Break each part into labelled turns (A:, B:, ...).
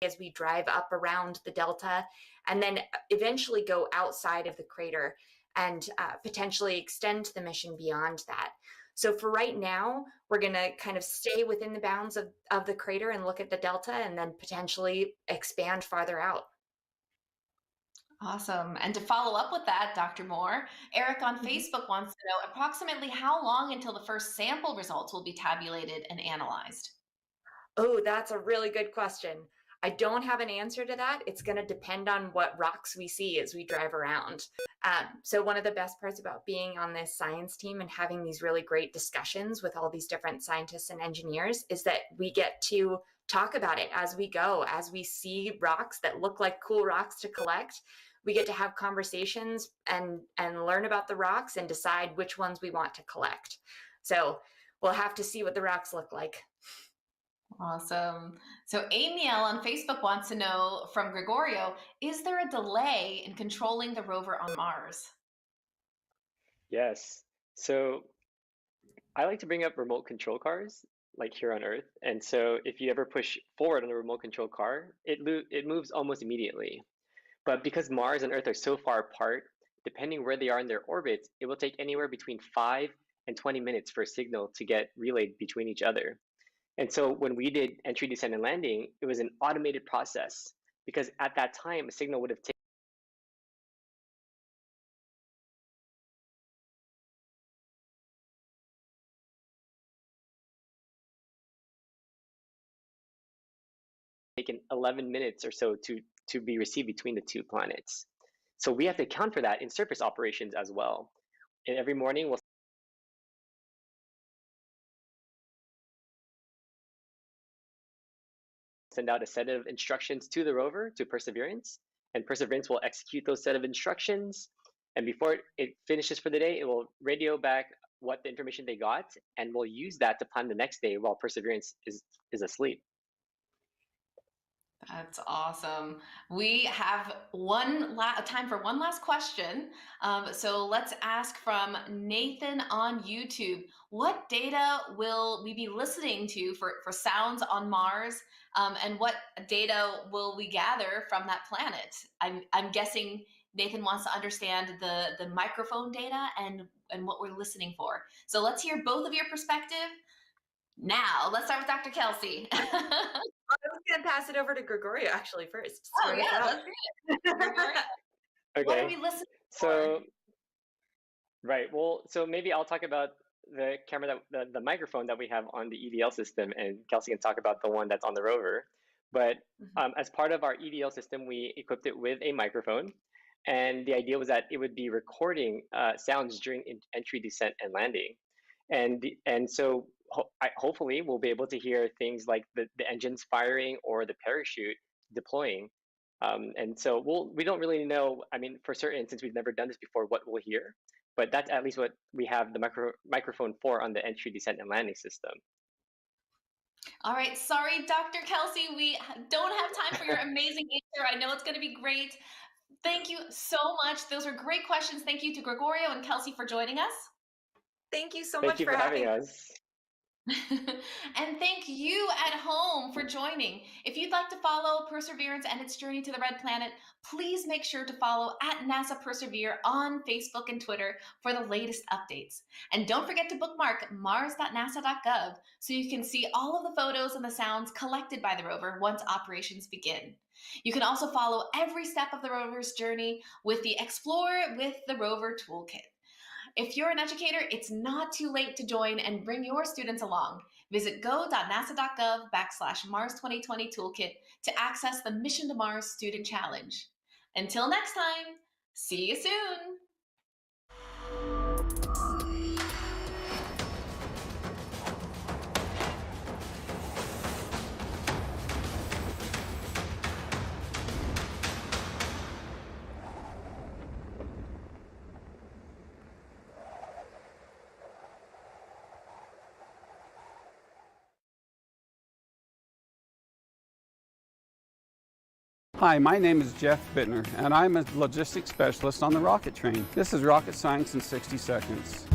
A: as we drive up around the delta, and then eventually go outside of the crater and potentially extend the mission beyond that. So for right now, we're going to kind of stay within the bounds of the crater and look at the delta, and then potentially expand farther out.
B: Awesome. And to follow up with that, Dr. Moore, Eric on Facebook wants to know approximately how long until the first sample results will be tabulated and analyzed?
A: Oh, that's a really good question. I don't have an answer to that. It's going to depend on what rocks we see as we drive around. So one of the best parts about being on this science team and having these really great discussions with all these different scientists and engineers is that we get to talk about it as we go, as we see rocks that look like cool rocks to collect. We get to have conversations and learn about the rocks and decide which ones we want to collect. So we'll have to see what the rocks look like.
B: Awesome. So Amiel on Facebook wants to know from Gregorio, is there a delay in controlling the rover on Mars?
C: Yes. So I like to bring up remote control cars, like here on Earth. And so if you ever push forward on a remote control car, it moves almost immediately. But because Mars and Earth are so far apart, depending where they are in their orbits, it will take anywhere between 5 and 20 minutes for a signal to get relayed between each other. And so when we did entry, descent, and landing, it was an automated process because at that time, a signal would have taken 11 minutes or so to be received between the two planets. So we have to account for that in surface operations as well. And every morning we'll send out a set of instructions to the rover, to Perseverance, and Perseverance will execute those set of instructions. And before it finishes for the day, it will radio back what the information they got, and we'll use that to plan the next day while Perseverance is asleep.
B: That's awesome. We have time for one last question. So let's ask from Nathan on YouTube. What data will we be listening to for sounds on Mars? And what data will we gather from that planet? I'm guessing Nathan wants to understand the microphone data and what we're listening for. So let's hear both of your perspective. Now, let's start with Dr. Kelsey.
A: I was going to pass it over to Gregorio actually first.
B: Oh, yeah, let's do it.
C: Okay.
B: What are we listening
C: for? Right. Well, so maybe I'll talk about the camera the microphone that we have on the EDL system, and Kelsey can talk about the one that's on the rover. But as part of our EDL system, we equipped it with a microphone. And the idea was that it would be recording sounds during entry, descent, and landing. And so hopefully we'll be able to hear things like the engines firing or the parachute deploying. And so we don't really know, I mean, for certain, since we've never done this before, what we'll hear. But that's at least what we have the microphone for on the entry, descent, and landing system.
B: All right. Sorry, Dr. Kelsey, we don't have time for your amazing answer. I know it's going to be great. Thank you so much. Those are great questions. Thank you to Gregorio and Kelsey for joining us.
A: Thank you so much for
C: having us.
B: And thank you at home for joining. If you'd like to follow Perseverance and its journey to the Red Planet, please make sure to follow @NASA Persevere on Facebook and Twitter for the latest updates. And don't forget to bookmark mars.nasa.gov so you can see all of the photos and the sounds collected by the rover once operations begin. You can also follow every step of the rover's journey with the Explore with the Rover Toolkit. If you're an educator, it's not too late to join and bring your students along. Visit go.nasa.gov/Mars 2020 Toolkit to access the Mission to Mars Student Challenge. Until next time, see you soon.
D: Hi, my name is Jeff Bittner, and I'm a logistics specialist on the rocket train. This is Rocket Science in 60 Seconds.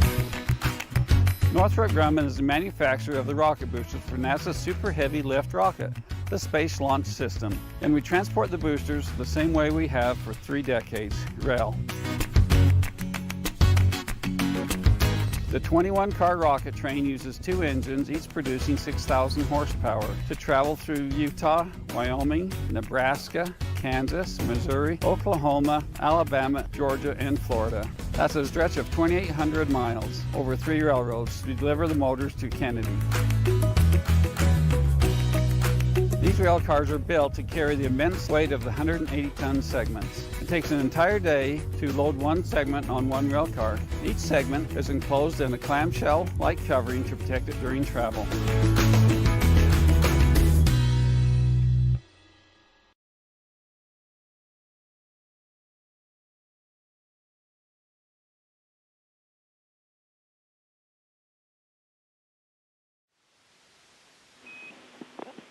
D: Northrop Grumman is the manufacturer of the rocket boosters for NASA's Super Heavy Lift rocket, the Space Launch System. And we transport the boosters the same way we have for 3 decades, rail. The 21-car rocket train uses 2 engines, each producing 6,000 horsepower, to travel through Utah, Wyoming, Nebraska, Kansas, Missouri, Oklahoma, Alabama, Georgia, and Florida. That's a stretch of 2,800 miles over 3 railroads to deliver the motors to Kennedy. These rail cars are built to carry the immense weight of the 180-ton segments. It takes an entire day to load 1 segment on 1 rail car. Each segment is enclosed in a clamshell-like covering to protect it during travel.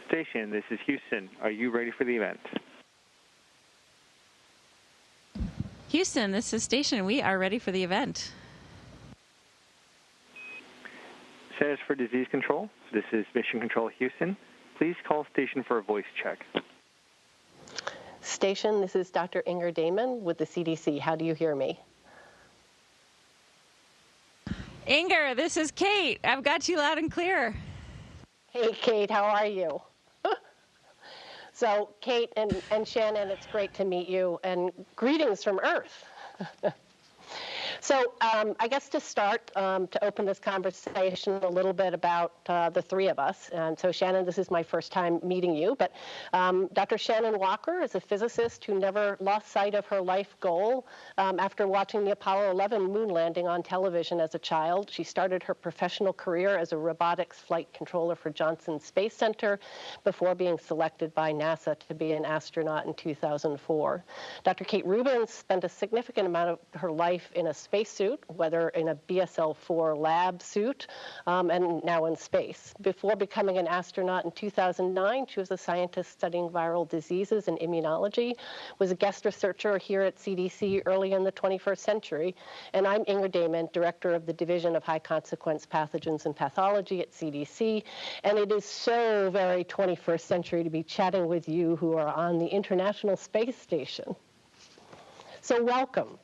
E: Station, this is Houston. Are you ready for the event?
F: Houston, this is Station. We are ready for the event.
E: Centers for Disease Control, this is Mission Control Houston. Please call station for a voice check.
G: Station, this is Dr. Inger Damon with the CDC. How do you hear me?
F: Inger, this is Kate. I've got you loud and clear.
G: Hey, Kate, how are you? So, Kate and Shannon, it's great to meet you, and greetings from Earth. So I guess to start, to open this conversation a little bit about the 3 of us. And so Shannon, this is my first time meeting you, but Dr. Shannon Walker is a physicist who never lost sight of her life goal. After watching the Apollo 11 moon landing on television as a child, she started her professional career as a robotics flight controller for Johnson Space Center before being selected by NASA to be an astronaut in 2004. Dr. Kate Rubins spent a significant amount of her life in a spacesuit, whether in a BSL-4 lab suit, and now in space. Before becoming an astronaut in 2009, she was a scientist studying viral diseases and immunology, was a guest researcher here at CDC early in the 21st century, and I'm Inger Damon, Director of the Division of High Consequence Pathogens and Pathology at CDC, and it is so very 21st century to be chatting with you who are on the International Space Station. So welcome.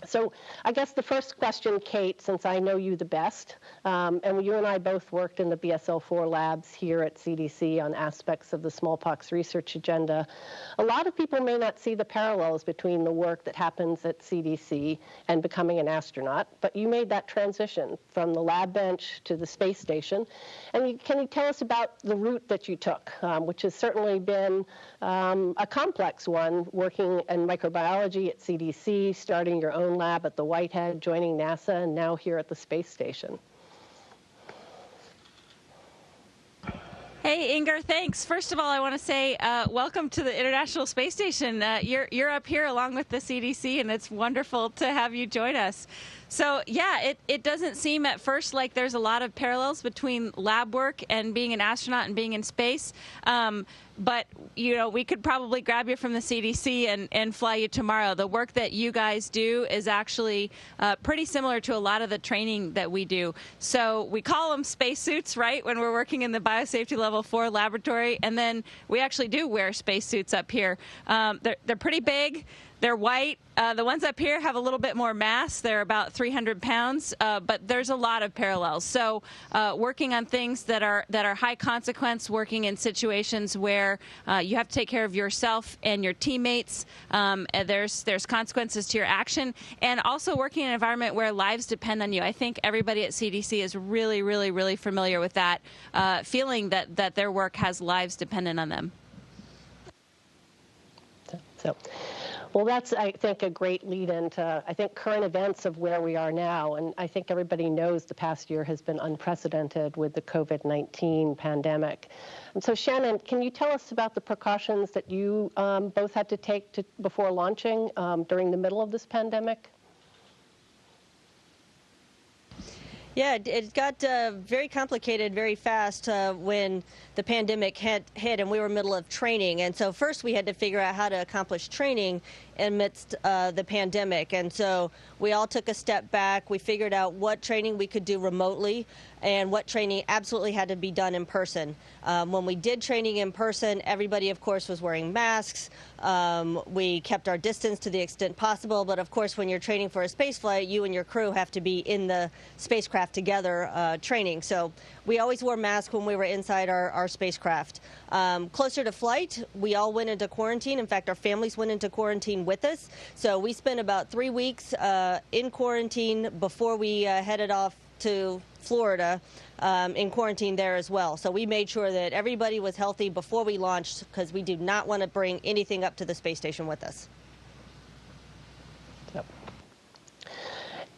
G: So I guess the first question, Kate, since I know you the best, and you and I both worked in the BSL-4 labs here at CDC on aspects of the smallpox research agenda, a lot of people may not see the parallels between the work that happens at CDC and becoming an astronaut, but you made that transition from the lab bench to the space station. And can you tell us about the route that you took, which has certainly been a complex one, working in microbiology at CDC, starting your own lab at the Whitehead, joining NASA, and now here at the space station.
F: Hey, Inger, thanks. First of all, I want to say welcome to the International Space Station. You're up here along with the CDC, and it's wonderful to have you join us. So, yeah, it doesn't seem at first like there's a lot of parallels between lab work and being an astronaut and being in space. But, you know, we could probably grab you from the CDC and fly you tomorrow. The work that you guys do is actually pretty similar to a lot of the training that we do. So we call them spacesuits, right, when we're working in the Biosafety Level 4 laboratory. And then we actually do wear spacesuits up here. They're pretty big. They're white. The ones up here have a little bit more mass. They're about 300 pounds, but there's a lot of parallels. So working on things that are high consequence, working in situations where you have to take care of yourself and your teammates. There's consequences to your action, and also working in an environment where lives depend on you. I think everybody at CDC is really, really, really familiar with that feeling that their work has lives dependent on them.
G: Well, that's, I think, a great lead into, I think, current events of where we are now. And I think everybody knows the past year has been unprecedented with the COVID-19 pandemic. And so, Shannon, can you tell us about the precautions that you both had to take before launching during the middle of this pandemic?
H: Yeah, it got very complicated very fast when the pandemic hit and we were middle of training. And so first we had to figure out how to accomplish training amidst the pandemic. And so we all took a step back. We figured out what training we could do remotely and what training absolutely had to be done in person. When we did training in person, everybody, of course, was wearing masks. We kept our distance to the extent possible. But, of course, when you're training for a space flight, you and your crew have to be in the spacecraft together training. So we always wore masks when we were inside our spacecraft. Closer to flight, we all went into quarantine. In fact, our families went into quarantine with us. So we spent about 3 weeks in quarantine before we headed off to Florida in quarantine there as well. So we made sure that everybody was healthy before we launched because we do not want to bring anything up to the space station with us.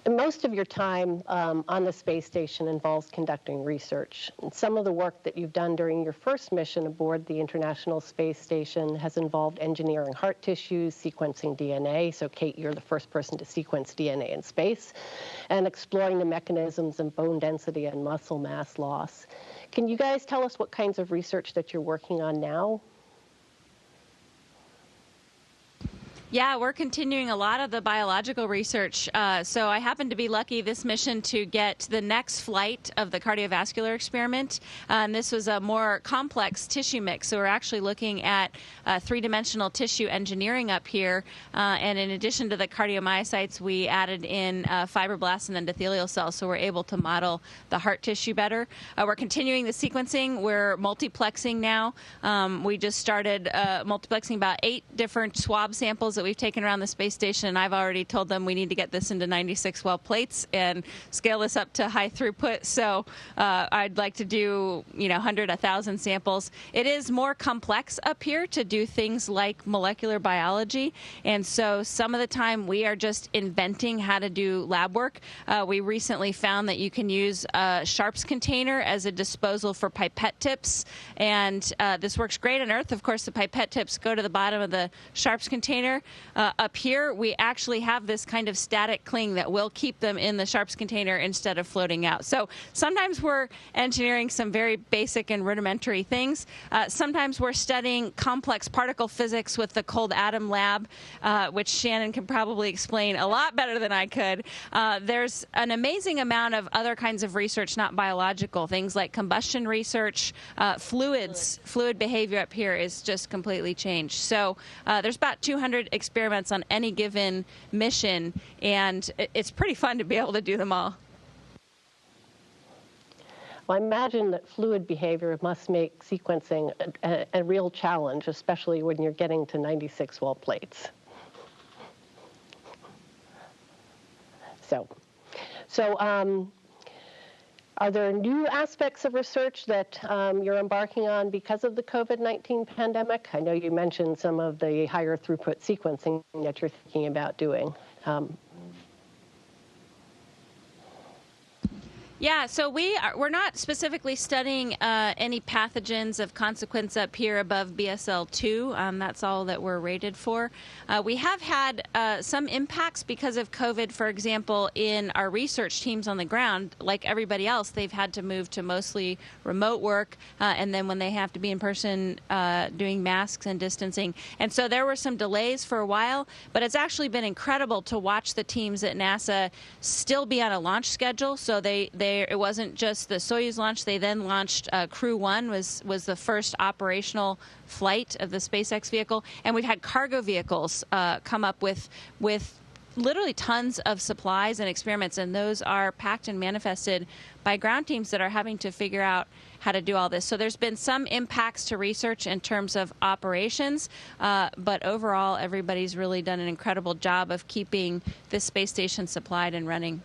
G: Most of your time on the space station involves conducting research. And some of the work that you've done during your first mission aboard the International Space Station has involved engineering heart tissues, sequencing DNA. So, Kate, you're the first person to sequence DNA in space, and exploring the mechanisms of bone density and muscle mass loss. Can you guys tell us what kinds of research that you're working on now?
F: Yeah, we're continuing a lot of the biological research. So I happened to be lucky this mission to get the next flight of the cardiovascular experiment. And this was a more complex tissue mix. So we're actually looking at three-dimensional tissue engineering up here. And in addition to the cardiomyocytes, we added in fibroblasts and endothelial cells. So we're able to model the heart tissue better. We're continuing the sequencing. We're multiplexing now. We just started multiplexing about 8 different swab samples that we've taken around the space station, and I've already told them we need to get this into 96 well plates and scale this up to high throughput. So I'd like to do 100, 1,000 samples. It is more complex up here to do things like molecular biology, and so some of the time we are just inventing how to do lab work. We recently found that you can use a Sharps container as a disposal for pipette tips, and this works great on Earth. Of course, the pipette tips go to the bottom of the Sharps container. Up here, we actually have this kind of static cling that will keep them in the Sharps container instead of floating out. So sometimes we're engineering some very basic and rudimentary things. Sometimes we're studying complex particle physics with the cold atom lab, which Shannon can probably explain a lot better than I could. There's an amazing amount of other kinds of research, not biological, things like combustion research, fluid behavior up here is just completely changed. So there's about 200 experiments on any given mission, and it's pretty fun to be able to do them all.
G: Well, I imagine that fluid behavior must make sequencing a real challenge, especially when you're getting to 96 well plates. So are there new aspects of research that you're embarking on because of the COVID-19 pandemic? I know you mentioned some of the higher throughput sequencing that you're thinking about doing.
F: Yeah, so we're not specifically studying any pathogens of consequence up here above BSL-2. That's all that we're rated for. We have had some impacts because of COVID, for example, in our research teams on the ground. Like everybody else, they've had to move to mostly remote work, and then when they have to be in person, doing masks and distancing. And so there were some delays for a while, but it's actually been incredible to watch the teams at NASA still be on a launch schedule. So it wasn't just the Soyuz launch. They then launched Crew 1 was the first operational flight of the SpaceX vehicle, and we've had cargo vehicles come up with literally tons of supplies and experiments, and those are packed and manifested by ground teams that are having to figure out how to do all this. So there's been some impacts to research in terms of operations, but overall everybody's really done an incredible job of keeping this space station supplied and running.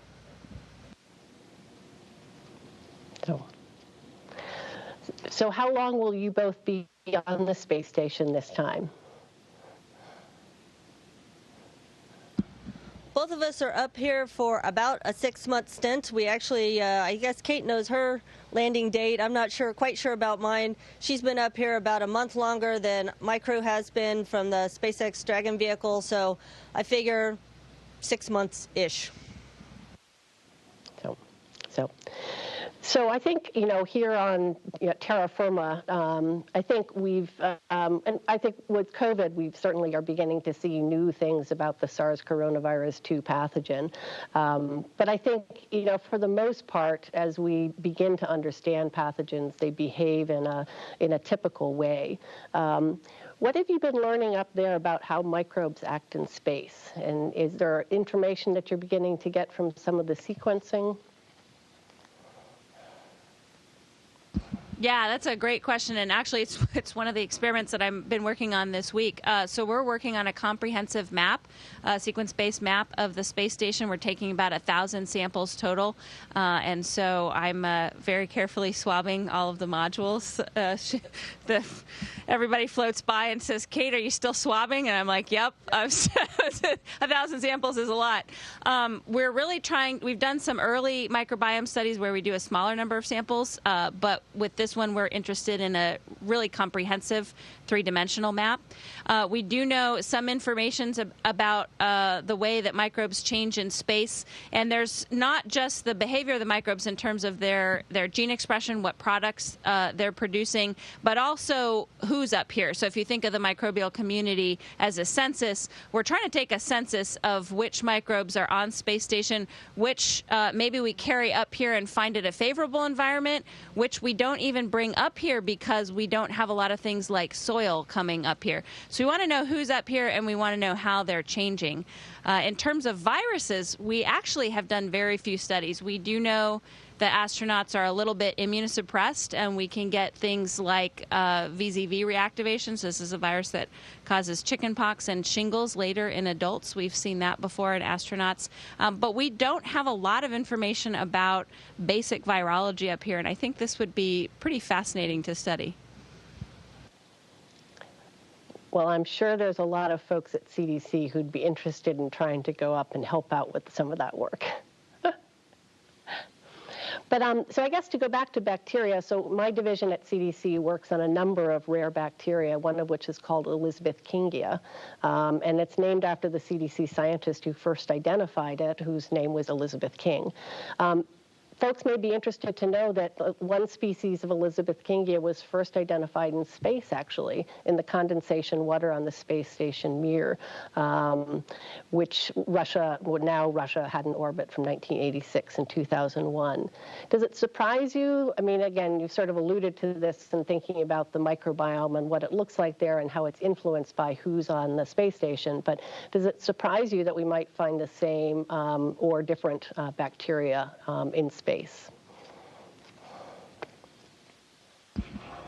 G: So how long will you both be on the space station this time?
H: Both of us are up here for about a 6-month stint. We actually, I guess Kate knows her landing date. I'm not quite sure about mine. She's been up here about a month longer than my crew has been from the SpaceX Dragon vehicle, so I figure 6 months-ish.
G: So I think, here on Terra Firma, I think and I think with COVID, we certainly are beginning to see new things about the SARS coronavirus 2 pathogen. But I think, for the most part, as we begin to understand pathogens, they behave in a typical way. What have you been learning up there about how microbes act in space? And is there information that you're beginning to get from some of the sequencing?
F: Yeah, that's a great question, and actually it's one of the experiments that I've been working on this week. So we're working on a comprehensive map, sequence-based map of the space station. We're taking about 1,000 samples total, and so I'm very carefully swabbing all of the modules. Everybody floats by and says, "Kate, are you still swabbing?" And I'm like, "Yep." 1,000 samples is a lot. We're really trying. We've done some early microbiome studies where we do a smaller number of samples, but with this one, we're interested in a really comprehensive three-dimensional map. We do know some information about the way that microbes change in space, and there's not just the behavior of the microbes in terms of their gene expression, what products they're producing, but also who's up here. So if you think of the microbial community as a census, we're trying to take a census of which microbes are on space station, which maybe we carry up here and find it a favorable environment, which we don't even bring up here because we don't have a lot of things like soil coming up here. So we want to know who's up here, and we want to know how they're changing. In terms of viruses, we actually have done very few studies. We do know that astronauts are a little bit immunosuppressed, and we can get things like VZV reactivations. This is a virus that causes chickenpox and shingles later in adults. We've seen that before in astronauts. But we don't have a lot of information about basic virology up here, and I think this would be pretty fascinating to study.
G: Well, I'm sure there's a lot of folks at CDC who'd be interested in trying to go up and help out with some of that work. But so I guess to go back to bacteria, so my division at CDC works on a number of rare bacteria, one of which is called Elizabeth Kingia, and it's named after the CDC scientist who first identified it, whose name was Elizabeth King. Folks may be interested to know that one species of Elizabeth Kingia was first identified in space, actually, in the condensation water on the space station Mir, which Russia had in orbit from 1986 and 2001. Does it surprise you? I mean, again, you sort of alluded to this in thinking about the microbiome and what it looks like there and how it's influenced by who's on the space station, but does it surprise you that we might find the same or different bacteria in space?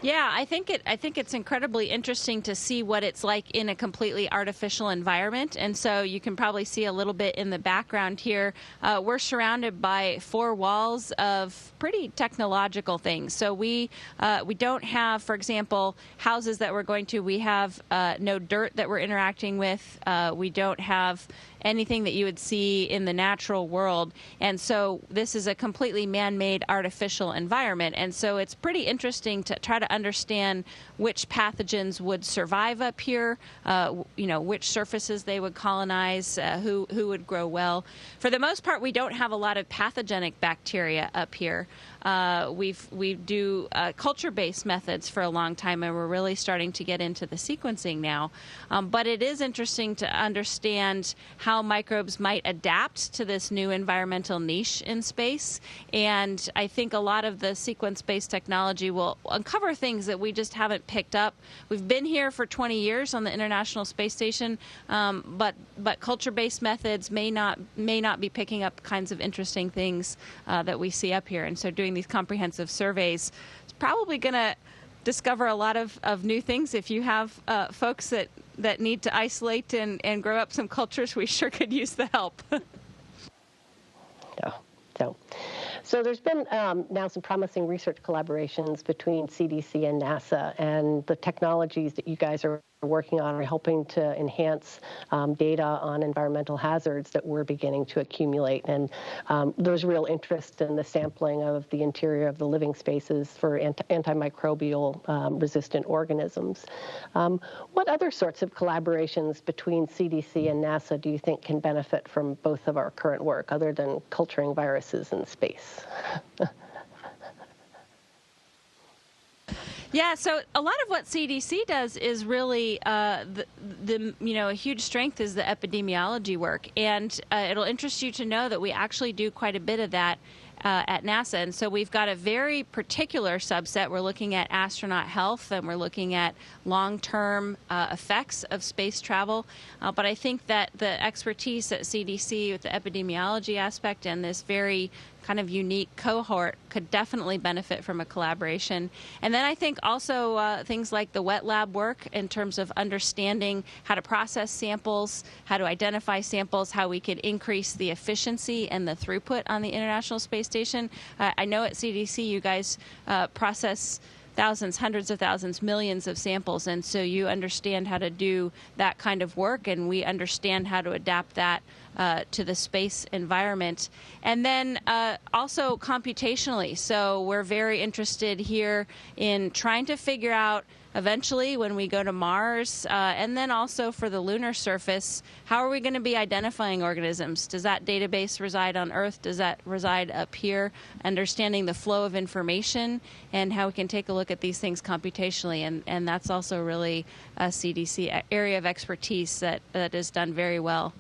F: Yeah, I think it's incredibly interesting to see what it's like in a completely artificial environment. And so you can probably see a little bit in the background here. We're surrounded by 4 walls of pretty technological things. So we don't have, for example, houses that we're going to. We have no dirt that we're interacting with. We don't have anything that you would see in the natural world. And so this is a completely man-made artificial environment. And so it's pretty interesting to try to understand which pathogens would survive up here, which surfaces they would colonize, who would grow well. For the most part, we don't have a lot of pathogenic bacteria up here. We do culture-based methods for a long time, and we're really starting to get into the sequencing now. But it is interesting to understand how microbes might adapt to this new environmental niche in space. And I think a lot of the sequence-based technology will uncover things that we just haven't picked up. We've been here for 20 years on the International Space Station, but culture-based methods may not be picking up kinds of interesting things that we see up here. And so doing these comprehensive surveys is probably going to discover a lot of new things. If you have folks that need to isolate and grow up some cultures, we sure could use the help.
G: So there's been now some promising research collaborations between CDC and NASA, and the technologies that you guys are working on are helping to enhance data on environmental hazards that we're beginning to accumulate. And there's real interest in the sampling of the interior of the living spaces for antimicrobial resistant organisms. What other sorts of collaborations between CDC and NASA do you think can benefit from both of our current work, other than culturing viruses in space?
F: Yeah, so a lot of what CDC does is really a huge strength is the epidemiology work, and it'll interest you to know that we actually do quite a bit of that at NASA. And so we've got a very particular subset. We're looking at astronaut health, and we're looking at long-term effects of space travel. But I think that the expertise at CDC with the epidemiology aspect and this very kind of unique cohort could definitely benefit from a collaboration. And then I think also things like the wet lab work in terms of understanding how to process samples, how to identify samples, how we could increase the efficiency and the throughput on the International Space Station. I know at CDC you guys process thousands, hundreds of thousands, millions of samples, and so you understand how to do that kind of work, and we understand how to adapt that to the space environment. And then also computationally, so we're very interested here in trying to figure out eventually when we go to Mars, and then also for the lunar surface, how are we going to be identifying organisms? Does that database reside on Earth? Does that reside up here? Understanding the flow of information and how we can take a look at these things computationally, and that's also really a CDC area of expertise that is done very well.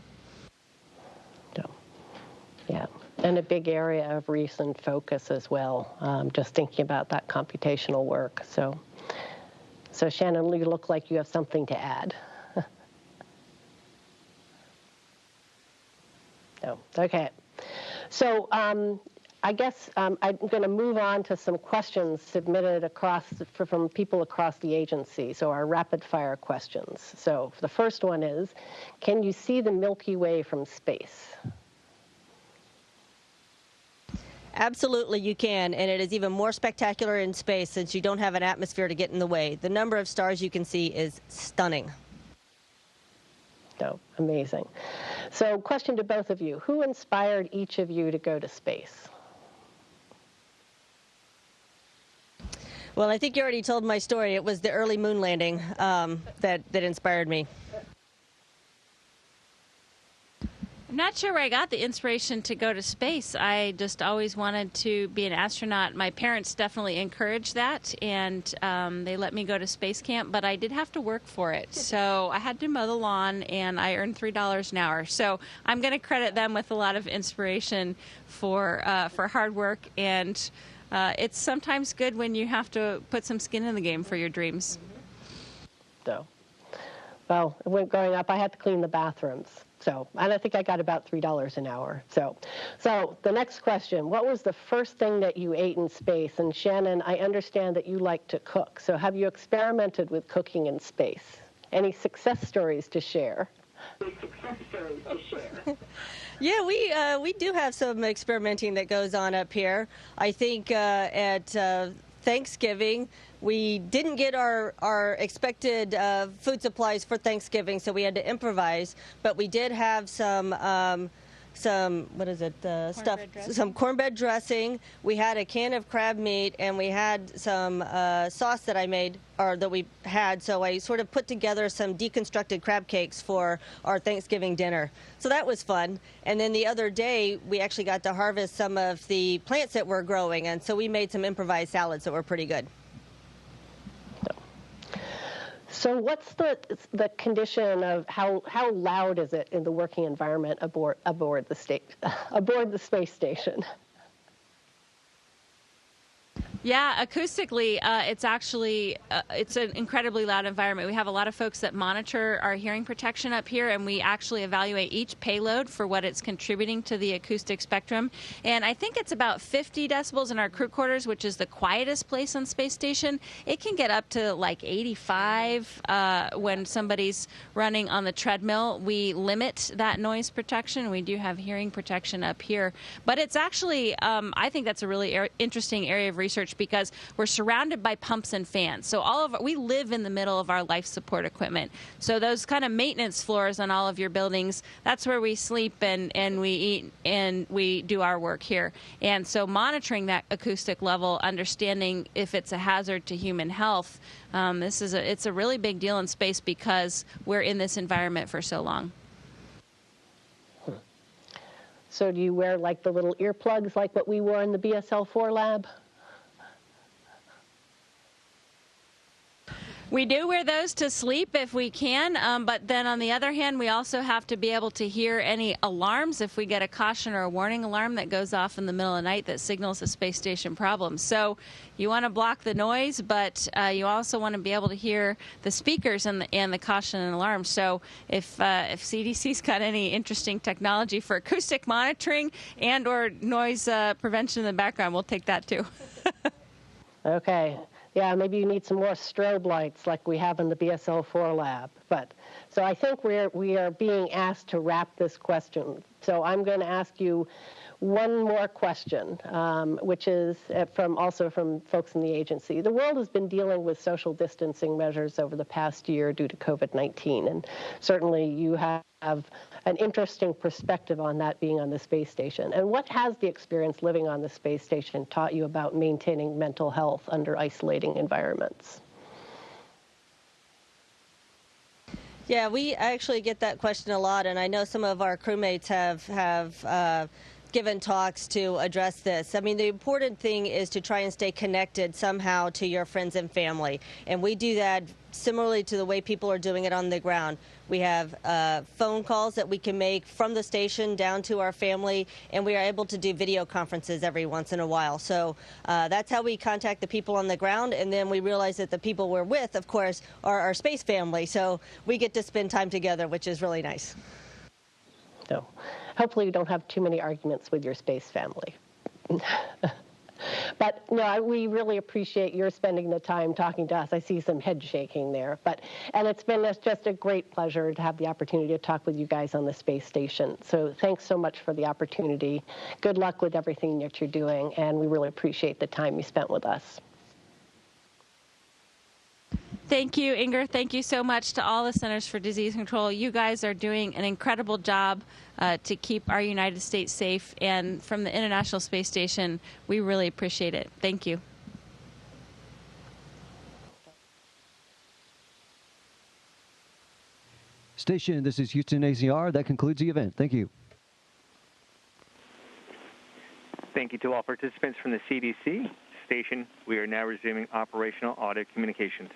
G: Yeah, and a big area of recent focus as well, just thinking about that computational work. So Shannon, you look like you have something to add. No, okay. So I guess I'm going to move on to some questions submitted from people across the agency, so our rapid fire questions. So the first one is, can you see the Milky Way from space?
H: Absolutely, you can, and it is even more spectacular in space since you don't have an atmosphere to get in the way. The number of stars you can see is stunning.
G: Oh, amazing. So, question to both of you. Who inspired each of you to go to space?
H: Well, I think you already told my story. It was the early moon landing that inspired me.
F: I'm not sure where I got the inspiration to go to space. I just always wanted to be an astronaut. My parents definitely encouraged that, and they let me go to space camp, but I did have to work for it. So I had to mow the lawn, and I earned $3 an hour. So I'm going to credit them with a lot of inspiration for hard work, and it's sometimes good when you have to put some skin in the game for your dreams.
G: So, well, when growing up, I had to clean the bathrooms. So, and I think I got about $3 an hour. So the next question, what was the first thing that you ate in space? And Shannon, I understand that you like to cook. So have you experimented with cooking in space? Any success stories to share?
H: Yeah, we do have some experimenting that goes on up here. I think at Thanksgiving, we didn't get our expected food supplies for Thanksgiving, so we had to improvise. But we did have some what is it, some cornbread dressing. We had a can of crab meat, and we had some sauce that I made, or that we had. So I sort of put together some deconstructed crab cakes for our Thanksgiving dinner. So that was fun. And then the other day, we actually got to harvest some of the plants that we're growing, and so we made some improvised salads that were pretty good.
G: So what's the condition of how loud is it in the working environment aboard the space station?
F: Yeah, acoustically, it's actually it's an incredibly loud environment. We have a lot of folks that monitor our hearing protection up here, and we actually evaluate each payload for what it's contributing to the acoustic spectrum. And I think it's about 50 decibels in our crew quarters, which is the quietest place on Space Station. It can get up to like 85 when somebody's running on the treadmill. We limit that noise protection. We do have hearing protection up here. But it's actually, I think that's a really interesting area of research, harsh because we're surrounded by pumps and fans. So we live in the middle of our life support equipment. So those kind of maintenance floors on all of your buildings, that's where we sleep and we eat and we do our work here. And so monitoring that acoustic level, understanding if it's a hazard to human health, it's a really big deal in space because we're in this environment for so long.
G: So do you wear like the little earplugs like what we wore in the BSL-4 lab?
F: We do wear those to sleep if we can, but then on the other hand, we also have to be able to hear any alarms if we get a caution or a warning alarm that goes off in the middle of the night that signals a space station problem. So you want to block the noise, but you also want to be able to hear the speakers and the caution and alarm. So if CDC's got any interesting technology for acoustic monitoring and or noise prevention in the background, we'll take that too.
G: Okay. Yeah, maybe you need some more strobe lights like we have in the BSL-4 lab. But so I think we are being asked to wrap this question. So I'm going to ask you one more question, which is also from folks in the agency. The world has been dealing with social distancing measures over the past year due to COVID-19, and certainly you have an interesting perspective on that being on the space station. And what has the experience living on the space station taught you about maintaining mental health under isolating environments?
H: Yeah, we actually get that question a lot, and I know some of our crewmates have given talks to address this. I mean, the important thing is to try and stay connected somehow to your friends and family, and we do that similarly to the way people are doing it on the ground. We have phone calls that we can make from the station down to our family, and we are able to do video conferences every once in a while. So that's how we contact the people on the ground, and then we realize that the people we're with, of course, are our space family. So we get to spend time together, which is really nice.
G: So hopefully you don't have too many arguments with your space family. But no, we really appreciate your spending the time talking to us. I see some head shaking there. And it's been just a great pleasure to have the opportunity to talk with you guys on the space station. So thanks so much for the opportunity. Good luck with everything that you're doing, and we really appreciate the time you spent with us.
F: Thank you, Inger. Thank you so much to all the Centers for Disease Control. You guys are doing an incredible job to keep our United States safe. And from the International Space Station, we really appreciate it. Thank you.
I: Station, this is Houston ACR. That concludes the event. Thank you.
E: Thank you to all participants from the CDC. Station, we are now resuming operational audio communications.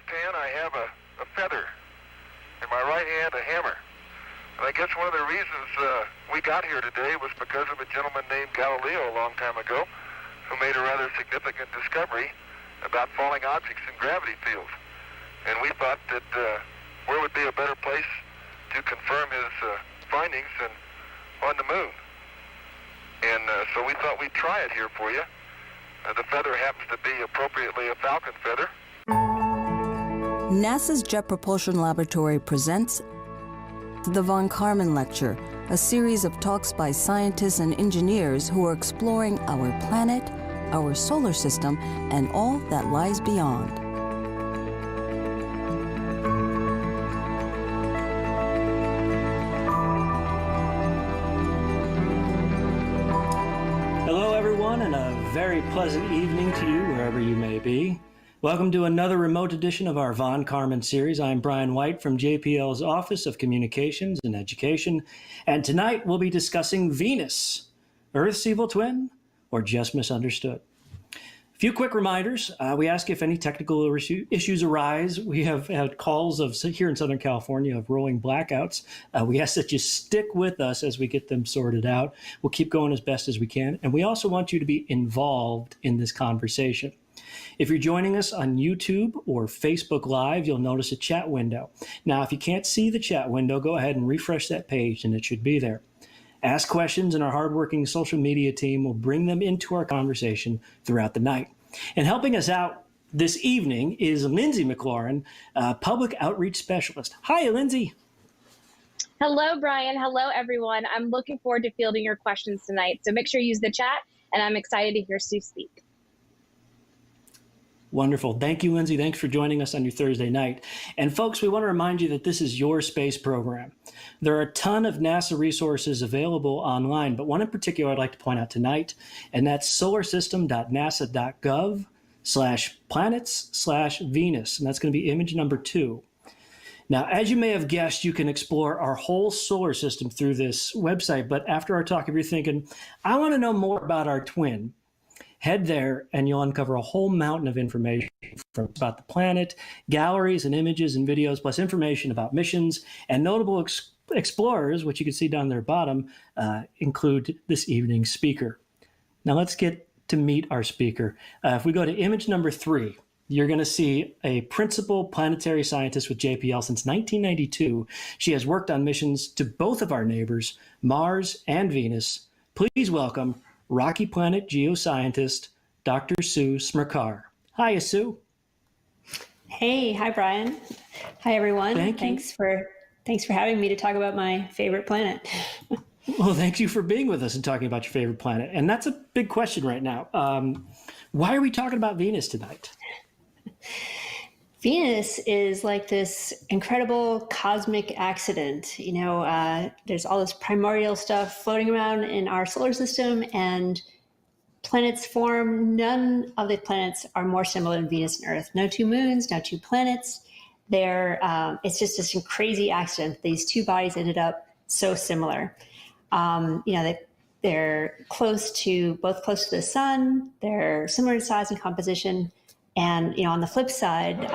J: left hand, I have a feather. In my right hand, a hammer. And I guess one of the reasons we got here today was because of a gentleman named Galileo a long time ago who made a rather significant discovery about falling objects in gravity fields. And we thought that where would be a better place to confirm his findings than on the moon. And so we thought we'd try it here for you. The feather happens to be appropriately a falcon feather.
K: NASA's Jet Propulsion Laboratory presents the Von Karman Lecture, a series of talks by scientists and engineers who are exploring our planet, our solar system, and all that lies beyond.
L: Hello, everyone, and a very pleasant evening to you, wherever you may be. Welcome to another remote edition of our Von Karman series. I'm Brian White from JPL's Office of Communications and Education, and tonight we'll be discussing Venus, Earth's evil twin, or just misunderstood. A few quick reminders. We ask if any technical issues arise. We have had calls here in Southern California of rolling blackouts. We ask that you stick with us as we get them sorted out. We'll keep going as best as we can, and we also want you to be involved in this conversation. If you're joining us on YouTube or Facebook Live, you'll notice a chat window. Now, if you can't see the chat window, go ahead and refresh that page and it should be there. Ask questions and our hardworking social media team will bring them into our conversation throughout the night. And helping us out this evening is Lindsay McLaurin, Public Outreach Specialist. Hi, Lindsay.
M: Hello, Brian. Hello, everyone. I'm looking forward to fielding your questions tonight. So make sure you use the chat, and I'm excited to hear Sue speak.
L: Wonderful. Thank you, Lindsay. Thanks for joining us on your Thursday night. And folks, we want to remind you that this is your space program. There are a ton of NASA resources available online, but one in particular I'd like to point out tonight, and that's solarsystem.nasa.gov/planets/Venus. And that's going to be image number 2. Now, as you may have guessed, you can explore our whole solar system through this website. But after our talk, if you're thinking, I want to know more about our twin, head there and you'll uncover a whole mountain of information about the planet, galleries and images and videos, plus information about missions and notable explorers, which you can see down there bottom, include this evening's speaker. Now let's get to meet our speaker. If we go to image number 3, you're going to see a principal planetary scientist with JPL since 1992. She has worked on missions to both of our neighbors, Mars and Venus. Please welcome Rocky Planet geoscientist, Dr. Sue Smrekar. Hiya, Sue.
N: Hey, hi, Brian. Hi, everyone. Thanks for having me to talk about my favorite planet.
L: Well, thank you for being with us and talking about your favorite planet. And that's a big question right now. Why are we talking about Venus tonight?
N: Venus is like this incredible cosmic accident. You know, there's all this primordial stuff floating around in our solar system, and planets form. None of the planets are more similar than Venus and Earth. No two moons, no two planets. It's just this crazy accident. These two bodies ended up so similar. They're both close to the sun. They're similar in size and composition. And, on the flip side,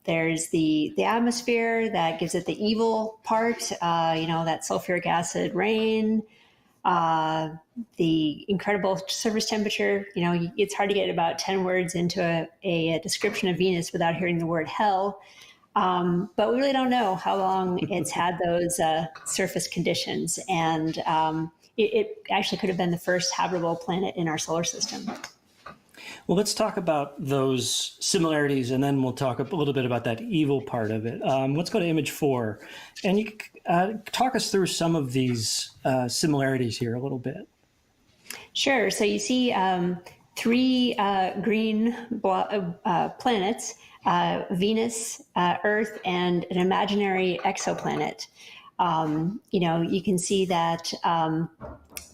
N: there's the atmosphere that gives it the evil part, that sulfuric acid rain, the incredible surface temperature. It's hard to get about 10 words into a description of Venus without hearing the word hell. But we really don't know how long it's had those surface conditions. And it actually could have been the first habitable planet in our solar system.
L: Well, let's talk about those similarities, and then we'll talk a little bit about that evil part of it. Let's go to image 4, and you talk us through some of these similarities here a little bit.
N: Sure. So you see 3 green planets, Venus, Earth, and an imaginary exoplanet. You can see that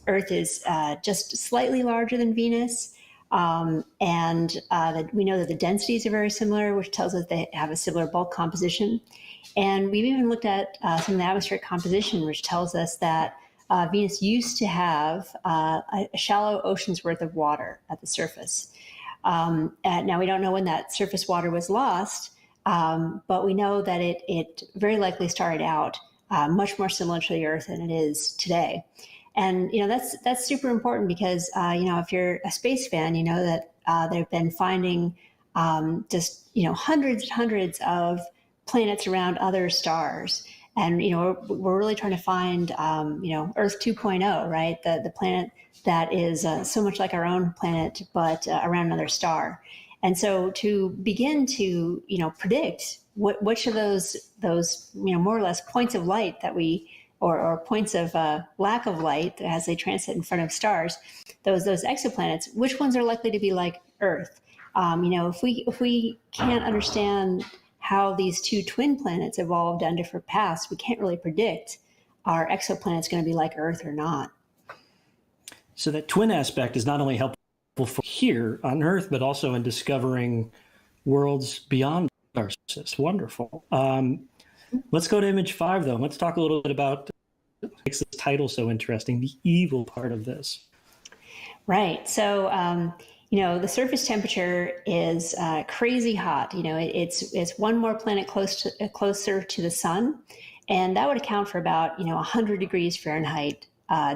N: Earth is just slightly larger than Venus. That we know that the densities are very similar, which tells us they have a similar bulk composition. And we've even looked at some of the atmospheric composition, which tells us that Venus used to have a shallow ocean's worth of water at the surface. Now, we don't know when that surface water was lost, But we know that it very likely started out much more similar to the Earth than it is today. And that's super important because if you're a space fan, you know that they've been finding just hundreds and hundreds of planets around other stars. And we're really trying to find Earth 2.0, right? The planet that is so much like our own planet, but around another star. And so to begin to predict which of those more or less points of light that we or points of lack of light as they transit in front of stars, those exoplanets, which ones are likely to be like Earth? If we can't understand how these two twin planets evolved on different paths, we can't really predict are exoplanets going to be like Earth or not.
L: So that twin aspect is not only helpful for here on Earth, but also in discovering worlds beyond our system. Wonderful. Let's go to image 5, though. Let's talk a little bit about what makes this title so interesting, the evil part of this.
N: Right. So, the surface temperature is crazy hot. It's one more planet closer to the sun, and that would account for about 100 degrees Fahrenheit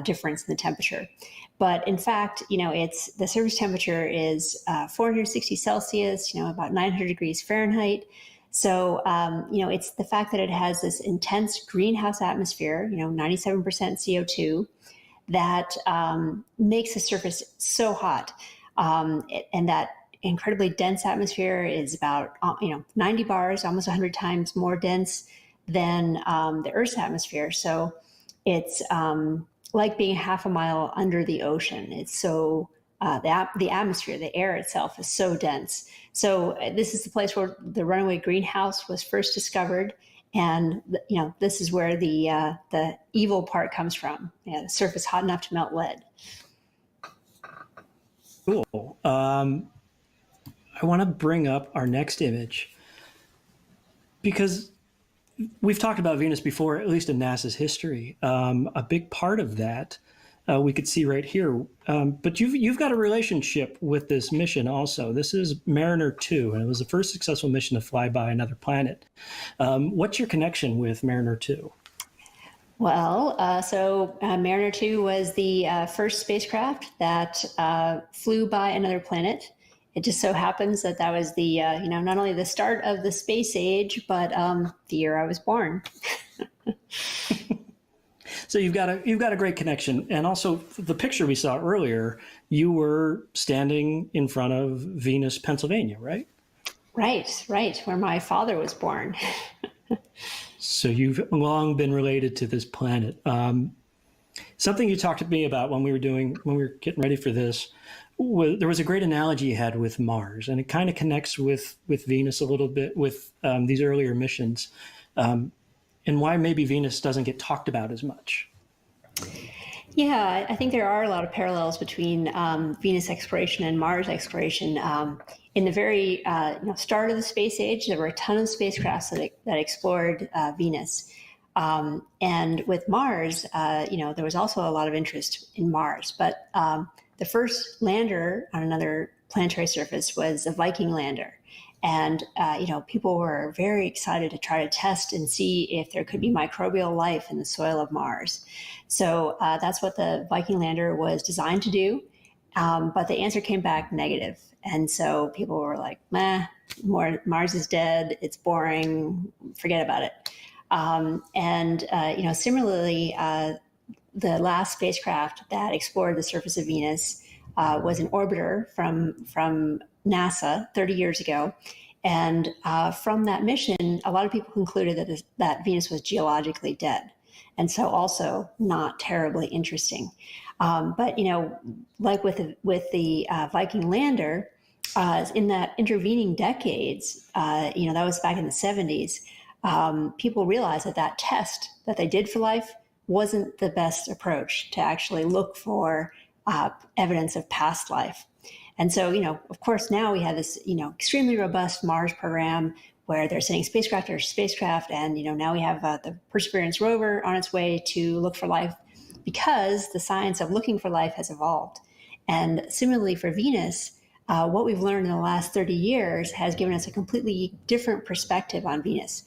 N: difference in the temperature. But in fact, it's the surface temperature is 460 Celsius, about 900 degrees Fahrenheit. So, it's the fact that it has this intense greenhouse atmosphere, 97% CO2, that makes the surface so hot. And that incredibly dense atmosphere is about 90 bars, almost 100 times more dense than the Earth's atmosphere. So it's like being half a mile under the ocean. It's so the atmosphere, the air itself is so dense. So this is the place where the runaway greenhouse was first discovered. And this is where the evil part comes from. The surface hot enough to melt lead.
L: Cool. I want to bring up our next image because we've talked about Venus before, at least in NASA's history. A big part of that we could see right here. But you've got a relationship with this mission also. This is Mariner 2, and it was the first successful mission to fly by another planet. What's your connection with Mariner 2?
N: Well, Mariner 2 was the first spacecraft that flew by another planet. It just so happens that was the, not only the start of the space age, but the year I was born.
L: So you've got a great connection. And also the picture we saw earlier, you were standing in front of Venus, Pennsylvania, right?
N: Right, where my father was born.
L: So you've long been related to this planet. Something you talked to me about when we were getting ready for this, there was a great analogy you had with Mars, and it kind of connects with Venus a little bit with these earlier missions, and why maybe Venus doesn't get talked about as much.
N: Yeah, I think there are a lot of parallels between Venus exploration and Mars exploration. In the very start of the space age, there were a ton of spacecrafts that explored Venus. And with Mars, there was also a lot of interest in Mars. But the first lander on another planetary surface was a Viking lander. And, people were very excited to try to test and see if there could be microbial life in the soil of Mars. So that's what the Viking lander was designed to do. But the answer came back negative. And so people were like, Mars is dead. It's boring. Forget about it. Similarly, the last spacecraft that explored the surface of Venus was an orbiter from NASA 30 years ago. And from that mission, a lot of people concluded that Venus was geologically dead. And so also not terribly interesting. But, like with the Viking lander, in that intervening decades, that was back in the 70s, people realized that test that they did for life wasn't the best approach to actually look for evidence of past life. And so, of course, now we have this, extremely robust Mars program where they're sending spacecraft after spacecraft. And, now we have the Perseverance rover on its way to look for life because the science of looking for life has evolved. And similarly for Venus, what we've learned in the last 30 years has given us a completely different perspective on Venus.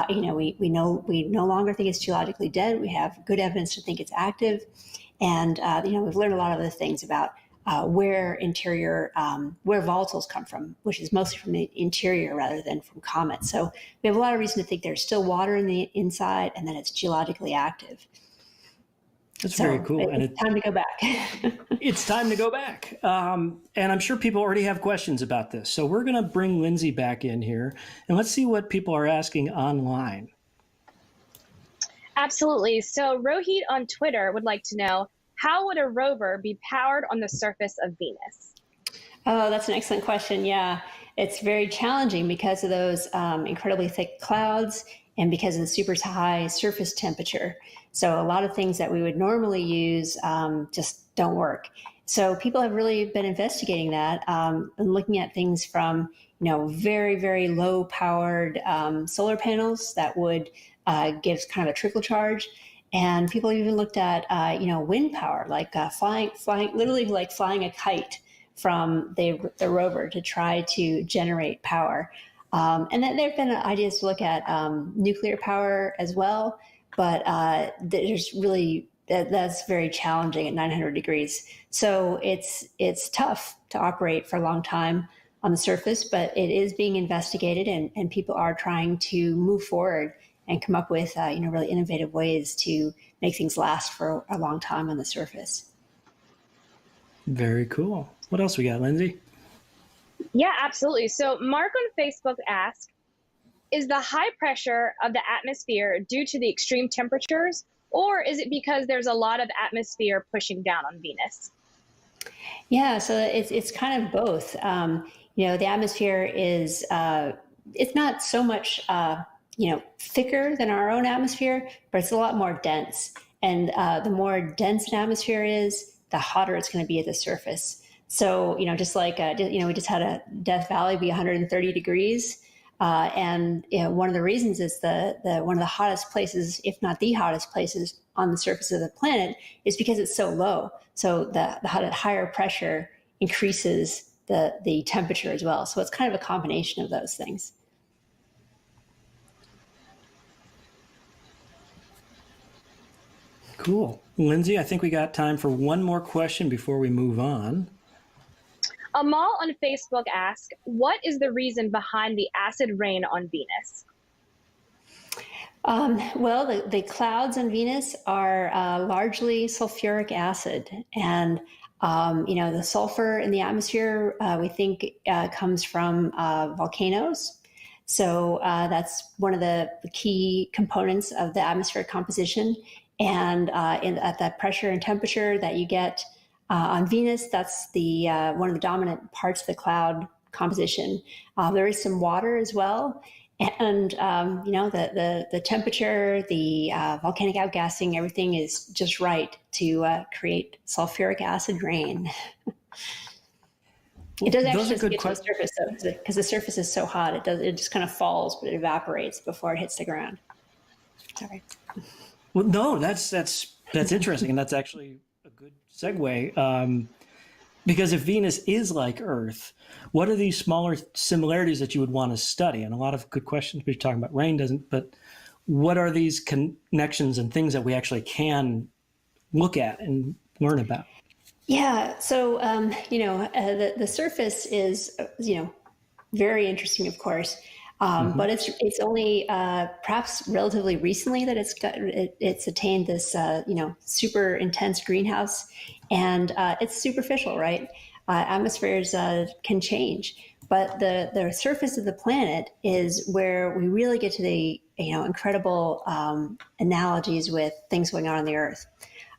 N: We no longer think it's geologically dead. We have good evidence to think it's active. And, we've learned a lot of other things about where volatiles come from, which is mostly from the interior rather than from comets. So we have a lot of reason to think there's still water in the inside and that it's geologically active.
L: That's very cool.
N: It's time to go back.
L: It's time to go back. And I'm sure people already have questions about this. So we're going to bring Lindsay back in here and let's see what people are asking online.
M: Absolutely. So Rohit on Twitter would like to know, how would a rover be powered on the surface of Venus?
N: Oh, that's an excellent question. Yeah, it's very challenging because of those incredibly thick clouds and because of the super high surface temperature. So a lot of things that we would normally use just don't work. So people have really been investigating that and looking at things from, very, very low powered solar panels that would give kind of a trickle charge. And people even looked at, wind power, like flying, literally like flying a kite from the rover to try to generate power. And then there have been ideas to look at nuclear power as well, but there's really, that's very challenging at 900 degrees. So it's tough to operate for a long time on the surface, but it is being investigated and people are trying to move forward and come up with, really innovative ways to make things last for a long time on the surface.
L: Very cool. What else we got, Lindsay?
M: Yeah, absolutely. So Mark on Facebook asked, is the high pressure of the atmosphere due to the extreme temperatures, or is it because there's a lot of atmosphere pushing down on Venus?
N: Yeah, so it's kind of both. The atmosphere is, it's not so much, thicker than our own atmosphere, but it's a lot more dense. And the more dense an atmosphere is, the hotter it's going to be at the surface. So, just like, we just had a Death Valley be 130 degrees. And one of the reasons is one of the hottest places, if not the hottest places on the surface of the planet, is because it's so low. So the higher pressure increases the temperature as well. So it's kind of a combination of those things.
L: Cool. Lindsay, I think we got time for one more question before we move on.
M: Amal on Facebook asked, what is the reason behind the acid rain on Venus?
N: Well, the clouds on Venus are largely sulfuric acid. And, the sulfur in the atmosphere, we think comes from volcanoes. So that's one of the key components of the atmospheric composition. And at that pressure and temperature that you get on Venus, that's the one of the dominant parts of the cloud composition. There is some water as well. And, the temperature, the volcanic outgassing, everything is just right to create sulfuric acid rain. It does actually get to the surface, though, because the surface is so hot. It just kind of falls, but it evaporates before it hits the ground. Sorry.
L: Well, no, that's interesting, and that's actually a good segue. Because if Venus is like Earth, what are these smaller similarities that you would want to study? And a lot of good questions. We're talking about rain doesn't, but what are these connections and things that we actually can look at and learn about?
N: Yeah. So, the surface is, very interesting, of course. But it's only perhaps relatively recently that it's attained this super intense greenhouse, and it's superficial, right? Atmospheres can change, but the surface of the planet is where we really get to the incredible analogies with things going on the Earth.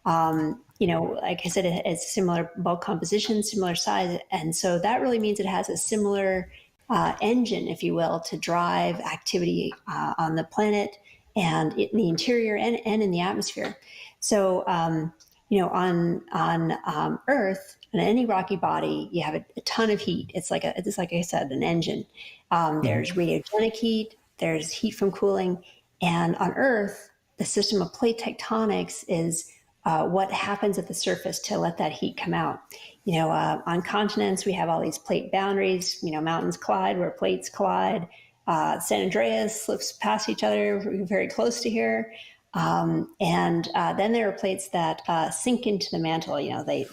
N: Like I said, it's similar bulk composition, similar size, and so that really means it has a similar engine, if you will, to drive activity on the planet and in the interior and in the atmosphere. So, on Earth, on any rocky body, you have a ton of heat. It's like I said, an engine. There's radiogenic heat. There's heat from cooling, and on Earth, the system of plate tectonics is what happens at the surface to let that heat come out. On continents, we have all these plate boundaries, mountains collide where plates collide. San Andreas slips past each other very close to here. And then there are plates that sink into the mantle.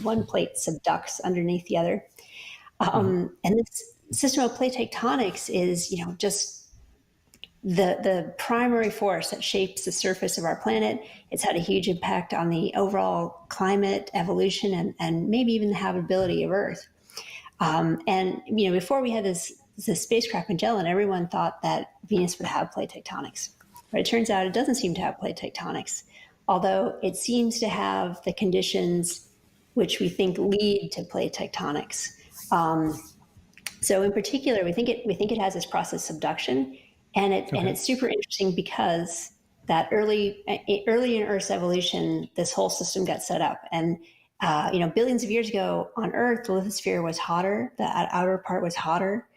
N: One plate subducts underneath the other. And this system of plate tectonics is, just the primary force that shapes the surface of our planet. It's had a huge impact on the overall climate, evolution, and maybe even the habitability of Earth. Before we had this spacecraft Magellan, everyone thought that Venus would have plate tectonics. But it turns out it doesn't seem to have plate tectonics, although it seems to have the conditions which we think lead to plate tectonics. So in particular, we think it has this process subduction, and it's super interesting because that early in Earth's evolution, this whole system got set up. And billions of years ago on Earth, the lithosphere was hotter, the outer part was hotter,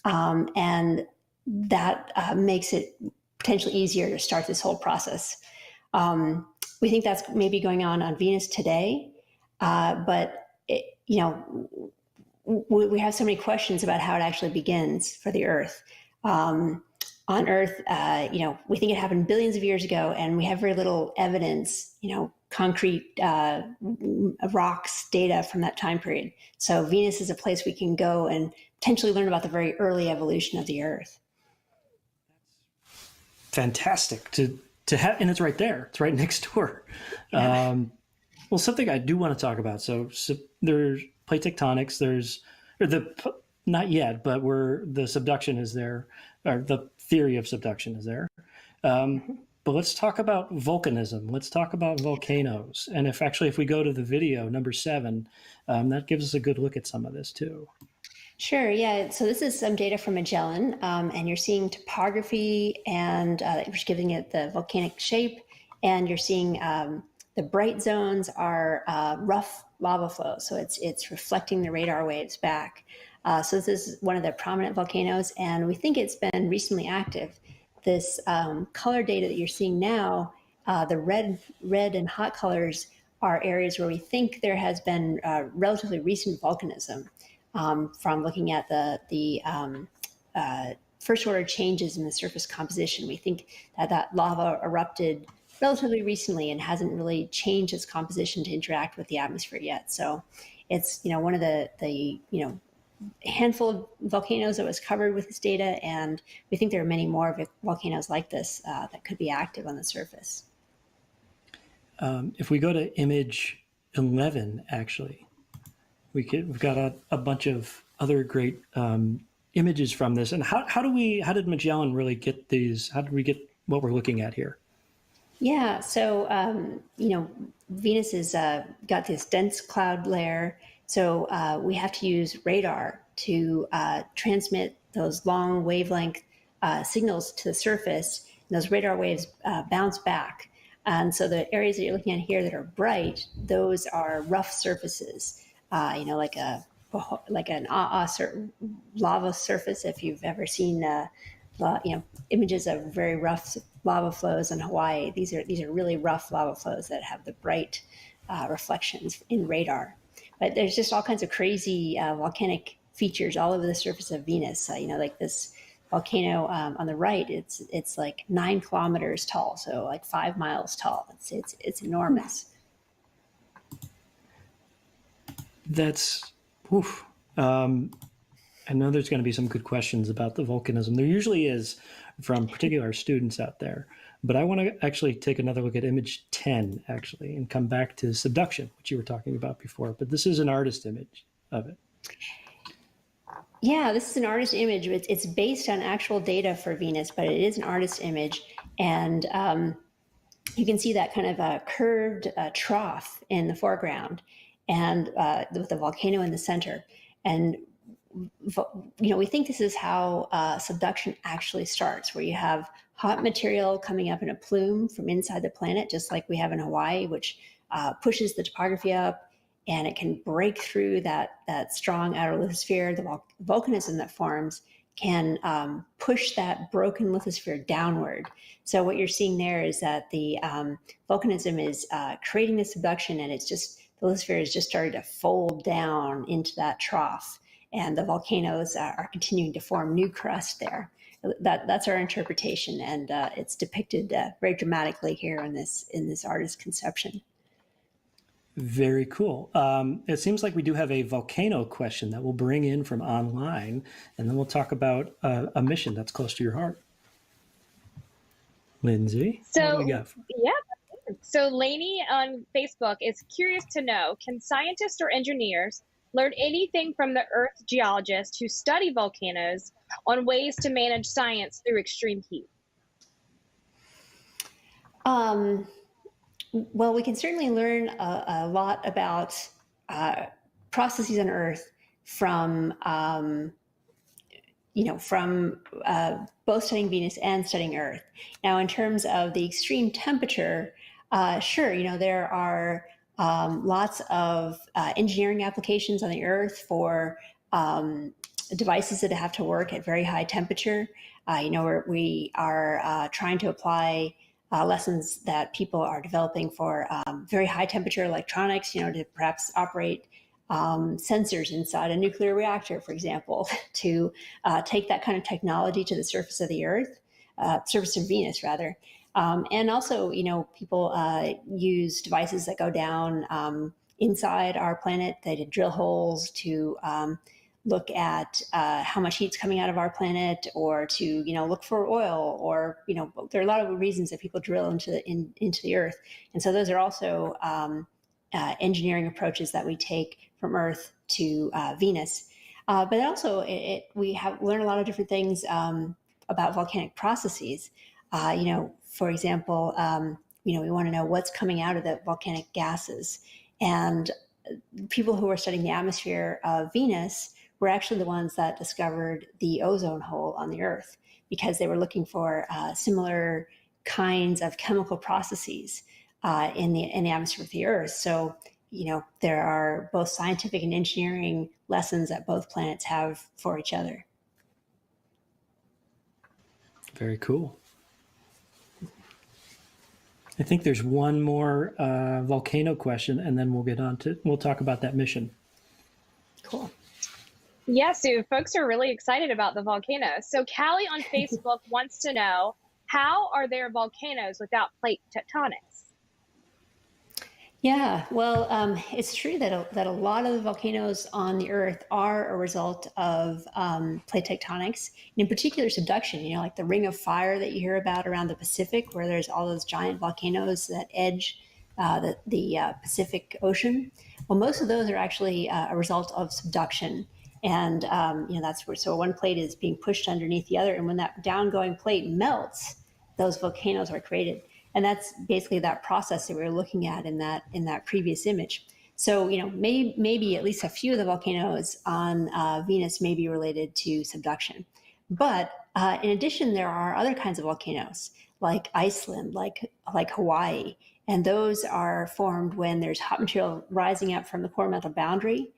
N: and that makes it potentially easier to start this whole process. We think that's maybe going on Venus today, but we have so many questions about how it actually begins for the Earth. On Earth, we think it happened billions of years ago, and we have very little evidence, concrete rocks, data from that time period. So Venus is a place we can go and potentially learn about the very early evolution of the Earth.
L: Fantastic to have, and it's right there. It's right next door. Yeah. Well, something I do want to talk about. So there's plate tectonics. Not yet, but where the subduction is there, or the theory of subduction is there. But let's talk about volcanism. Let's talk about volcanoes. And if we go to the video, number 7, that gives us a good look at some of this too.
N: Sure, yeah. So this is some data from Magellan, and you're seeing topography, and you're giving it the volcanic shape, and you're seeing the bright zones are rough lava flows. So it's reflecting the radar waves back. So this is one of the prominent volcanoes, and we think it's been recently active. This color data that you're seeing now, the red and hot colors are areas where we think there has been relatively recent volcanism from looking at the first order changes in the surface composition. We think that lava erupted relatively recently and hasn't really changed its composition to interact with the atmosphere yet. So it's one of the handful of volcanoes that was covered with this data, and we think there are many more volcanoes like this that could be active on the surface.
L: If we go to image 11, actually, we've got a bunch of other great images from this. And how did Magellan really get these? How did we get what we're looking at here?
N: Yeah, so Venus has got this dense cloud layer. So we have to use radar to transmit those long wavelength signals to the surface. And those radar waves bounce back. And so the areas that you're looking at here that are bright, those are rough surfaces, like an lava surface. If you've ever seen images of very rough lava flows in Hawaii, these are really rough lava flows that have the bright reflections in radar. But there's just all kinds of crazy volcanic features all over the surface of Venus. Like this volcano on the right, it's like 9 kilometers tall, so like 5 miles tall. It's enormous.
L: That's oof. I know there's going to be some good questions about the volcanism. There usually is from particular students out there. But I want to actually take another look at image 10, actually, and come back to subduction, which you were talking about before. But this is an artist image of it.
N: Yeah, this is an artist image. It's based on actual data for Venus, but it is an artist image. And you can see that kind of a curved trough in the foreground, and with the volcano in the center. And we think this is how subduction actually starts, where you have hot material coming up in a plume from inside the planet, just like we have in Hawaii, which pushes the topography up, and it can break through that strong outer lithosphere. The volcanism that forms can push that broken lithosphere downward. So what you're seeing there is that the volcanism is creating this subduction, and it's just, the lithosphere is just starting to fold down into that trough, and the volcanoes are continuing to form new crust there. That's our interpretation, and it's depicted very dramatically here in this artist's conception.
L: Very cool. It seems like we do have a volcano question that we'll bring in from online, and then we'll talk about a mission that's close to your heart. Lindsay, what do we got?
M: So Lainey on Facebook is curious to know, can scientists or engineers learn anything from the Earth geologists who study volcanoes on ways to manage science through extreme heat?
N: Well, we can certainly learn a lot about processes on Earth from, from both studying Venus and studying Earth. Now, in terms of the extreme temperature, sure, there are lots of engineering applications on the Earth for devices that have to work at very high temperature. We are trying to apply lessons that people are developing for very high temperature electronics, to perhaps operate sensors inside a nuclear reactor, for example, to take that kind of technology to the surface of the Earth, surface of Venus, rather. And also, people use devices that go down inside our planet. They did drill holes to look at how much heat's coming out of our planet, or to look for oil, or there are a lot of reasons that people drill into the Earth, and so those are also engineering approaches that we take from Earth to Venus. But also, we have learned a lot of different things about volcanic processes. For example, we want to know what's coming out of the volcanic gases, and people who are studying the atmosphere of Venus were actually the ones that discovered the ozone hole on the Earth, because they were looking for similar kinds of chemical processes in the atmosphere of the Earth. So, there are both scientific and engineering lessons that both planets have for each other.
L: Very cool. I think there's one more volcano question, and then we'll talk about that mission.
N: Cool.
M: Yeah, Sue, folks are really excited about the volcanoes. So Callie on Facebook wants to know, how are there volcanoes without plate tectonics?
N: Yeah, well, it's true that a lot of the volcanoes on the Earth are a result of plate tectonics, and in particular subduction, like the Ring of Fire that you hear about around the Pacific, where there's all those giant volcanoes that edge the Pacific Ocean. Well, most of those are actually a result of subduction. And that's where, so one plate is being pushed underneath the other, and when that downgoing plate melts, those volcanoes are created. And that's basically that process that we were looking at in that previous image. So, maybe at least a few of the volcanoes on Venus may be related to subduction. But in addition, there are other kinds of volcanoes, like Iceland, like Hawaii, and those are formed when there's hot material rising up from the core mantle boundary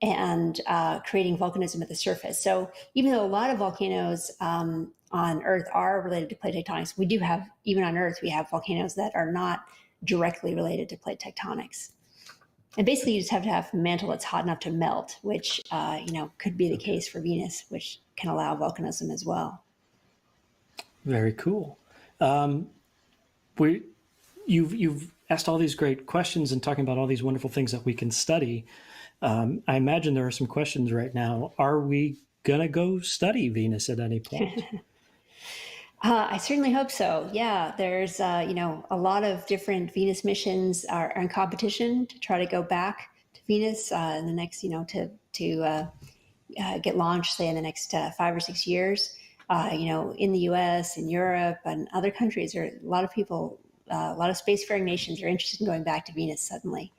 N: and creating volcanism at the surface. So even though a lot of volcanoes on Earth are related to plate tectonics, we do have, even on Earth, we have volcanoes that are not directly related to plate tectonics. And basically, you just have to have a mantle that's hot enough to melt, which could be the case for Venus, which can allow volcanism as well.
L: Very cool. You've asked all these great questions and talking about all these wonderful things that we can study. I imagine there are some questions right now. Are we gonna go study Venus at any point?
N: I certainly hope so. Yeah, there's a lot of different Venus missions are in competition to try to go back to Venus in the next to get launched, say, in the next 5 or 6 years. In the U.S., in Europe, and other countries, there are a lot of people, a lot of spacefaring nations are interested in going back to Venus suddenly.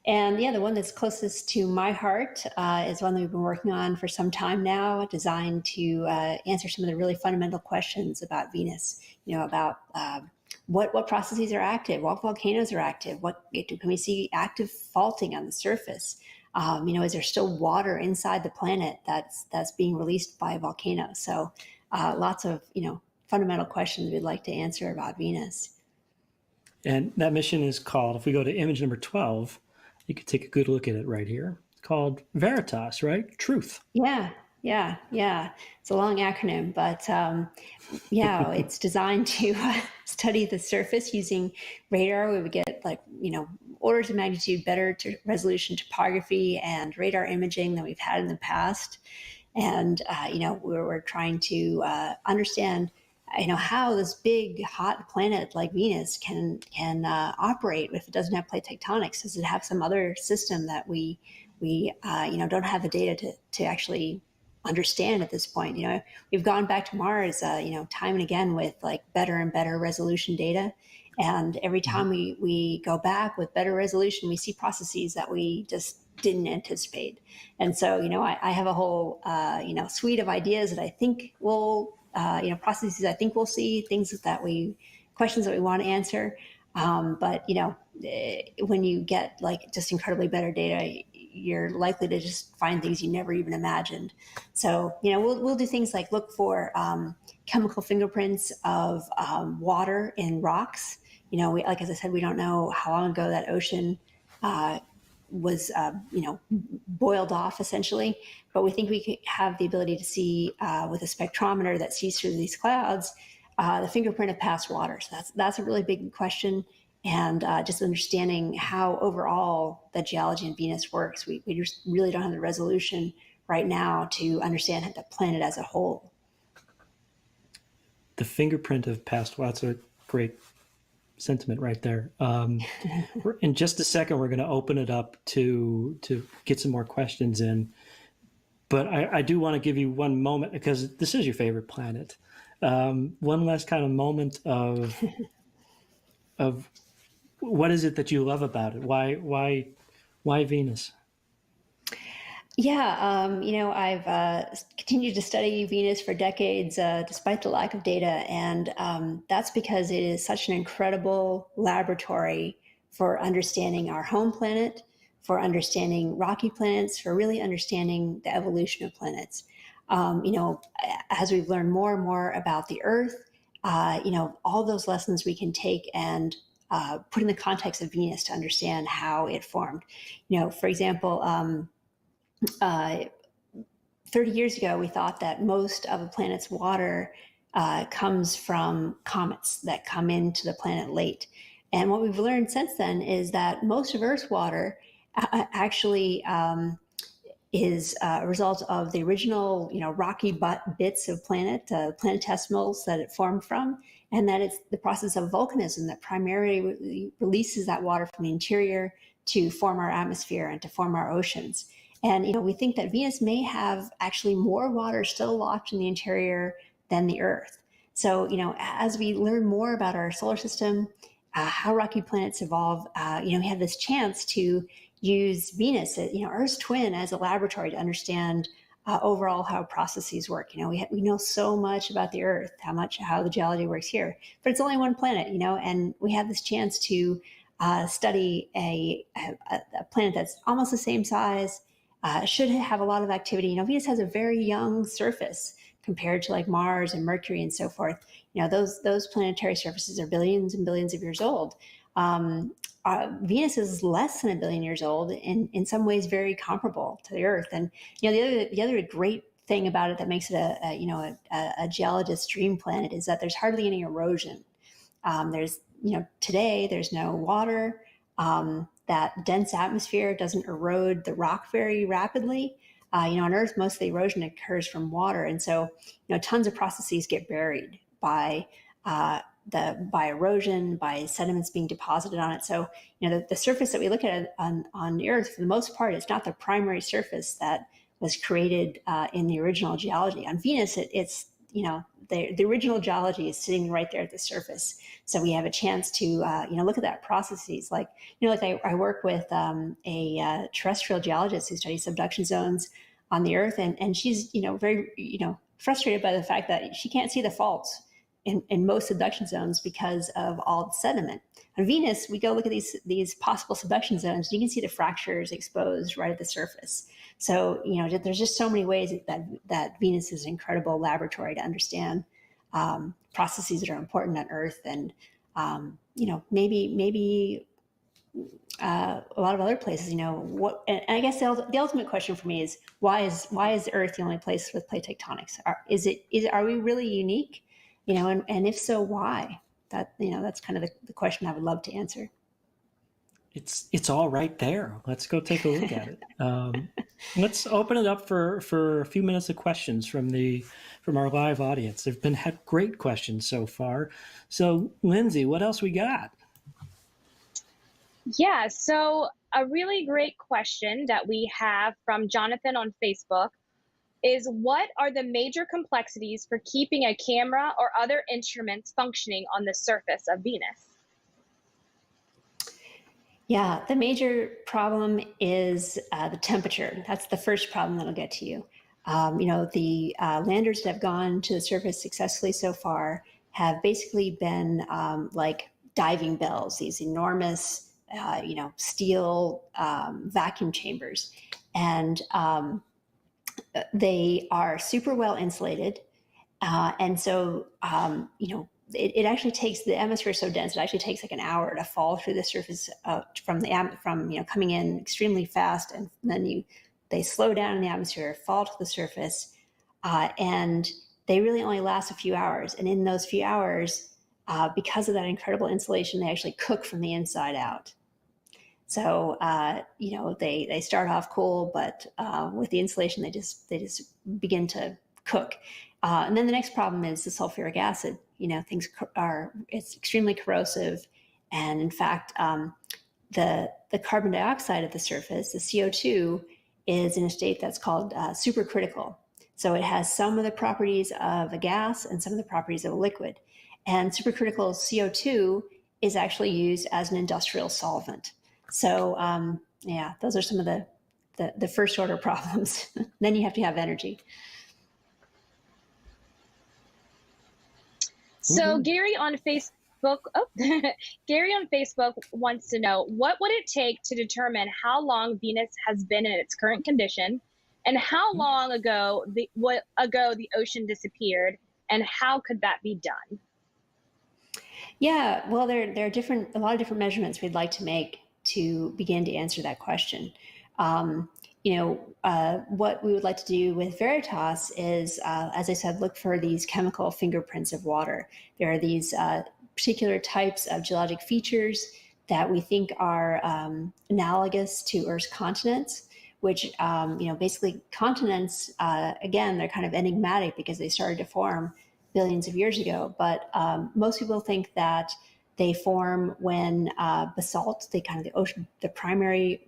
N: And the one that's closest to my heart is one that we've been working on for some time now, designed to answer some of the really fundamental questions about Venus, about what processes are active, what volcanoes are active, can we see active faulting on the surface, Is there still water inside the planet that's being released by a volcano? So lots of, fundamental questions we'd like to answer about Venus.
L: And that mission is called, if we go to image number 12, you could take a good look at it right here. It's called Veritas, right? Truth.
N: Yeah. It's a long acronym, but it's designed to study the surface using radar. We would get orders of magnitude better resolution topography and radar imaging than we've had in the past. And, we're trying to understand, how this big hot planet like Venus can operate if it doesn't have plate tectonics. Does it have some other system that we don't have the data to actually understand at this point? We've gone back to Mars, time and again with better and better resolution data. And every time we go back with better resolution, we see processes that we just didn't anticipate. And so, I have a whole, suite of ideas that I think will, processes I think we'll see, questions that we want to answer. But when you get just incredibly better data, you're likely to just find things you never even imagined. So, we'll do things like look for chemical fingerprints of water in rocks. As I said, we don't know how long ago that ocean was, boiled off essentially, but we think we could have the ability to see with a spectrometer that sees through these clouds, the fingerprint of past water. So that's a really big question. And just understanding how overall the geology in Venus works. We just really don't have the resolution right now to understand the planet as a whole.
L: The fingerprint of past water, that's a great sentiment right there. In just a second, we're going to open it up to get some more questions in. But I do want to give you one moment, because this is your favorite planet. One last kind of moment of what is it that you love about it? Why Venus?
N: Yeah, I've continued to study Venus for decades, despite the lack of data. And that's because it is such an incredible laboratory for understanding our home planet, for understanding rocky planets, for really understanding the evolution of planets. As we've learned more and more about the Earth, all those lessons we can take and put in the context of Venus to understand how it formed. For example, 30 years ago, we thought that most of a planet's water comes from comets that come into the planet late. And what we've learned since then is that most of Earth's water actually is a result of the original, rocky bits of planet, planetesimals that it formed from, and that it's the process of volcanism that primarily releases that water from the interior to form our atmosphere and to form our oceans. And, we think that Venus may have actually more water still locked in the interior than the Earth. So, as we learn more about our solar system, how rocky planets evolve, we have this chance to use Venus, Earth's twin, as a laboratory to understand overall how processes work. We know so much about the Earth, how the geology works here, but it's only one planet, and we have this chance to study a planet that's almost the same size, should have a lot of activity. Venus has a very young surface compared to Mars and Mercury and so forth. Those planetary surfaces are billions and billions of years old. Venus is less than 1 billion years old, and in some ways very comparable to the Earth. And the other great thing about it that makes it a geologist's dream planet is that there's hardly any erosion. Today there's no water. That dense atmosphere doesn't erode the rock very rapidly. On Earth, most of the erosion occurs from water, and so tons of processes get buried by erosion, by sediments being deposited on it. So the surface that we look at on the Earth, for the most part, it's not the primary surface that was created in the original geology. On Venus, it's the original geology is sitting right there at the surface. So we have a chance to look at that processes. I work with a terrestrial geologist who studies subduction zones on the Earth, and she's very frustrated by the fact that she can't see the faults in most subduction zones because of all the sediment. On Venus, we go look at these possible subduction zones. You can see the fractures exposed right at the surface. So, there's just so many ways that Venus is an incredible laboratory to understand processes that are important on Earth, and maybe a lot of other places. And I guess the ultimate question for me is why is Earth the only place with plate tectonics? Are we really unique? And if so, why? That's kind of the question I would love to answer.
L: It's all right there. Let's go take a look at it. Let's open it up for a few minutes of questions from our live audience. They've had great questions so far. So, Lindsay, what else we got?
M: Yeah, so a really great question that we have from Jonathan on Facebook is, what are the major complexities for keeping a camera or other instruments functioning on the surface of Venus?
N: Yeah, the major problem is the temperature. That's the first problem that'll get to you. The landers that have gone to the surface successfully so far have basically been like diving bells, these enormous steel vacuum chambers. And they are super well insulated. And so, it actually takes, the atmosphere is so dense, it actually takes like an hour to fall through the surface from coming in extremely fast. And then they slow down in the atmosphere, fall to the surface. And they really only last a few hours. And in those few hours, because of that incredible insulation, they actually cook from the inside out. So, they start off cool, but with the insulation, they just begin to cook. And then the next problem is the sulfuric acid. It's extremely corrosive. And in fact, the carbon dioxide at the surface, the CO2, is in a state that's called supercritical. So it has some of the properties of a gas and some of the properties of a liquid. And supercritical CO2 is actually used as an industrial solvent. So those are some of the first order problems. Then you have to have energy.
M: So Gary on Facebook, Gary on Facebook wants to know, what would it take to determine how long Venus has been in its current condition, and how long ago the ocean disappeared, and how could that be done?
N: Yeah, well, there are a lot of different measurements we'd like to make to begin to answer that question. What we would like to do with Veritas is, as I said, look for these chemical fingerprints of water. There are these particular types of geologic features that we think are analogous to Earth's continents, which, basically continents, again, they're kind of enigmatic because they started to form billions of years ago. But most people think that they form when basalt, the primary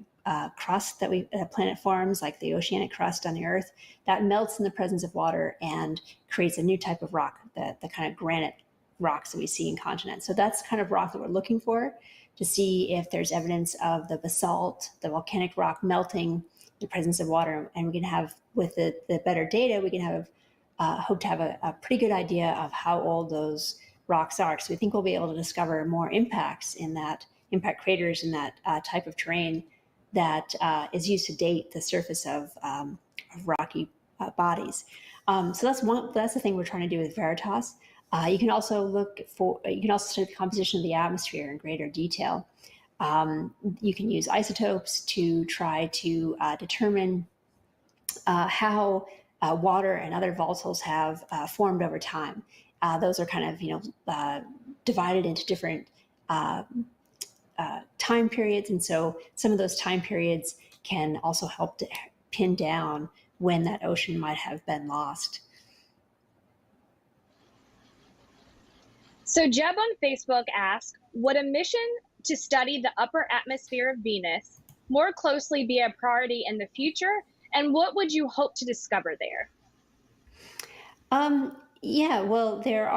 N: crust that the planet forms, like the oceanic crust on the Earth, that melts in the presence of water and creates a new type of rock, the kind of granite rocks that we see in continents. So that's the kind of rock that we're looking for, to see if there's evidence of the basalt, the volcanic rock melting in the presence of water. And we can have, with the better data, we can have hope to have a pretty good idea of how old those rocks are. So we think we'll be able to discover more impacts craters in that type of terrain that is used to date the surface of rocky bodies. So that's the thing we're trying to do with Veritas. You can also study the composition of the atmosphere in greater detail. You can use isotopes to try to determine how water and other volatiles have formed over time. Those are kind of, divided into different time periods. And so some of those time periods can also help to pin down when that ocean might have been lost.
M: So Jeb on Facebook asked, would a mission to study the upper atmosphere of Venus more closely be a priority in the future? And what would you hope to discover there?
N: Yeah, well, there's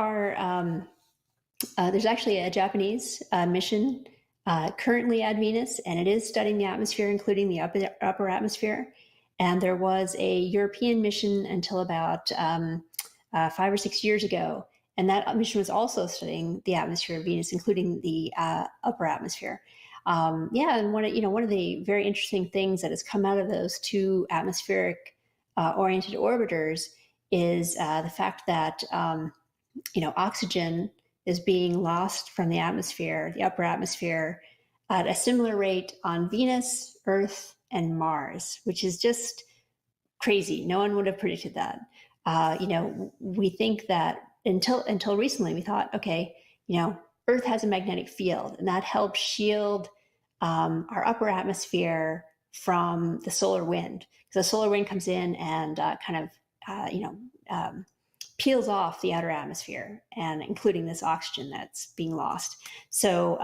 N: actually a Japanese mission currently at Venus, and it is studying the atmosphere, including the upper atmosphere. And there was a European mission until about 5 or 6 years ago, and that mission was also studying the atmosphere of Venus, including the upper atmosphere. And one of the very interesting things that has come out of those two atmospheric oriented orbiters is the fact that oxygen is being lost from the atmosphere, the upper atmosphere, at a similar rate on Venus, Earth, and Mars, which is just crazy. No one would have predicted that. We think that until recently, we thought, okay, Earth has a magnetic field, and that helps shield our upper atmosphere from the solar wind. Because the solar wind comes in and peels off the outer atmosphere, and including this oxygen that's being lost. So,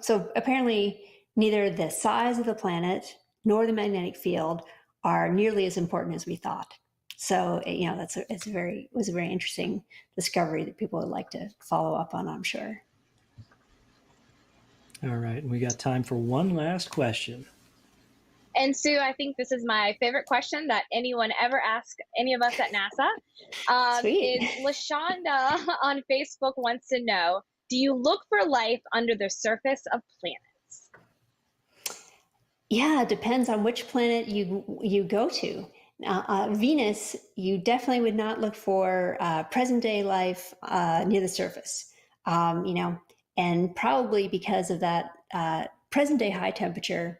N: so apparently neither the size of the planet nor the magnetic field are nearly as important as we thought. So, was a very interesting discovery that people would like to follow up on, I'm sure.
L: All right, we got time for one last question.
M: And Sue, I think this is my favorite question that anyone ever asked any of us at NASA. Is LaShonda on Facebook wants to know, do you look for life under the surface of planets?
N: Yeah, it depends on which planet you go to. Venus, you definitely would not look for present day life near the surface, and probably because of that present day high temperature,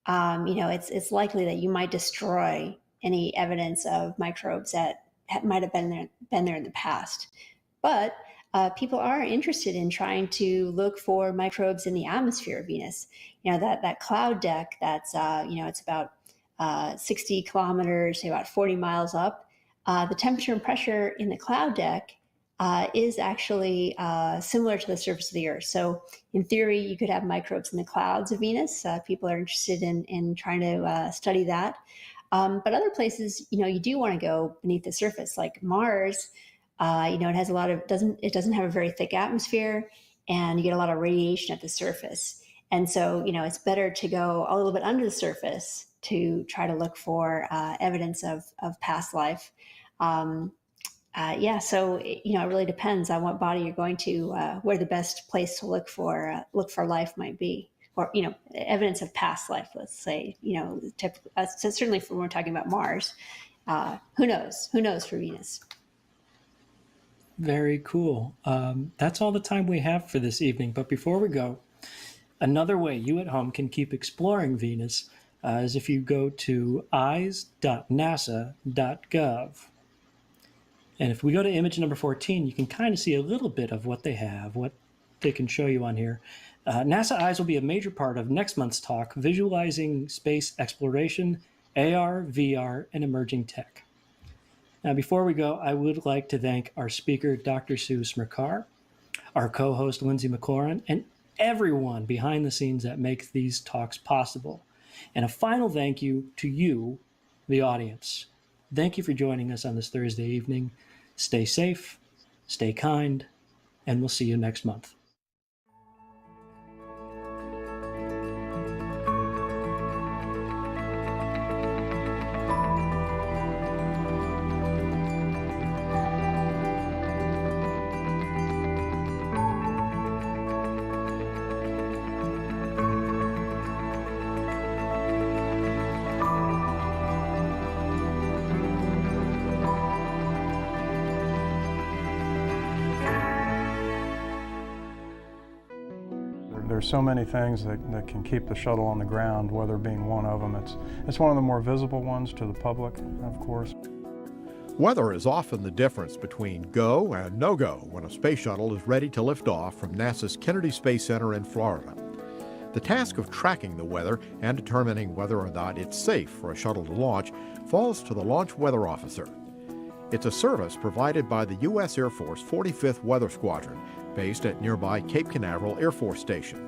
N: it's likely that you might destroy any evidence of microbes that might have been there in the past. But people are interested in trying to look for microbes in the atmosphere of Venus. That cloud deck that's, it's about 60 kilometers, say about 40 miles up. The temperature and pressure in the cloud deck is actually similar to the surface of the Earth. So in theory, you could have microbes in the clouds of Venus. People are interested in trying to study that. But other places, you do want to go beneath the surface, like Mars. It has it doesn't have a very thick atmosphere, and you get a lot of radiation at the surface. And so, it's better to go a little bit under the surface to try to look for evidence of past life. So, it really depends on what body you're going to, where the best place to look for life might be, or, evidence of past life, let's say, so certainly when we're talking about Mars, who knows for Venus.
L: Very cool. That's all the time we have for this evening. But before we go, another way you at home can keep exploring Venus is if you go to eyes.nasa.gov. And if we go to image number 14, you can kind of see a little bit of what they have, what they can show you on here. NASA Eyes will be a major part of next month's talk, Visualizing Space Exploration, AR, VR, and Emerging Tech. Now, before we go, I would like to thank our speaker, Dr. Sue Smirkar, our co-host, Lindsay McLaurin, and everyone behind the scenes that makes these talks possible. And a final thank you to you, the audience. Thank you for joining us on this Thursday evening. Stay safe, stay kind, and we'll see you next month.
O: There's so many things that can keep the shuttle on the ground, weather being one of them. It's one of the more visible ones to the public, of course.
P: Weather is often the difference between go and no-go when a space shuttle is ready to lift off from NASA's Kennedy Space Center in Florida. The task of tracking the weather and determining whether or not it's safe for a shuttle to launch falls to the launch weather officer. It's a service provided by the U.S. Air Force 45th Weather Squadron, based at nearby Cape Canaveral Air Force Station.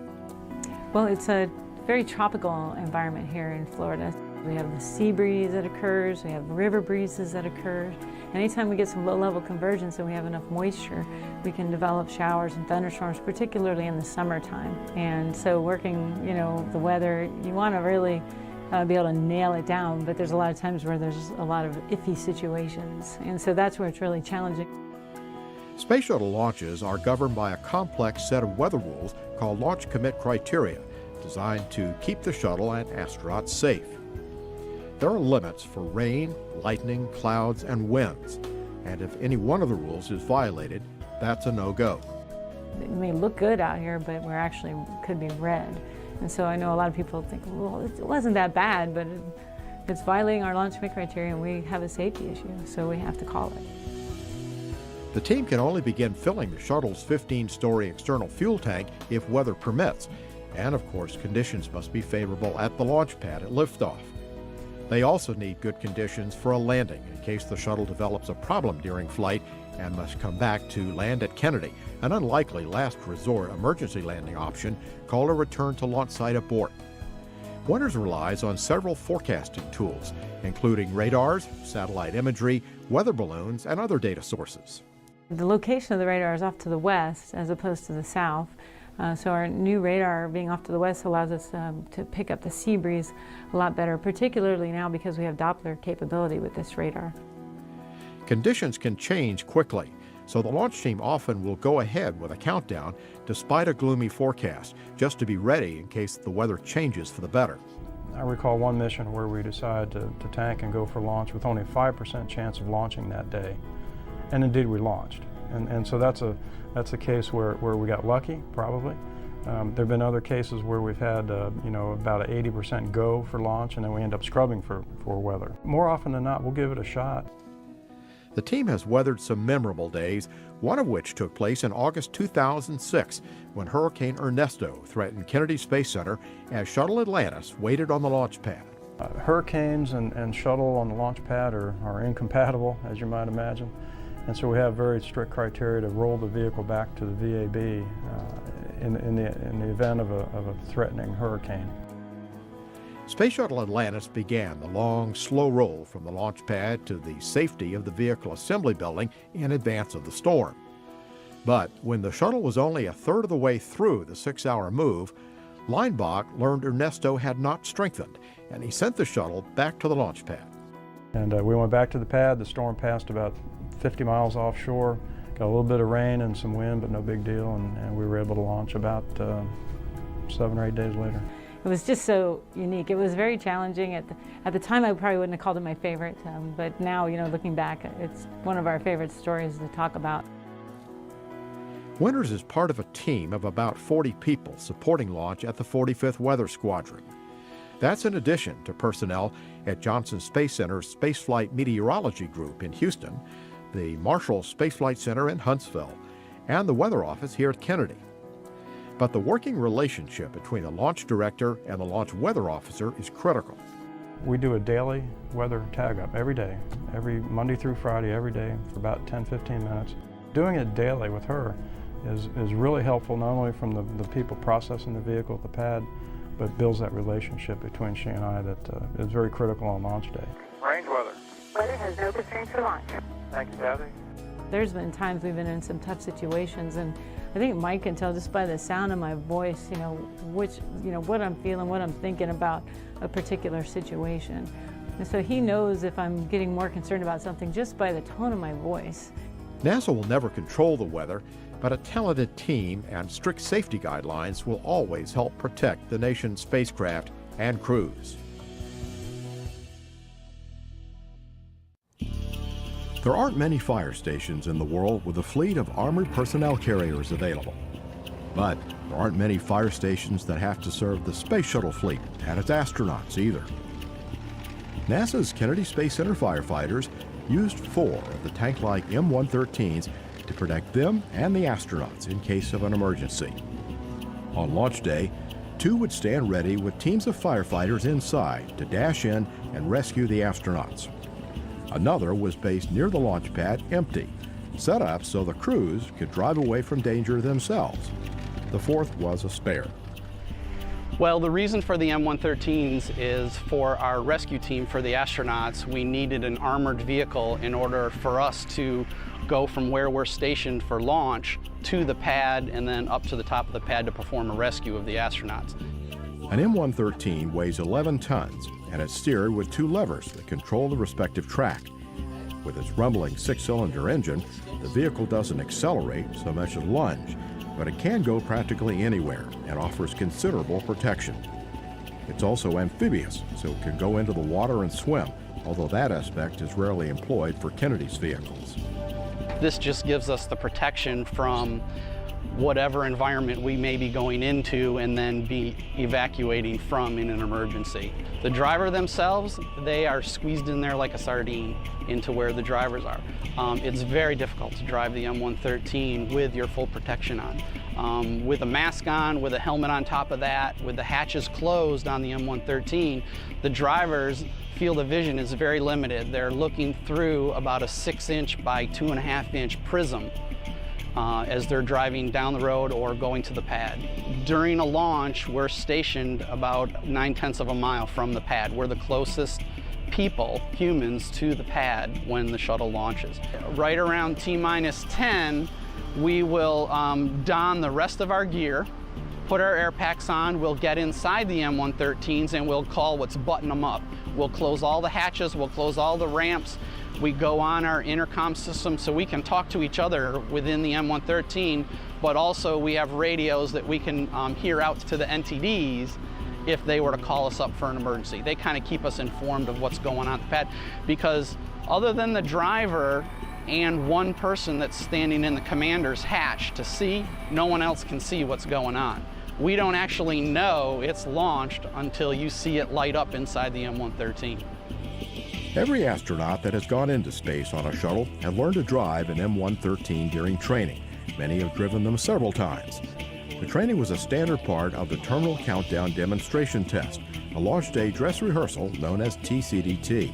Q: Well, it's a very tropical environment here in Florida. We have the sea breeze that occurs, we have river breezes that occur. Anytime we get some low-level convergence and we have enough moisture, we can develop showers and thunderstorms, particularly in the summertime. And so working, the weather, you want to really be able to nail it down, but there's a lot of times where there's a lot of iffy situations, and so that's where it's really challenging.
P: Space shuttle launches are governed by a complex set of weather rules called launch commit criteria, designed to keep the shuttle and astronauts safe. There are limits for rain, lightning, clouds, and winds, and if any one of the rules is violated, that's a no-go.
Q: It may look good out here, but we're actually could be red. And so I know a lot of people think, well, it wasn't that bad, but it's violating our launch commit criteria and we have a safety issue, so we have to call it.
P: The team can only begin filling the shuttle's 15-story external fuel tank if weather permits, and of course conditions must be favorable at the launch pad at liftoff. They also need good conditions for a landing in case the shuttle develops a problem during flight and must come back to land at Kennedy, an unlikely last resort emergency landing option called a return to launch site abort. Winters relies on several forecasting tools, including radars, satellite imagery, weather balloons, and other data sources.
Q: The location of the radar is off to the west as opposed to the south. So our new radar being off to the west allows us to pick up the sea breeze a lot better, particularly now because we have Doppler capability with this radar.
P: Conditions can change quickly, so the launch team often will go ahead with a countdown despite a gloomy forecast, just to be ready in case the weather changes for the better.
O: I recall one mission where we decided to tank and go for launch with only a 5% chance of launching that day. And indeed we launched. And so that's a case where we got lucky, probably. There have been other cases where we've had about an 80% go for launch, and then we end up scrubbing for weather. More often than not, we'll give it a shot.
P: The team has weathered some memorable days, one of which took place in August 2006 when Hurricane Ernesto threatened Kennedy Space Center as Shuttle Atlantis waited on the launch pad.
O: Hurricanes and shuttle on the launch pad are incompatible, as you might imagine. And so we have very strict criteria to roll the vehicle back to the VAB in the event of a threatening hurricane.
P: Space Shuttle Atlantis began the long, slow roll from the launch pad to the safety of the vehicle assembly building in advance of the storm. But when the shuttle was only a third of the way through the 6-hour move, Leinbach learned Ernesto had not strengthened, and he sent the shuttle back to the launch pad.
O: And we went back to the pad. The storm passed about 50 miles offshore, got a little bit of rain and some wind, but no big deal, and we were able to launch about 7 or 8 days later.
Q: It was just so unique. It was very challenging. At the time, I probably wouldn't have called it my favorite, but now, looking back, it's one of our favorite stories to talk about.
P: Winters is part of a team of about 40 people supporting launch at the 45th Weather Squadron. That's in addition to personnel at Johnson Space Center's Spaceflight Meteorology Group in Houston, the Marshall Spaceflight Center in Huntsville, and the Weather Office here at Kennedy. But the working relationship between the launch director and the launch weather officer is critical.
O: We do a daily weather tag-up every day, every Monday through Friday, every day for about 10-15 minutes. Doing it daily with her is really helpful, not only from the people processing the vehicle at the pad, but builds that relationship between she and I that is very critical on launch day.
J: Range weather.
R: Weather has no constraints for launch.
J: Thank you, Kathy.
Q: There's been times we've been in some tough situations, and I think Mike can tell just by the sound of my voice, what I'm feeling, what I'm thinking about a particular situation. And so he knows if I'm getting more concerned about something just by the tone of my voice.
P: NASA will never control the weather, but a talented team and strict safety guidelines will always help protect the nation's spacecraft and crews. There aren't many fire stations in the world with a fleet of armored personnel carriers available. But there aren't many fire stations that have to serve the Space Shuttle fleet and its astronauts either. NASA's Kennedy Space Center firefighters used 4 of the tank-like M113s to protect them and the astronauts in case of an emergency. On launch day, 2 would stand ready with teams of firefighters inside to dash in and rescue the astronauts. Another was based near the launch pad, empty, set up so the crews could drive away from danger themselves. The 4th was a spare.
S: Well, the reason for the M113s is for our rescue team, for the astronauts, we needed an armored vehicle in order for us to go from where we're stationed for launch to the pad and then up to the top of the pad to perform a rescue of the astronauts.
P: An M113 weighs 11 tons and it's steered with 2 levers that control the respective track. With its rumbling 6-cylinder engine, the vehicle doesn't accelerate so much as lunge, but it can go practically anywhere and offers considerable protection. It's also amphibious, so it can go into the water and swim, although that aspect is rarely employed for Kennedy's vehicles.
S: This just gives us the protection from whatever environment we may be going into and then be evacuating from in an emergency. The driver themselves, they are squeezed in there like a sardine into where the drivers are. It's very difficult to drive the M113 with your full protection on. With a mask on, with a helmet on top of that, with the hatches closed on the M113, the driver's field of vision is very limited. They're looking through about a 6-inch by 2.5-inch prism as they're driving down the road or going to the pad. During a launch, we're stationed about 9/10 of a mile from the pad. We're the closest people, humans, to the pad when the shuttle launches. Right around T-minus 10, we will don the rest of our gear, put our air packs on, we'll get inside the M113s and we'll call what's button them up. We'll close all the hatches, we'll close all the ramps. We go on our intercom system so we can talk to each other within the M113, but also we have radios that we can hear out to the NTDs if they were to call us up for an emergency. They kind of keep us informed of what's going on at the pad, because other than the driver and one person that's standing in the commander's hatch to see, no one else can see what's going on. We don't actually know it's launched until you see it light up inside the M113.
P: Every astronaut that has gone into space on a shuttle has learned to drive an M113 during training. Many have driven them several times. The training was a standard part of the Terminal Countdown Demonstration Test, a launch day dress rehearsal known as TCDT.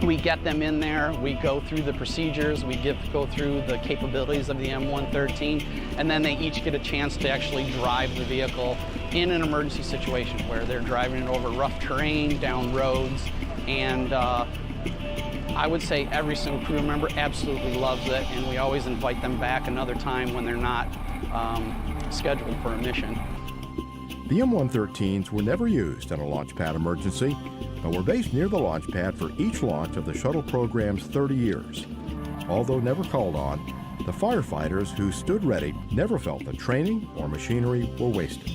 S: We get them in there, we go through the procedures, we go through the capabilities of the M113, and then they each get a chance to actually drive the vehicle in an emergency situation where they're driving it over rough terrain, down roads, and I would say every single crew member absolutely loves it, and we always invite them back another time when they're not scheduled for a mission.
P: The M113s were never used in a launch pad emergency, but were based near the launch pad for each launch of the shuttle program's 30 years. Although never called on, the firefighters who stood ready never felt that training or machinery were wasted.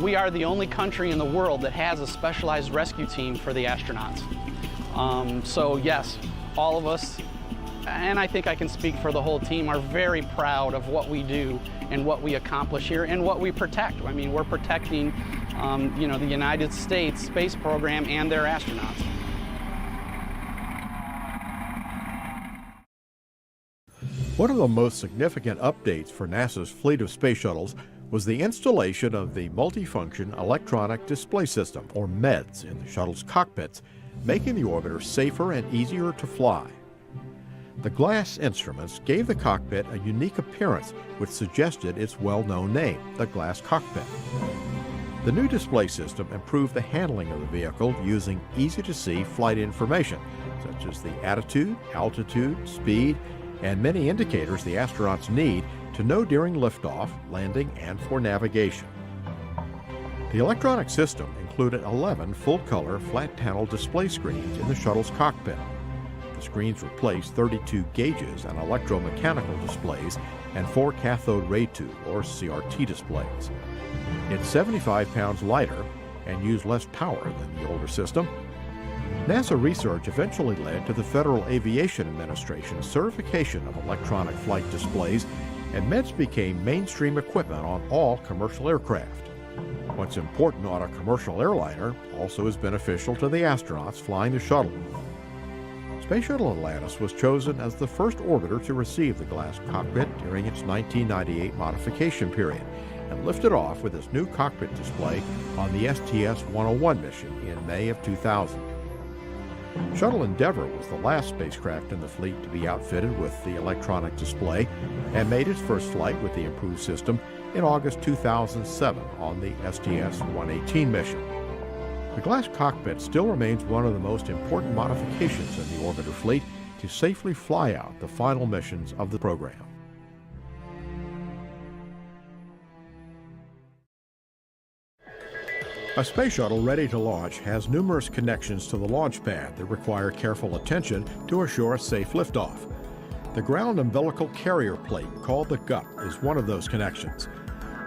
S: We are the only country in the world that has a specialized rescue team for the astronauts. So yes, all of us, and I think I can speak for the whole team, are very proud of what we do and what we accomplish here and what we protect. I mean, we're protecting the United States space program and their astronauts.
P: One of the most significant updates for NASA's fleet of space shuttles was the installation of the Multifunction Electronic Display System, or MEDS, in the shuttle's cockpits, making the orbiter safer and easier to fly. The glass instruments gave the cockpit a unique appearance, which suggested its well-known name, the glass cockpit. The new display system improved the handling of the vehicle using easy-to-see flight information, such as the attitude, altitude, speed, and many indicators the astronauts need to know during liftoff, landing, and for navigation. The electronic system included 11 full-color flat-panel display screens in the shuttle's cockpit. The screens replaced 32 gauges and electromechanical displays and 4 cathode ray tube, or CRT, displays. It's 75 pounds lighter and used less power than the older system. NASA research eventually led to the Federal Aviation Administration's certification of electronic flight displays, and MEDS became mainstream equipment on all commercial aircraft. What's important on a commercial airliner also is beneficial to the astronauts flying the shuttle. Space Shuttle Atlantis was chosen as the first orbiter to receive the glass cockpit during its 1998 modification period, and lifted off with its new cockpit display on the STS-101 mission in May of 2000. Shuttle Endeavour was the last spacecraft in the fleet to be outfitted with the electronic display and made its first flight with the improved system in August 2007 on the STS-118 mission. The glass cockpit still remains one of the most important modifications in the orbiter fleet to safely fly out the final missions of the program. A space shuttle ready to launch has numerous connections to the launch pad that require careful attention to assure a safe liftoff. The ground umbilical carrier plate, called the GUP, is one of those connections.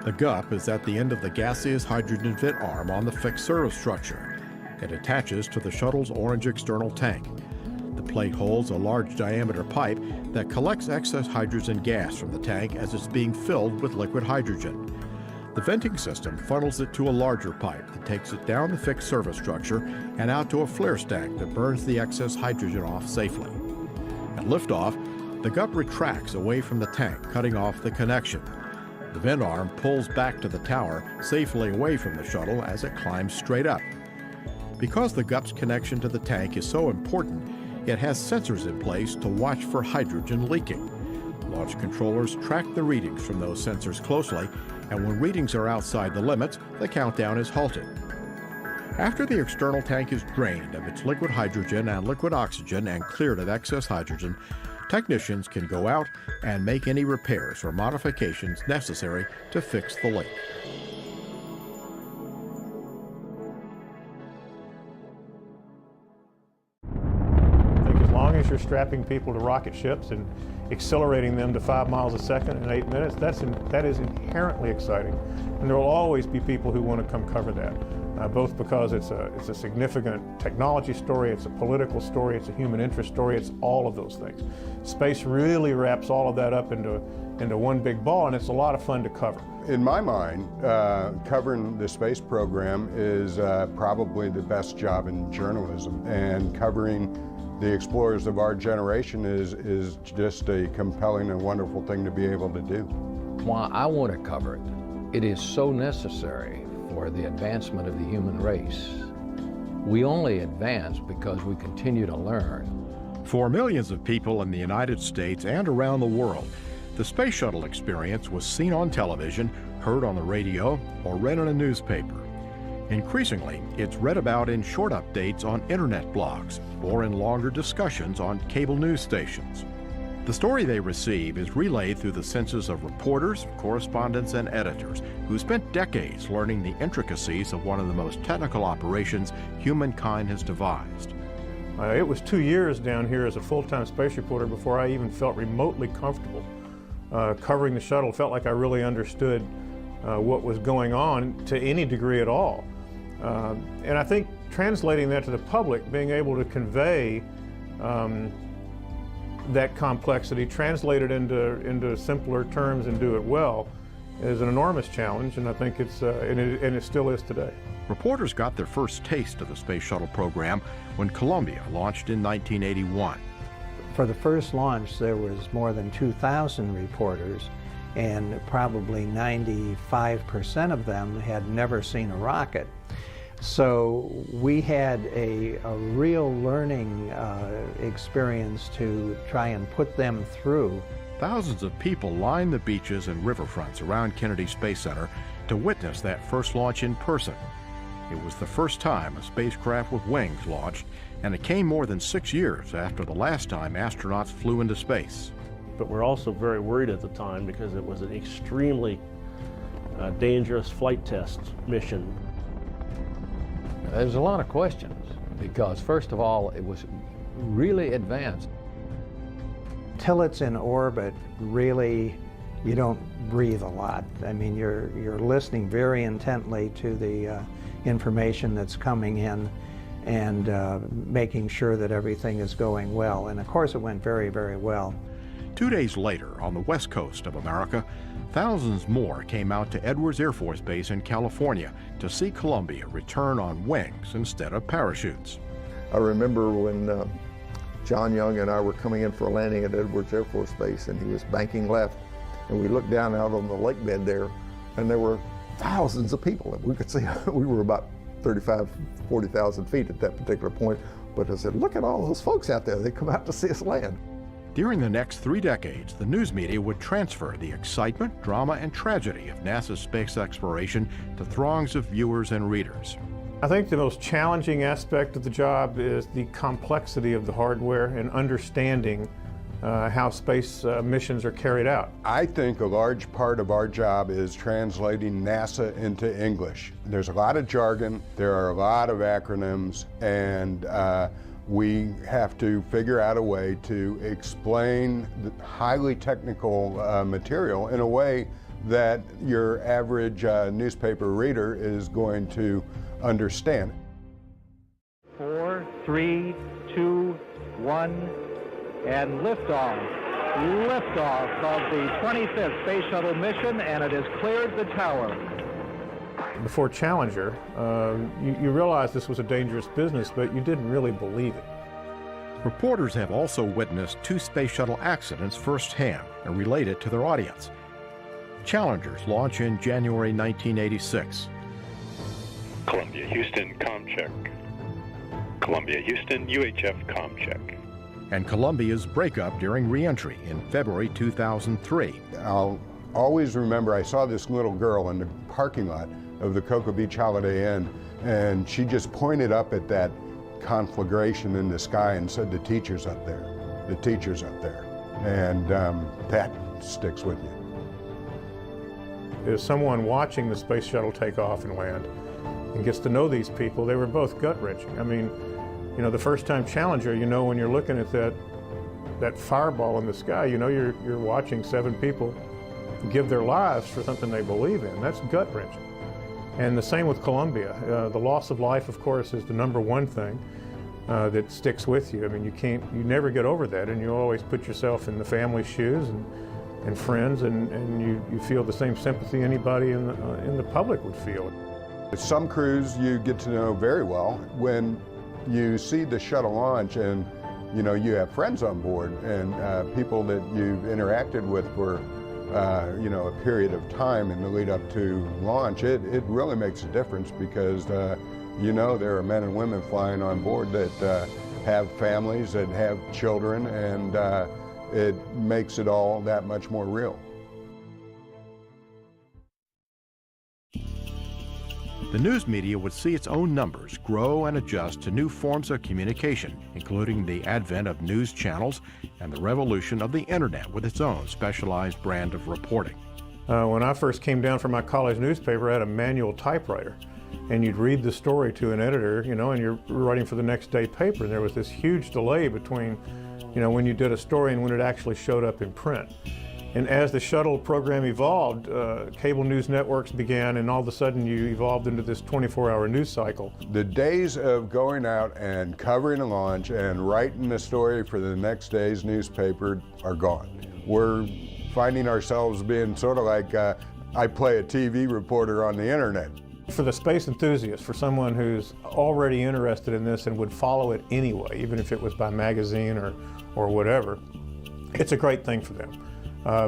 P: The GUP is at the end of the gaseous hydrogen vent arm on the fixed service structure. It attaches to the shuttle's orange external tank. The plate holds a large diameter pipe that collects excess hydrogen gas from the tank as it's being filled with liquid hydrogen. The venting system funnels it to a larger pipe that takes it down the fixed service structure and out to a flare stack that burns the excess hydrogen off safely. At liftoff, the GUP retracts away from the tank, cutting off the connection. The vent arm pulls back to the tower, safely away from the shuttle as it climbs straight up. Because the GUP's connection to the tank is so important, it has sensors in place to watch for hydrogen leaking. Launch controllers track the readings from those sensors closely, and when readings are outside the limits, the countdown is halted. After the external tank is drained of its liquid hydrogen and liquid oxygen and cleared of excess hydrogen, technicians can go out and make any repairs or modifications necessary to fix the leak.
O: I think as long as you're strapping people to rocket ships and accelerating them to 5 miles a second in 8 minutes, that is inherently exciting. And there will always be people who want to come cover that, both because it's a significant technology story, it's a political story, it's a human interest story, it's all of those things. Space really wraps all of that up into one big ball, and it's a lot of fun to cover.
T: In my mind, covering the space program is probably the best job in journalism, and covering the explorers of our generation is just a compelling and wonderful thing to be able to do.
U: Why I want to cover it, it is so necessary for the advancement of the human race. We only advance because we continue to learn.
P: For millions of people in the United States and around the world, the space shuttle experience was seen on television, heard on the radio, or read in a newspaper. Increasingly, it's read about in short updates on internet blogs or in longer discussions on cable news stations. The story they receive is relayed through the senses of reporters, correspondents, and editors who spent decades learning the intricacies of one of the most technical operations humankind has devised.
O: It was 2 years down here as a full-time space reporter before I even felt remotely comfortable covering the shuttle. Felt like I really understood what was going on to any degree at all. And I think translating that to the public, being able to convey that complexity, translate it into simpler terms and do it well, is an enormous challenge, and I think and it still is today.
P: Reporters got their first taste of the space shuttle program when Columbia launched in 1981.
V: For the first launch, there was more than 2,000 reporters, and probably 95% of them had never seen a rocket. So we had a real learning experience to try and put them through.
P: Thousands of people lined the beaches and riverfronts around Kennedy Space Center to witness that first launch in person. It was the first time a spacecraft with wings launched, and it came more than 6 years after the last time astronauts flew into space.
W: But we're also very worried at the time because it was an extremely dangerous flight test mission.
U: There's a lot of questions because, first of all, it was really advanced.
V: Till it's in orbit, really, you don't breathe a lot. I mean, you're listening very intently to the information that's coming in and making sure that everything is going well. And of course, it went very, very well.
P: 2 days later, on the west coast of America, thousands more came out to Edwards Air Force Base in California to see Columbia return on wings instead of parachutes.
X: I remember when John Young and I were coming in for a landing at Edwards Air Force Base, and he was banking left, and we looked down out on the lake bed there, and there were thousands of people. And we could see we were about 40,000 feet at that particular point, but I said, look at all those folks out there. They come out to see us land.
P: During the next 3 decades, the news media would transfer the excitement, drama, and tragedy of NASA's space exploration to throngs of viewers and readers.
O: I think the most challenging aspect of the job is the complexity of the hardware and understanding how space missions are carried out.
T: I think a large part of our job is translating NASA into English. There's a lot of jargon, there are a lot of acronyms, and we have to figure out a way to explain the highly technical material in a way that your average newspaper reader is going to understand.
A: 4, 3, 2, 1, and liftoff. Liftoff of the 25th Space Shuttle mission, and it has cleared the tower.
O: Before Challenger, you realized this was a dangerous business, but you didn't really believe it.
P: Reporters have also witnessed 2 space shuttle accidents firsthand and relate it to their audience. Challengers launch in January 1986.
B: Columbia, Houston, comm check. Columbia, Houston, UHF comm check.
P: And Columbia's breakup during re-entry in February 2003.
T: I'll always remember I saw this little girl in the parking lot of the Cocoa Beach Holiday Inn, and she just pointed up at that conflagration in the sky and said, "The teacher's up there, the teacher's up there." And that sticks with you.
O: As someone watching the space shuttle take off and land and gets to know these people, they were both gut-wrenching. I mean, you know, the first time Challenger, you know, when you're looking at that fireball in the sky, you know you're watching 7 people give their lives for something they believe in. That's gut-wrenching. And the same with Columbia. The loss of life, of course, is the #1 thing that sticks with you. I mean, you never get over that, and you always put yourself in the family's shoes and friends, and you feel the same sympathy anybody in the public would feel.
T: Some crews you get to know very well. When you see the shuttle launch and you know you have friends on board and people that you've interacted with for you know, a period of time in the lead up to launch, it really makes a difference because you know there are men and women flying on board that have families, that have children, and it makes it all that much more real.
P: The news media would see its own numbers grow and adjust to new forms of communication, including the advent of news channels and the revolution of the internet with its own specialized brand of reporting.
O: When I first came down from my college newspaper, I had a manual typewriter, and you'd read the story to an editor, you know, and you're writing for the next day paper, and there was this huge delay between, you know, when you did a story and when it actually showed up in print. And as the shuttle program evolved, cable news networks began, and all of a sudden you evolved into this 24-hour news cycle.
T: The days of going out and covering a launch and writing a story for the next day's newspaper are gone. We're finding ourselves being sort of like I play a TV reporter on the internet.
O: For the space enthusiast, for someone who's already interested in this and would follow it anyway, even if it was by magazine or whatever, it's a great thing for them.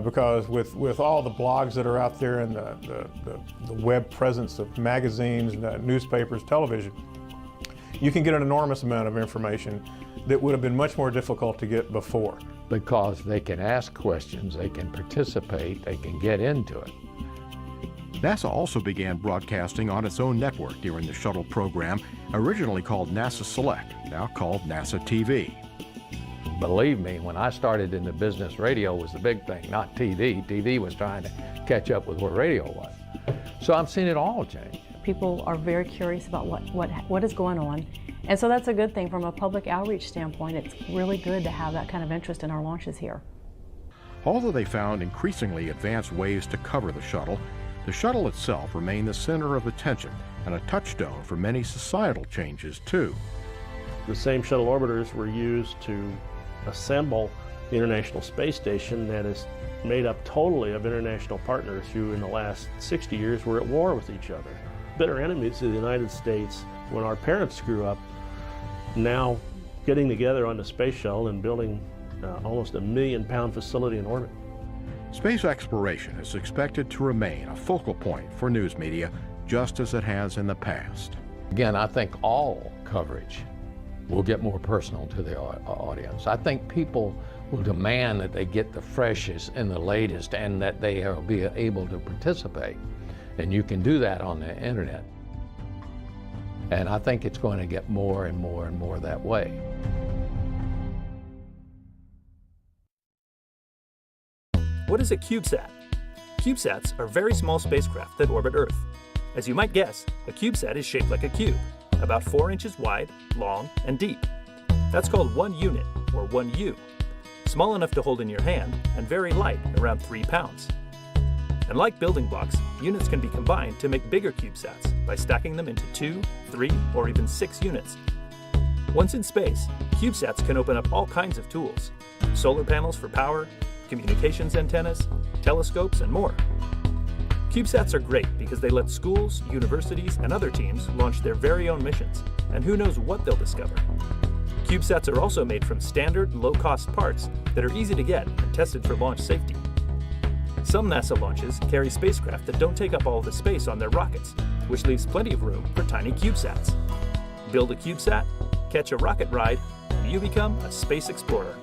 O: Because with all the blogs that are out there and the web presence of magazines, newspapers, television, you can get an enormous amount of information that would have been much more difficult to get before.
U: Because they can ask questions, they can participate, they can get into it.
P: NASA also began broadcasting on its own network during the shuttle program, originally called NASA Select, now called NASA TV.
U: Believe me, when I started in the business, radio was the big thing, not TV. TV was trying to catch up with where radio was. So I'm seeing it all change.
Q: People are very curious about what is going on. And so that's a good thing from a public outreach standpoint. It's really good to have that kind of interest in our launches here.
P: Although they found increasingly advanced ways to cover the shuttle itself remained the center of attention and a touchstone for many societal changes too.
W: The same shuttle orbiters were used to assemble the International Space Station that is made up totally of international partners who in the last 60 years were at war with each other. Bitter enemies of the United States when our parents grew up, now getting together on the space shuttle and building almost a 1 million-pound facility in orbit.
P: Space exploration is expected to remain a focal point for news media, just as it has in the past.
U: Again, I think all coverage will get more personal to the audience. I think people will demand that they get the freshest and the latest and that they will be able to participate. And you can do that on the internet. And I think it's going to get more and more and more that way.
C: What is a CubeSat? CubeSats are very small spacecraft that orbit Earth. As you might guess, a CubeSat is shaped like a cube, about 4 inches wide, long, and deep. That's called 1 unit, or 1 U. Small enough to hold in your hand, and very light, around 3 pounds. And like building blocks, units can be combined to make bigger CubeSats by stacking them into 2, 3, or even 6 units. Once in space, CubeSats can open up all kinds of tools: solar panels for power, communications antennas, telescopes, and more. CubeSats are great because they let schools, universities, and other teams launch their very own missions, and who knows what they'll discover. CubeSats are also made from standard, low-cost parts that are easy to get and tested for launch safety. Some NASA launches carry spacecraft that don't take up all the space on their rockets, which leaves plenty of room for tiny CubeSats. Build a CubeSat, catch a rocket ride, and you become a space explorer.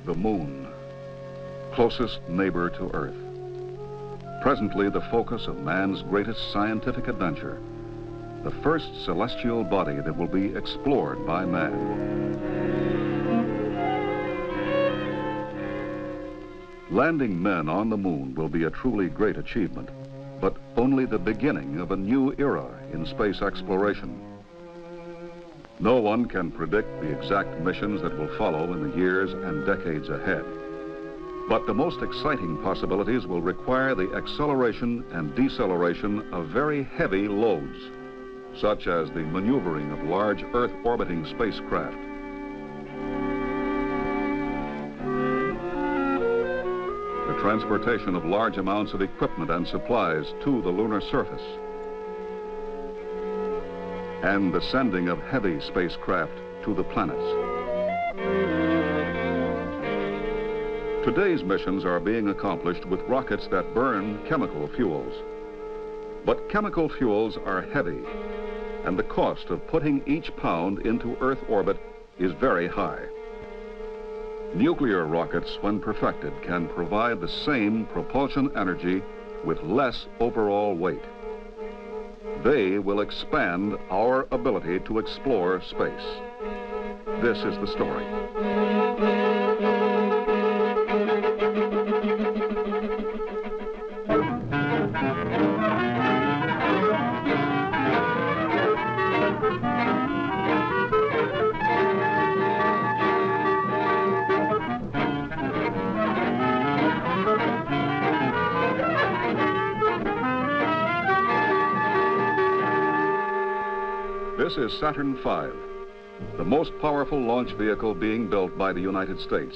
D: The moon, closest neighbor to Earth. Presently the focus of man's greatest scientific adventure, the first celestial body that will be explored by man. Landing men on the moon will be a truly great achievement, but only the beginning of a new era in space exploration. No one can predict the exact missions that will follow in the years and decades ahead. But the most exciting possibilities will require the acceleration and deceleration of very heavy loads, such as the maneuvering of large Earth-orbiting spacecraft. The transportation of large amounts of equipment and supplies to the lunar surface, and the sending of heavy spacecraft to the planets. Today's missions are being accomplished with rockets that burn chemical fuels. But chemical fuels are heavy, and the cost of putting each pound into Earth orbit is very high. Nuclear rockets, when perfected, can provide the same propulsion energy with less overall weight. They will expand our ability to explore space. This is the story. This is Saturn V, the most powerful launch vehicle being built by the United States.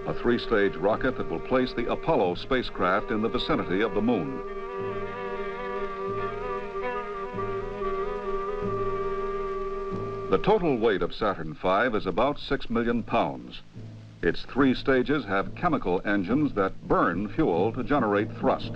D: A 3-stage rocket that will place the Apollo spacecraft in the vicinity of the moon. The total weight of Saturn V is about 6 million pounds. Its 3 stages have chemical engines that burn fuel to generate thrust.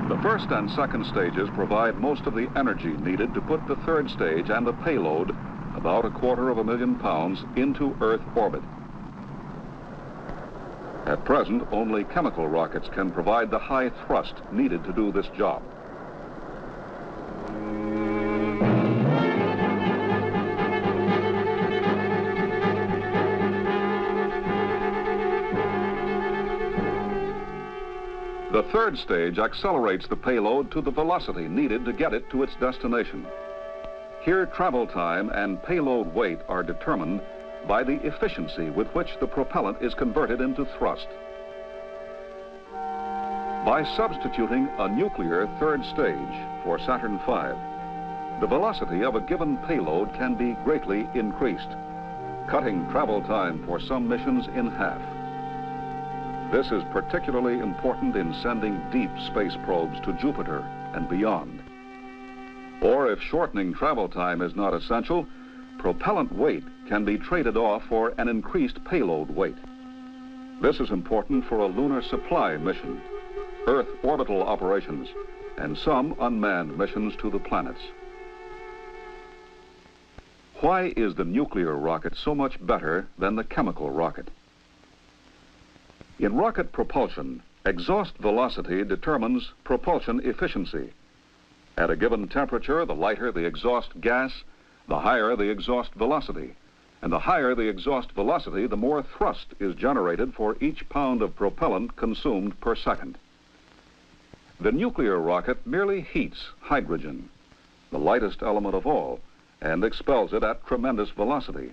D: The first and second stages provide most of the energy needed to put the third stage and the payload, about 250,000 pounds, into Earth orbit. At present, only chemical rockets can provide the high thrust needed to do this job. The third stage accelerates the payload to the velocity needed to get it to its destination. Here, travel time and payload weight are determined by the efficiency with which the propellant is converted into thrust. By substituting a nuclear third stage for Saturn V, the velocity of a given payload can be greatly increased, cutting travel time for some missions in half. This is particularly important in sending deep space probes to Jupiter and beyond. Or if shortening travel time is not essential, propellant weight can be traded off for an increased payload weight. This is important for a lunar supply mission, Earth orbital operations, and some unmanned missions to the planets. Why is the nuclear rocket so much better than the chemical rocket? In rocket propulsion, exhaust velocity determines propulsion efficiency. At a given temperature, the lighter the exhaust gas, the higher the exhaust velocity. And the higher the exhaust velocity, the more thrust is generated for each pound of propellant consumed per second. The nuclear rocket merely heats hydrogen, the lightest element of all, and expels it at tremendous velocity.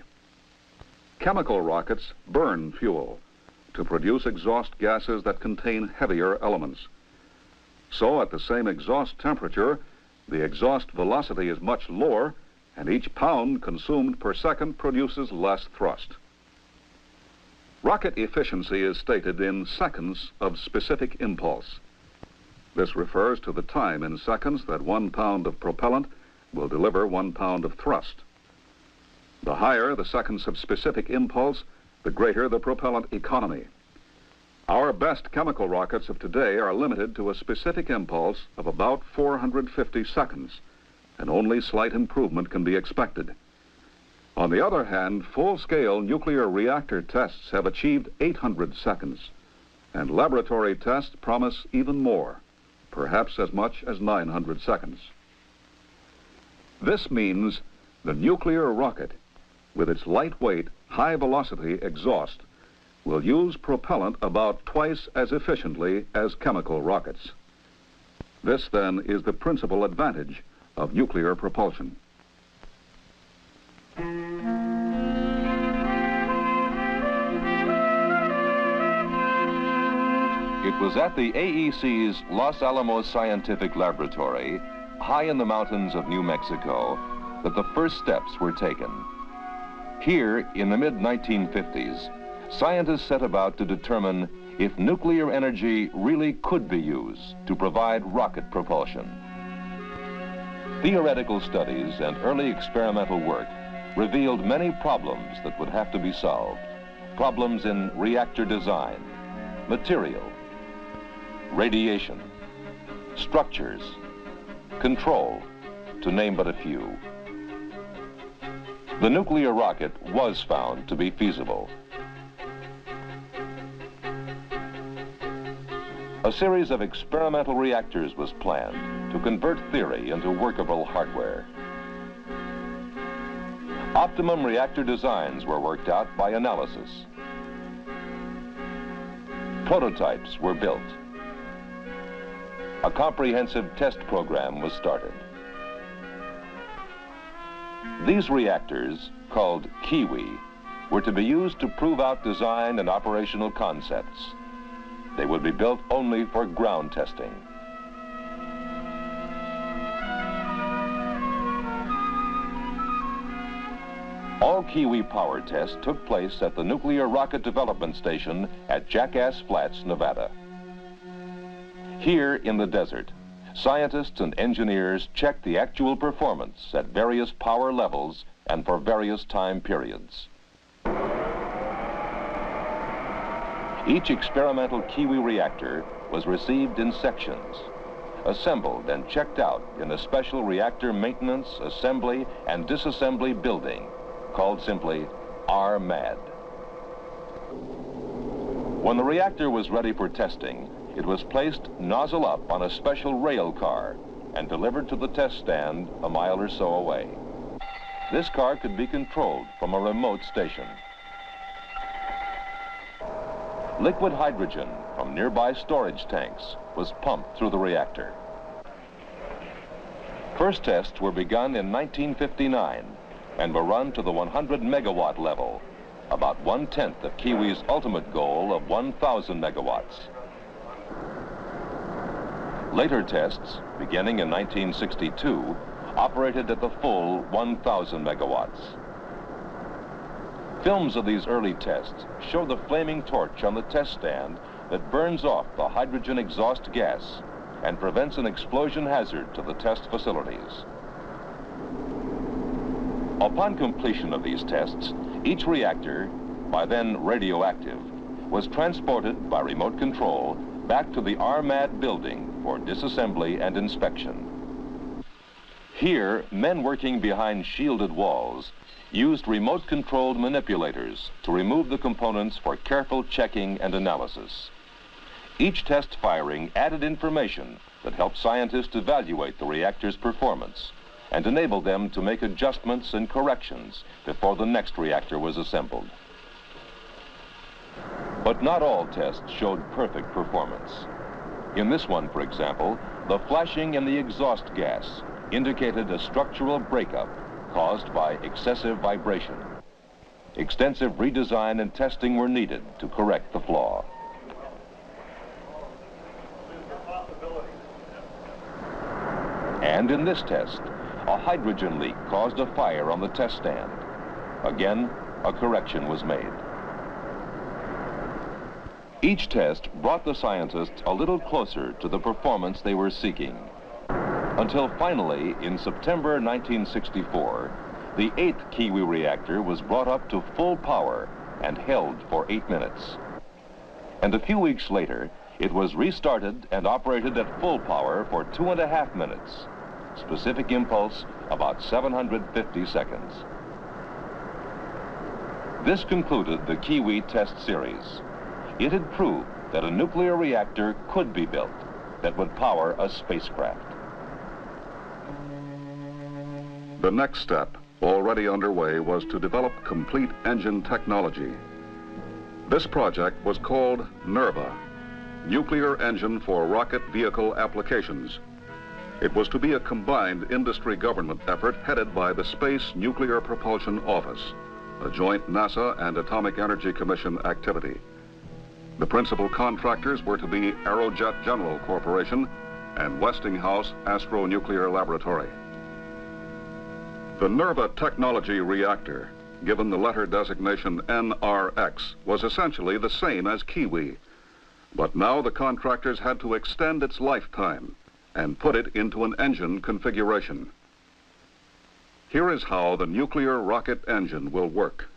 D: Chemical rockets burn fuel to produce exhaust gases that contain heavier elements. So at the same exhaust temperature, the exhaust velocity is much lower, and each pound consumed per second produces less thrust. Rocket efficiency is stated in seconds of specific impulse. This refers to the time in seconds that 1 pound of propellant will deliver 1 pound of thrust. The higher the seconds of specific impulse, the greater the propellant economy. Our best chemical rockets of today are limited to a specific impulse of about 450 seconds, and only slight improvement can be expected. On the other hand, full-scale nuclear reactor tests have achieved 800 seconds, and laboratory tests promise even more, perhaps as much as 900 seconds. This means the nuclear rocket, with its lightweight, high-velocity exhaust, will use propellant about twice as efficiently as chemical rockets. This, then, is the principal advantage of nuclear propulsion.
F: It was at the AEC's Los Alamos Scientific Laboratory, high in the mountains of New Mexico, that the first steps were taken. Here, in the mid-1950s, scientists set about to determine if nuclear energy really could be used to provide rocket propulsion. Theoretical studies and early experimental work revealed many problems that would have to be solved. Problems in reactor design, material, radiation, structures, control, to name but a few. The nuclear rocket was found to be feasible. A series of experimental reactors was planned to convert theory into workable hardware. Optimum reactor designs were worked out by analysis. Prototypes were built. A comprehensive test program was started. These reactors, called Kiwi, were to be used to prove out design and operational concepts. They would be built only for ground testing. All Kiwi power tests took place at the Nuclear Rocket Development Station at Jackass Flats, Nevada. Here in the desert, scientists and engineers checked the actual performance at various power levels and for various time periods. Each experimental Kiwi reactor was received in sections, assembled and checked out in a special reactor maintenance, assembly, and disassembly building called simply RMAD. When the reactor was ready for testing, it was placed nozzle up on a special rail car and delivered to the test stand a mile or so away. This car could be controlled from a remote station. Liquid hydrogen from nearby storage tanks was pumped through the reactor. First tests were begun in 1959 and were run to the 100 megawatt level, about 1/10 of Kiwi's ultimate goal of 1,000 megawatts. Later tests, beginning in 1962, operated at the full 1,000 megawatts. Films of these early tests show the flaming torch on the test stand that burns off the hydrogen exhaust gas and prevents an explosion hazard to the test facilities. Upon completion of these tests, each reactor, by then radioactive, was transported by remote control back to the RMAD building for disassembly and inspection. Here, men working behind shielded walls used remote-controlled manipulators to remove the components for careful checking and analysis. Each test firing added information that helped scientists evaluate the reactor's performance and enabled them to make adjustments and corrections before the next reactor was assembled. But not all tests showed perfect performance. In this one, for example, the flashing in the exhaust gas indicated a structural breakup caused by excessive vibration. Extensive redesign and testing were needed to correct the flaw. And in this test, a hydrogen leak caused a fire on the test stand. Again, a correction was made. Each test brought the scientists a little closer to the performance they were seeking. Until finally, in September 1964, the 8th Kiwi reactor was brought up to full power and held for 8 minutes. And a few weeks later, it was restarted and operated at full power for 2.5 minutes. Specific impulse, about 750 seconds. This concluded the Kiwi test series. It had proved that a nuclear reactor could be built that would power a spacecraft.
D: The next step, already underway, was to develop complete engine technology. This project was called NERVA, Nuclear Engine for Rocket Vehicle Applications. It was to be a combined industry-government effort headed by the Space Nuclear Propulsion Office, a joint NASA and Atomic Energy Commission activity. The principal contractors were to be Aerojet General Corporation and Westinghouse Astronuclear Laboratory. The NERVA technology reactor, given the letter designation NRX, was essentially the same as Kiwi. But now the contractors had to extend its lifetime and put it into an engine configuration. Here is how the nuclear rocket engine will work.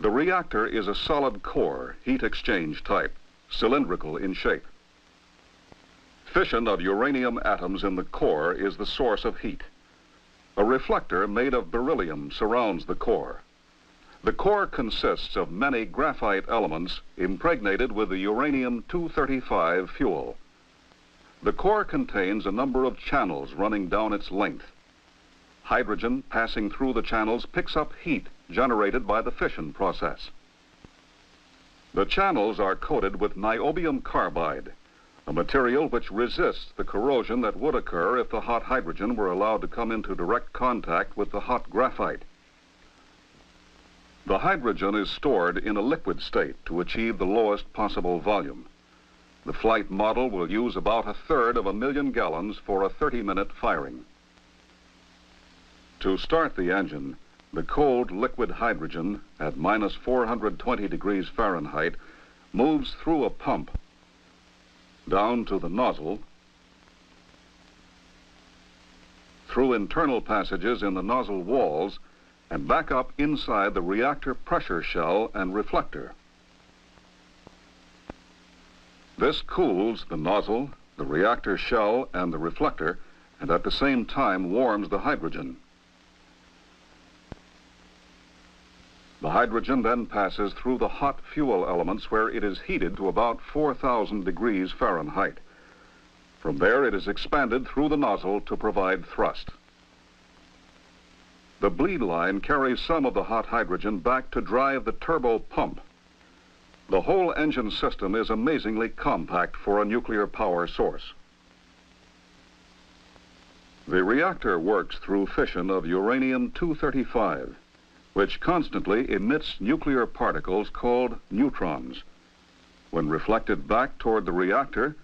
D: The reactor is a solid core, heat exchange type, cylindrical in shape. Fission of uranium atoms in the core is the source of heat. A reflector made of beryllium surrounds the core. The core consists of many graphite elements impregnated with the uranium-235 fuel. The core contains a number of channels running down its length. Hydrogen passing through the channels picks up heat generated by the fission process. The channels are coated with niobium carbide, a material which resists the corrosion that would occur if the hot hydrogen were allowed to come into direct contact with the hot graphite. The hydrogen is stored in a liquid state to achieve the lowest possible volume. The flight model will use about 1/3 of a million gallons for a 30-minute firing. To start the engine, the cold liquid hydrogen at minus 420 degrees Fahrenheit moves through a pump down to the nozzle, through internal passages in the nozzle walls, and back up inside the reactor pressure shell and reflector. This cools the nozzle, the reactor shell, and the reflector, and at the same time warms the hydrogen. The hydrogen then passes through the hot fuel elements where it is heated to about 4,000 degrees Fahrenheit. From there, it is expanded through the nozzle to provide thrust. The bleed line carries some of the hot hydrogen back to drive the turbo pump. The whole engine system is amazingly compact for a nuclear power source. The reactor works through fission of uranium-235, which constantly emits nuclear particles called neutrons. When reflected back toward the reactor,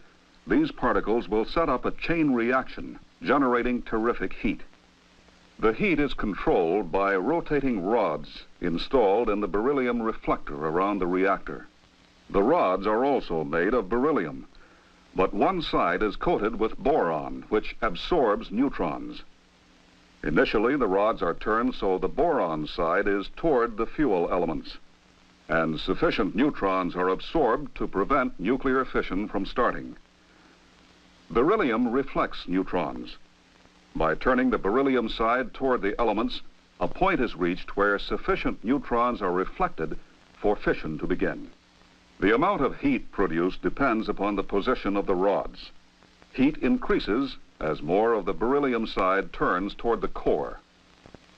D: these particles will set up a chain reaction, generating terrific heat. The heat is controlled by rotating rods installed in the beryllium reflector around the reactor. The rods are also made of beryllium, but one side is coated with boron, which absorbs neutrons. Initially, the rods are turned so the boron side is toward the fuel elements, and sufficient neutrons are absorbed to prevent nuclear fission from starting. Beryllium reflects neutrons. By turning the beryllium side toward the elements, a point is reached where sufficient neutrons are reflected for fission to begin. The amount of heat produced depends upon the position of the rods. Heat increases as more of the beryllium side turns toward the core.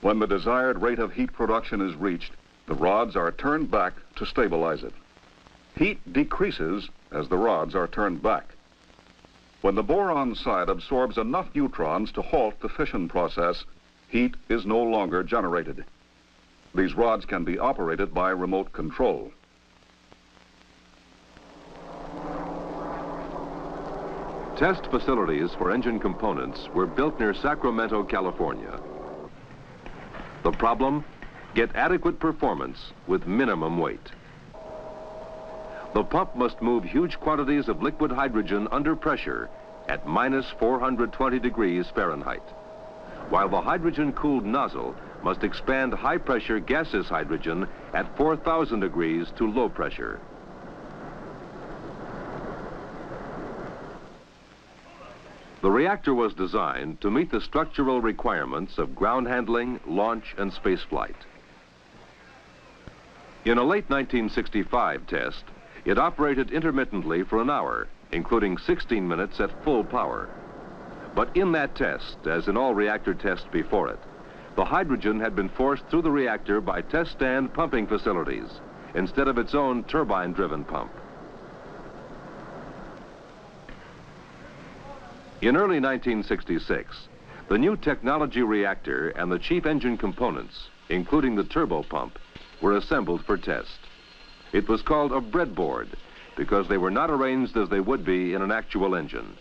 D: When the desired rate of heat production is reached, the rods are turned back to stabilize it. Heat decreases as the rods are turned back. When the boron side absorbs enough neutrons to halt the fission process, heat is no longer generated. These rods can be operated by remote control.
F: Test facilities for engine components were built near Sacramento, California. The problem? Get adequate performance with minimum weight. The pump must move huge quantities of liquid hydrogen under pressure at minus 420 degrees Fahrenheit, while the hydrogen-cooled nozzle must expand high-pressure gaseous hydrogen at 4,000 degrees to low pressure. The reactor was designed to meet the structural requirements of ground handling, launch, and spaceflight. In a late 1965 test, it operated intermittently for an hour, including 16 minutes at full power. But in that test, as in all reactor tests before it, the hydrogen had been forced through the reactor by test stand pumping facilities instead of its own turbine-driven pump. In early 1966, the new technology reactor and the chief engine components, including the turbo pump, were assembled for test. It was called a breadboard because they were not arranged as they would be in an actual engine.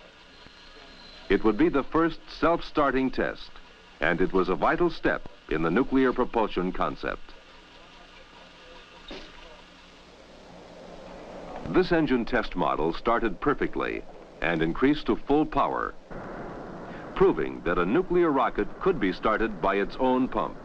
F: It would be the first self-starting test, and it was a vital step in the nuclear propulsion concept. This engine test model started perfectly and increased to full power, proving that a nuclear rocket could be started by its own pump.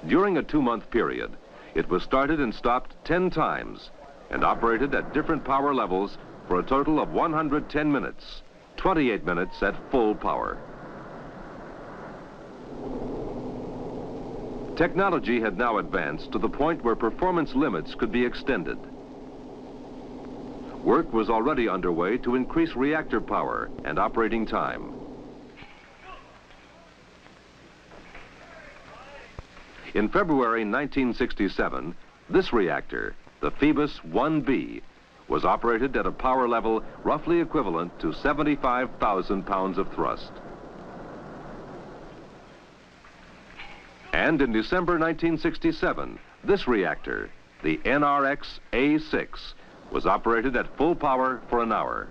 F: During a 2-month period, it was started and stopped 10 times and operated at different power levels for a total of 110 minutes, 28 minutes at full power. Technology had now advanced to the point where performance limits could be extended. Work was already underway to increase reactor power and operating time. In February 1967, this reactor, the Phoebus 1B, was operated at a power level roughly equivalent to 75,000 pounds of thrust. And in December 1967, this reactor, the NRX A6, was operated at full power for an hour.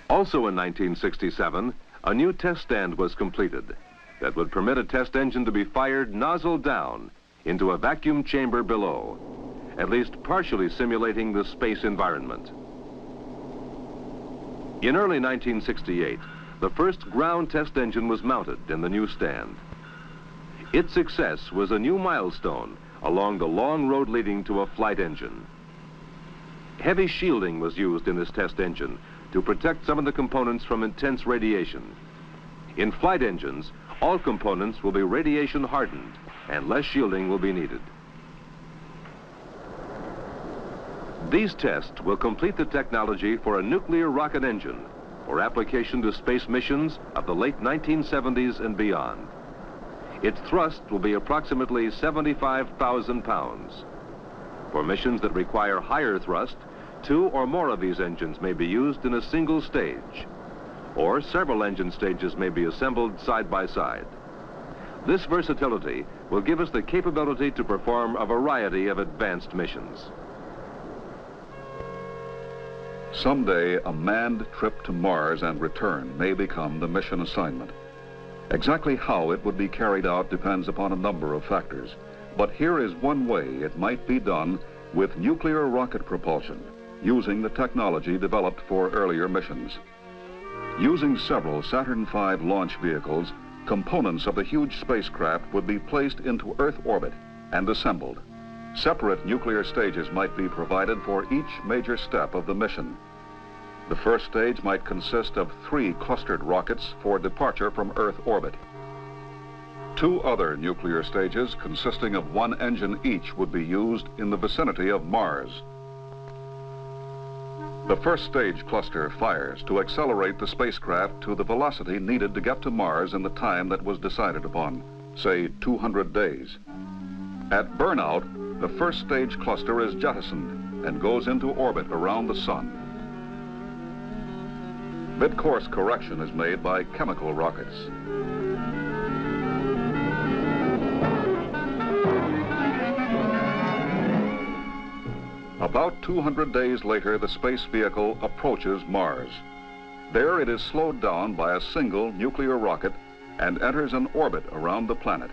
F: Also in 1967, a new test stand was completed that would permit a test engine to be fired nozzle down into a vacuum chamber below, at least partially simulating the space environment. In early 1968, the first ground test engine was mounted in the new stand. Its success was a new milestone along the long road leading to a flight engine. Heavy shielding was used in this test engine to protect some of the components from intense radiation. In flight engines, all components will be radiation hardened and less shielding will be needed. These tests will complete the technology for a nuclear rocket engine for application to space missions of the late 1970s and beyond. Its thrust will be approximately 75,000 pounds. For missions that require higher thrust, 2 or more of these engines may be used in a single stage, or several engine stages may be assembled side by side. This versatility will give us the capability to perform a variety of advanced missions.
D: Someday, a manned trip to Mars and return may become the mission assignment. Exactly how it would be carried out depends upon a number of factors. But here is one way it might be done with nuclear rocket propulsion, using the technology developed for earlier missions. Using several Saturn V launch vehicles, components of the huge spacecraft would be placed into Earth orbit and assembled. Separate nuclear stages might be provided for each major step of the mission. The first stage might consist of 3 clustered rockets for departure from Earth orbit. 2 other nuclear stages consisting of 1 engine each would be used in the vicinity of Mars. The first stage cluster fires to accelerate the spacecraft to the velocity needed to get to Mars in the time that was decided upon, say 200 days. At burnout, the first stage cluster is jettisoned and goes into orbit around the Sun. Mid-course correction is made by chemical rockets. About 200 days later, the space vehicle approaches Mars. There it is slowed down by a single nuclear rocket and enters an orbit around the planet.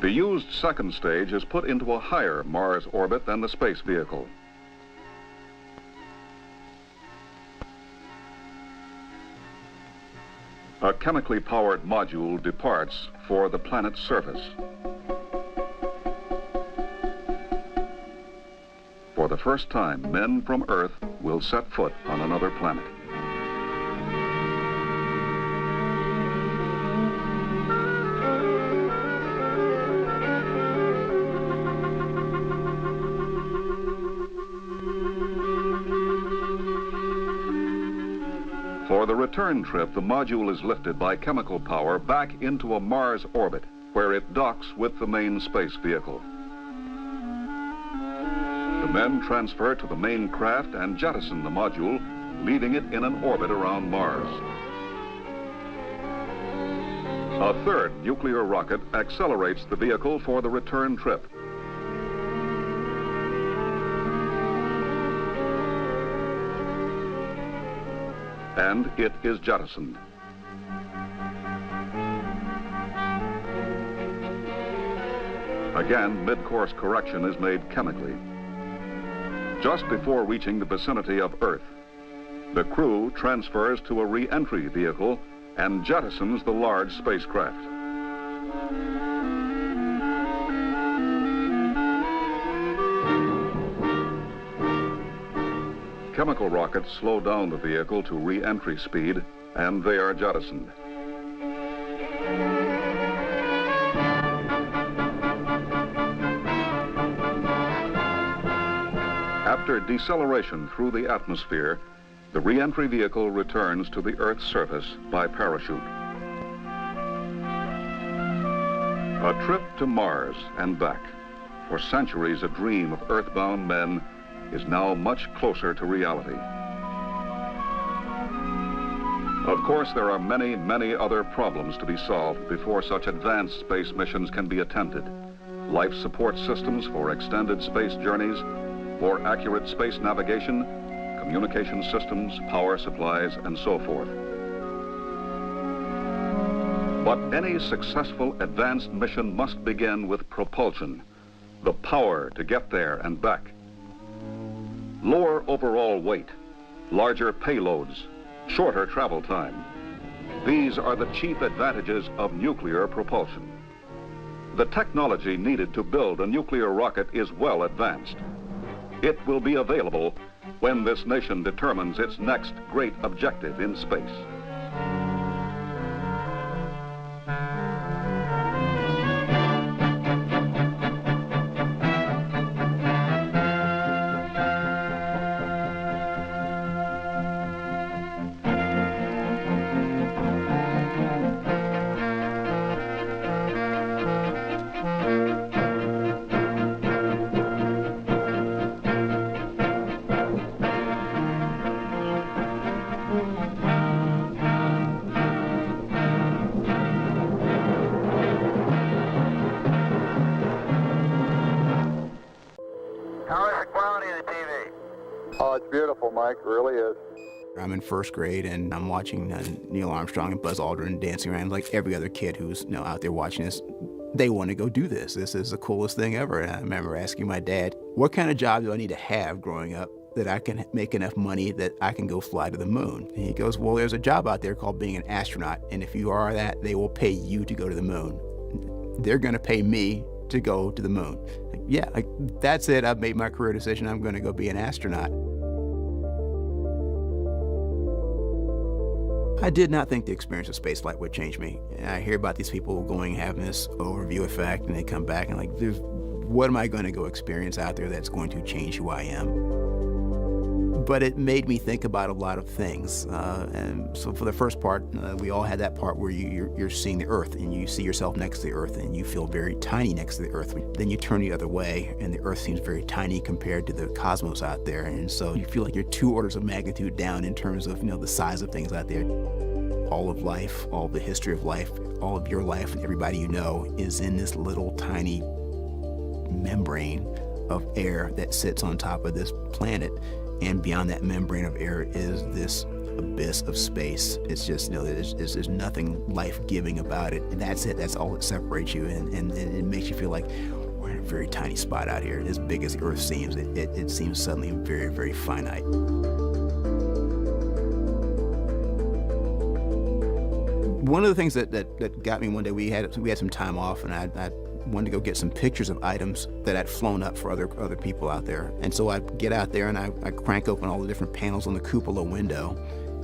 D: The used second stage is put into a higher Mars orbit than the space vehicle. A chemically powered module departs for the planet's surface. For the first time, men from Earth will set foot on another planet. For the return trip, the module is lifted by chemical power back into a Mars orbit, where it docks with the main space vehicle. The men transfer to the main craft and jettison the module, leaving it in an orbit around Mars. A third nuclear rocket accelerates the vehicle for the return trip. And it is jettisoned. Again, mid-course correction is made chemically. Just before reaching the vicinity of Earth, the crew transfers to a re-entry vehicle and jettisons the large spacecraft. Chemical rockets slow down the vehicle to re-entry speed, and they are jettisoned. After deceleration through the atmosphere, the re-entry vehicle returns to the Earth's surface by parachute. A trip to Mars and back, for centuries a dream of earthbound men, is now much closer to reality. Of course, there are many, many other problems to be solved before such advanced space missions can be attempted. Life support systems for extended space journeys, more accurate space navigation, communication systems, power supplies, and so forth. But any successful advanced mission must begin with propulsion, the power to get there and back. Lower overall weight, larger payloads, shorter travel time. These are the chief advantages of nuclear propulsion. The technology needed to build a nuclear rocket is well advanced. It will be available when this nation determines its next great objective in space.
J: How is the quality of the TV?
X: Oh, it's beautiful, Mike. It really is.
E: I'm in first grade and I'm watching Neil Armstrong and Buzz Aldrin dancing around like every other kid who's out there watching this. They want to go do this. This is the coolest thing ever. And I remember asking my dad, what kind of job do I need to have growing up that I can make enough money that I can go fly to the moon? And he goes, well, there's a job out there called being an astronaut. And if you are that, they will pay you to go to the moon. They're going to pay me to go to the moon. Yeah, that's it. I've made my career decision. I'm going to go be an astronaut. I did not think the experience of spaceflight would change me. I hear about these people going having this overview effect, and they come back and like, what am I going to go experience out there that's going to change who I am? But it made me think about a lot of things. And so for the first part, we all had that part where you're seeing the Earth, and you see yourself next to the Earth, and you feel very tiny next to the Earth. Then you turn the other way, and the Earth seems very tiny compared to the cosmos out there. And so you feel like you're 2 orders of magnitude down in terms of the size of things out there. All of life, all of the history of life, all of your life, and everybody you know is in this little tiny membrane of air that sits on top of this planet. And beyond that membrane of air is this abyss of space. It's just, there's nothing life-giving about it. And that's it. That's all that separates you. And it makes you feel like we're in a very tiny spot out here. As big as the Earth seems, it seems suddenly very, very finite. One of the things that got me one day, we had some time off, and I wanted to go get some pictures of items that had flown up for other people out there. And so I get out there and I crank open all the different panels on the cupola window,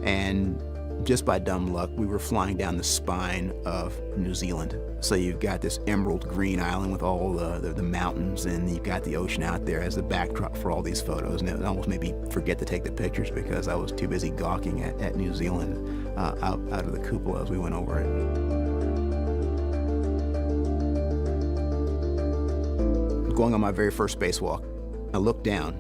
E: and just by dumb luck, we were flying down the spine of New Zealand. So you've got this emerald green island with all the mountains, and you've got the ocean out there as the backdrop for all these photos. And it almost made me forget to take the pictures because I was too busy gawking at New Zealand out of the cupola as we went over it. Going on my very first spacewalk, I looked down,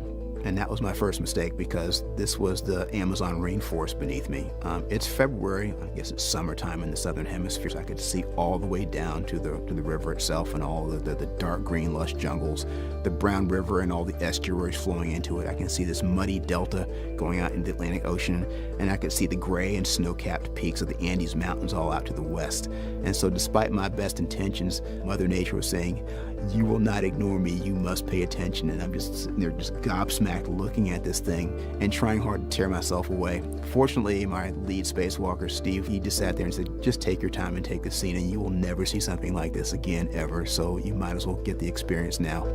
E: and that was my first mistake because this was the Amazon rainforest beneath me. It's February, I guess it's summertime in the southern hemisphere, so I could see all the way down to the river itself and all the dark green lush jungles, the brown river and all the estuaries flowing into it. I can see this muddy delta going out into the Atlantic Ocean, and I could see the gray and snow-capped peaks of the Andes Mountains all out to the west. And so despite my best intentions, Mother Nature was saying, you will not ignore me, you must pay attention. And I'm just sitting there just gobsmacked looking at this thing and trying hard to tear myself away. Fortunately, my lead spacewalker, Steve, he just sat there and said, just take your time and take the scene, and you will never see something like this again, ever. So you might as well get the experience now.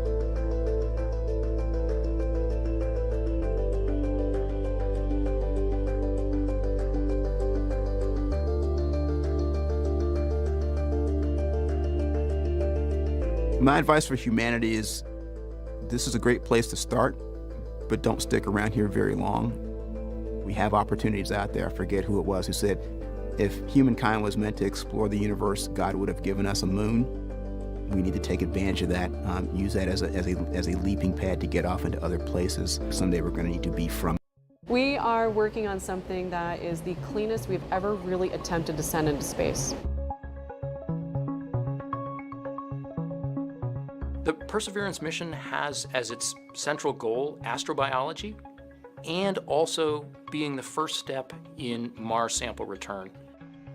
E: My advice for humanity is, this is a great place to start, but don't stick around here very long. We have opportunities out there. I forget who it was who said, if humankind was meant to explore the universe, God would have given us a moon. We need to take advantage of that, use that as a leaping pad to get off into other places. Someday we're going to need to be from.
G: We are working on something that is the cleanest we've ever really attempted to send into space.
C: The Perseverance mission has as its central goal astrobiology and also being the first step in Mars sample return.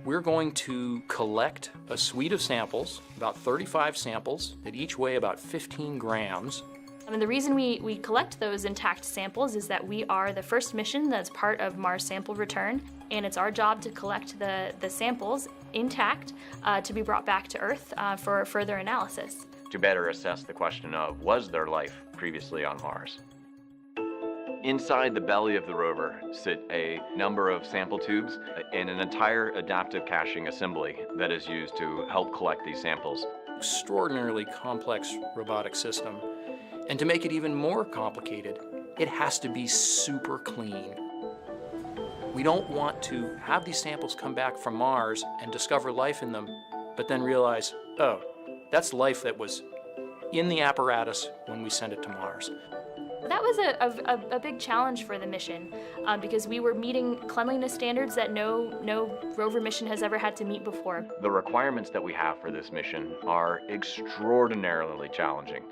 C: We're going to collect a suite of samples, about 35 samples, that each weigh about 15 grams.
H: And the reason we collect those intact samples is that we are the first mission that's part of Mars sample return, and it's our job to collect the samples intact to be brought back to Earth for further analysis.
I: To better assess the question of, was there life previously on Mars? Inside the belly of the rover sit a number of sample tubes and an entire adaptive caching assembly that is used to help collect these samples.
C: Extraordinarily complex robotic system. And to make it even more complicated, it has to be super clean. We don't want to have these samples come back from Mars and discover life in them, but then realize, oh, that's life that was in the apparatus when we sent it to Mars.
H: That was a big challenge for the mission because we were meeting cleanliness standards that no rover mission has ever had to meet before.
I: The requirements that we have for this mission are extraordinarily challenging.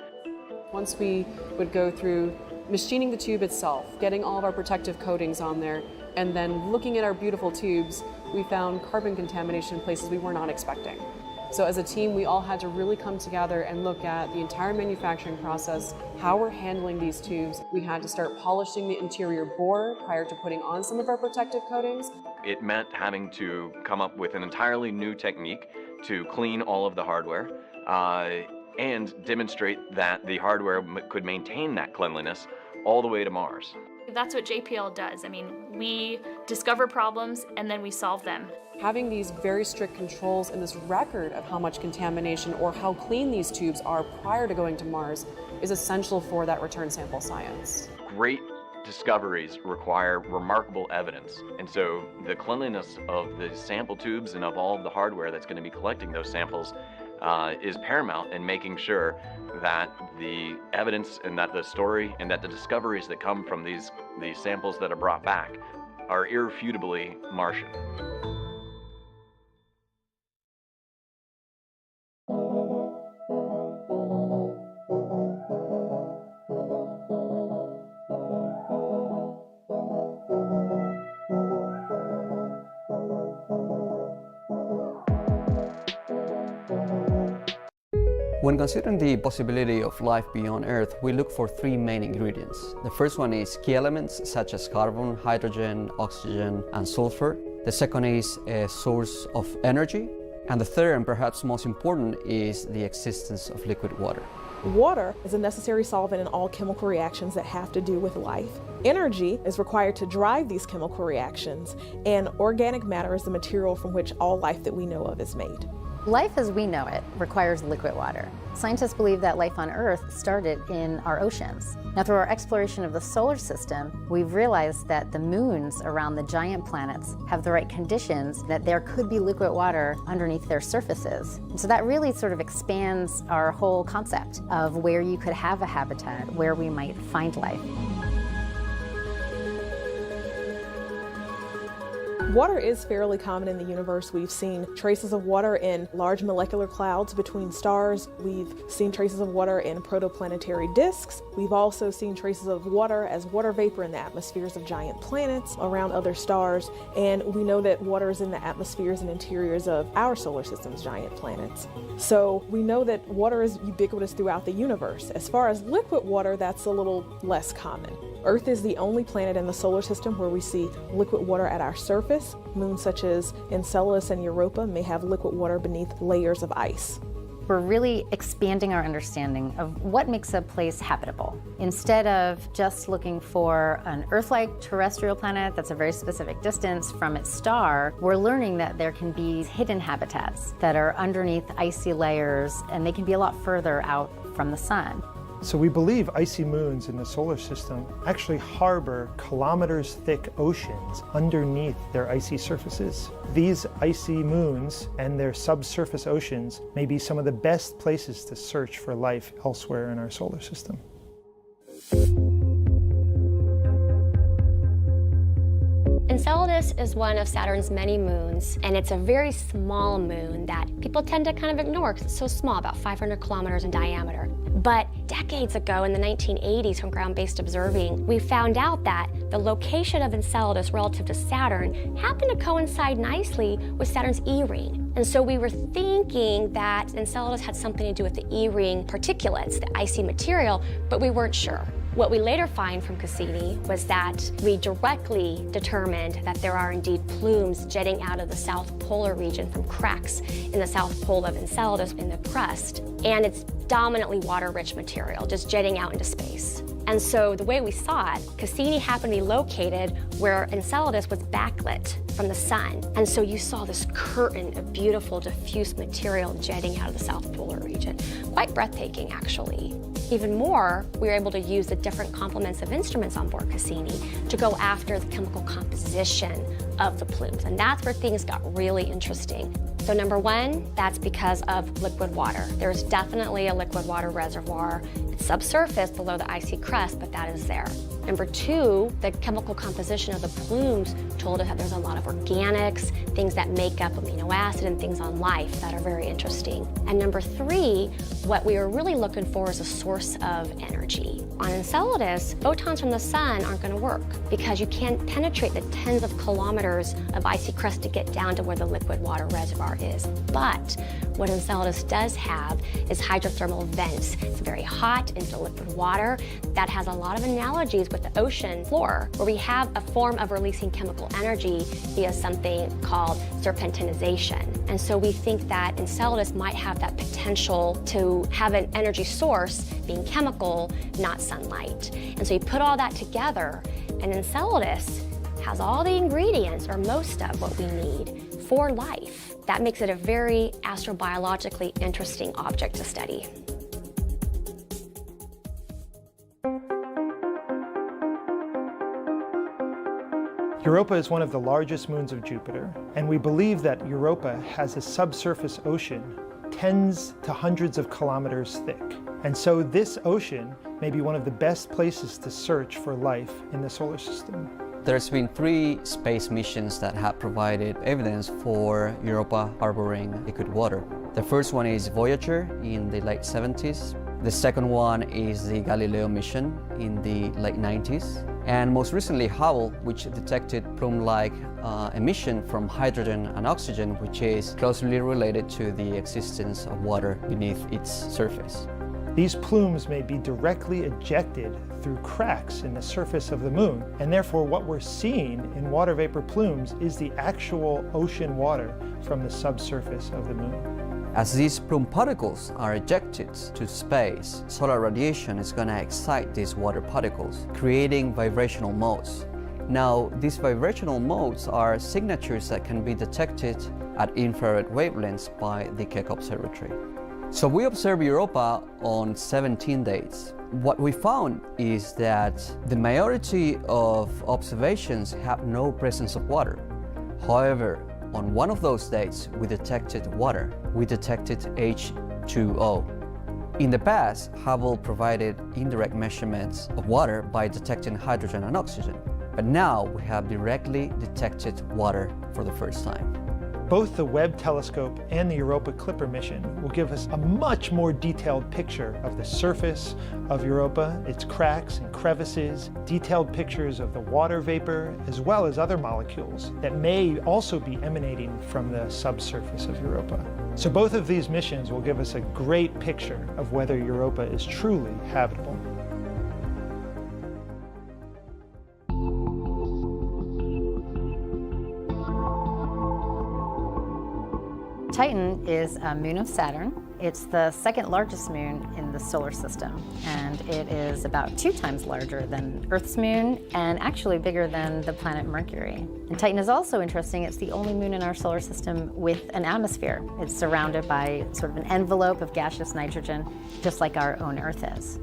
G: Once we would go through machining the tube itself, getting all of our protective coatings on there, And then looking at our beautiful tubes, we found carbon contamination in places we were not expecting. So as a team, we all had to really come together and look at the entire manufacturing process, how we're handling these tubes. We had to start polishing the interior bore prior to putting on some of our protective coatings.
I: It meant having to come up with an entirely new technique to clean all of the hardware and demonstrate that the hardware could maintain that cleanliness all the way to Mars.
H: That's what JPL does. I mean, we discover problems and then we solve them.
G: Having these very strict controls and this record of how much contamination or how clean these tubes are prior to going to Mars is essential for that return sample science.
I: Great discoveries require remarkable evidence, and so the cleanliness of the sample tubes and of all of the hardware that's going to be collecting those samples is paramount in making sure that the evidence and that the story and that the discoveries that come from these samples that are brought back are irrefutably Martian.
K: When considering the possibility of life beyond Earth, we look for three main ingredients. The first one is key elements such as carbon, hydrogen, oxygen, and sulfur. The second is a source of energy. And the third, and perhaps most important, is the existence of liquid water.
L: Water is a necessary solvent in all chemical reactions that have to do with life. Energy is required to drive these chemical reactions, and organic matter is the material from which all life that we know of is made.
M: Life as we know it requires liquid water. Scientists believe that life on Earth started in our oceans. Now, through our exploration of the solar system, we've realized that the moons around the giant planets have the right conditions, that there could be liquid water underneath their surfaces. And so that really sort of expands our whole concept of where you could have a habitat, where we might find life.
L: Water is fairly common in the universe. We've seen traces of water in large molecular clouds between stars. We've seen traces of water in protoplanetary disks. We've also seen traces of water as water vapor in the atmospheres of giant planets around other stars. And we know that water is in the atmospheres and interiors of our solar system's giant planets. So we know that water is ubiquitous throughout the universe. As far as liquid water, that's a little less common. Earth is the only planet in the solar system where we see liquid water at our surface. Moons such as Enceladus and Europa may have liquid water beneath layers of ice.
M: We're really expanding our understanding of what makes a place habitable. Instead of just looking for an Earth-like terrestrial planet that's a very specific distance from its star, we're learning that there can be hidden habitats that are underneath icy layers, and they can be a lot further out from the sun.
N: So we believe icy moons in the solar system actually harbor kilometers-thick oceans underneath their icy surfaces. These icy moons and their subsurface oceans may be some of the best places to search for life elsewhere in our solar system.
Y: Enceladus is one of Saturn's many moons, and it's a very small moon that people tend to kind of ignore because it's so small, about 500 kilometers in diameter. But decades ago, in the 1980s, from ground-based observing, we found out that the location of Enceladus relative to Saturn happened to coincide nicely with Saturn's E-ring. And so we were thinking that Enceladus had something to do with the E-ring particulates, the icy material, but we weren't sure. What we later find from Cassini was that we directly determined that there are indeed plumes jetting out of the south polar region from cracks in the south pole of Enceladus in the crust, and it's dominantly water-rich material, just jetting out into space. And so the way we saw it, Cassini happened to be located where Enceladus was backlit from the sun. And so you saw this curtain of beautiful diffuse material jetting out of the south polar region. Quite breathtaking, actually. Even more, we were able to use the different complements of instruments on board Cassini to go after the chemical composition of the plumes. And that's where things got really interesting. So number one, that's because of liquid water. There's definitely a liquid water reservoir. It's subsurface below the icy crust, but that is there. Number two, the chemical composition of the plumes told us that there's a lot of organics, things that make up amino acid and things on life that are very interesting. And number three, what we were really looking for is a source of energy. On Enceladus, photons from the sun aren't going to work because you can't penetrate the tens of kilometers of icy crust to get down to where the liquid water reservoir is. But what Enceladus does have is hydrothermal vents. It's very hot into liquid water. That has a lot of analogies with the ocean floor, where we have a form of releasing chemical energy via something called serpentinization. And so we think that Enceladus might have that potential to have an energy source being chemical, not sunlight. And so you put all that together, and Enceladus has all the ingredients, or most of what we need for life. That makes it a very astrobiologically interesting object to study.
N: Europa is one of the largest moons of Jupiter, and we believe that Europa has a subsurface ocean tens to hundreds of kilometers thick. And so this ocean may be one of the best places to search for life in the solar system.
K: There's been 3 space missions that have provided evidence for Europa harboring liquid water. The first one is Voyager in the late 70s. The second one is the Galileo mission in the late 90s. And most recently, Hubble, which detected plume-like emission from hydrogen and oxygen, which is closely related to the existence of water beneath its surface.
N: These plumes may be directly ejected through cracks in the surface of the moon, and therefore what we're seeing in water vapor plumes is the actual ocean water from the subsurface of the moon.
K: As these plume particles are ejected to space, solar radiation is going to excite these water particles, creating vibrational modes. Now, these vibrational modes are signatures that can be detected at infrared wavelengths by the Keck Observatory. So we observed Europa on 17 days. What we found is that the majority of observations have no presence of water. However, on one of those days, we detected water. We detected H2O. In the past, Hubble provided indirect measurements of water by detecting hydrogen and oxygen. But now we have directly detected water for the first time.
N: Both the Webb telescope and the Europa Clipper mission will give us a much more detailed picture of the surface of Europa, its cracks and crevices, detailed pictures of the water vapor, as well as other molecules that may also be emanating from the subsurface of Europa. So both of these missions will give us a great picture of whether Europa is truly habitable.
M: Titan is a moon of Saturn. It's the second largest moon in the solar system, and it is about 2 times larger than Earth's moon and actually bigger than the planet Mercury. And Titan is also interesting. It's the only moon in our solar system with an atmosphere. It's surrounded by sort of an envelope of gaseous nitrogen, just like our own Earth is.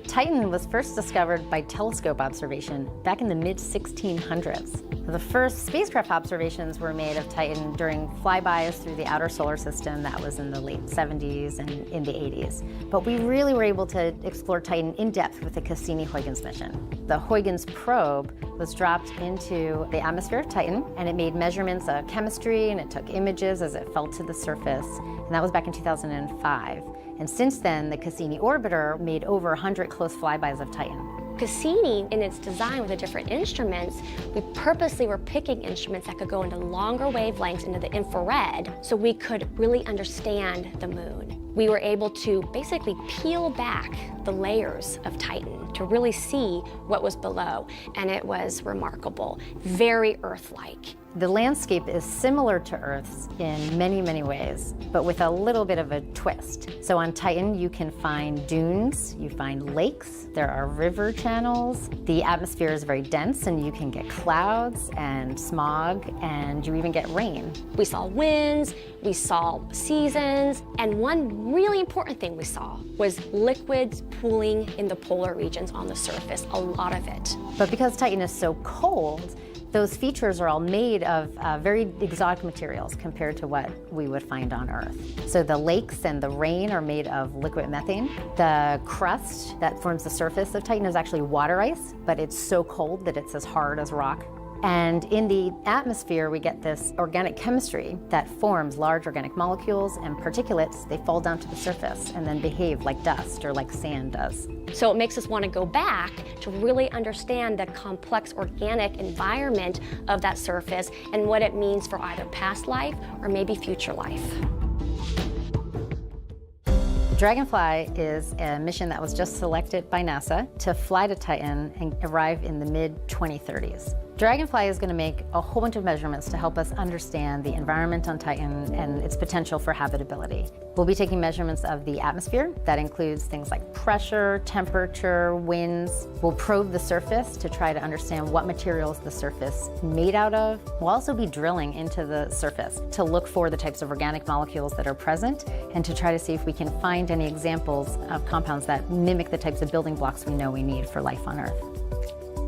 M: Titan was first discovered by telescope observation back in the mid-1600s. The first spacecraft observations were made of Titan during flybys through the outer solar system. That was in the late 70s and in the 80s. But we really were able to explore Titan in depth with the Cassini-Huygens mission. The Huygens probe was dropped into the atmosphere of Titan, and it made measurements of chemistry, and it took images as it fell to the surface. And that was back in 2005. And since then, the Cassini orbiter made over 100 close flybys of Titan.
Y: Cassini, in its design with the different instruments, we purposely were picking instruments that could go into longer wavelengths into the infrared so we could really understand the moon. We were able to basically peel back the layers of Titan to really see what was below, and it was remarkable, very Earth-like.
M: The landscape is similar to Earth's in many, many ways, but with a little bit of a twist. So on Titan, you can find dunes, you find lakes, there are river channels. The atmosphere is very dense, and you can get clouds and smog, and you even get rain.
Y: We saw winds, we saw seasons, and one really important thing we saw was liquids pooling in the polar regions on the surface, a lot of it.
M: But because Titan is so cold, Those features are all made of very exotic materials compared to what we would find on Earth. So the lakes and the rain are made of liquid methane. The crust that forms the surface of Titan is actually water ice, but it's so cold that it's as hard as rock. And in the atmosphere, we get this organic chemistry that forms large organic molecules and particulates. They fall down to the surface and then behave like dust or like sand does.
Y: So it makes us want to go back to really understand the complex organic environment of that surface and what it means for either past life or maybe future life.
M: Dragonfly is a mission that was just selected by NASA to fly to Titan and arrive in the mid-2030s. Dragonfly is going to make a whole bunch of measurements to help us understand the environment on Titan and its potential for habitability. We'll be taking measurements of the atmosphere. That includes things like pressure, temperature, winds. We'll probe the surface to try to understand what materials the surface is made out of. We'll also be drilling into the surface to look for the types of organic molecules that are present and to try to see if we can find any examples of compounds that mimic the types of building blocks we know we need for life on Earth.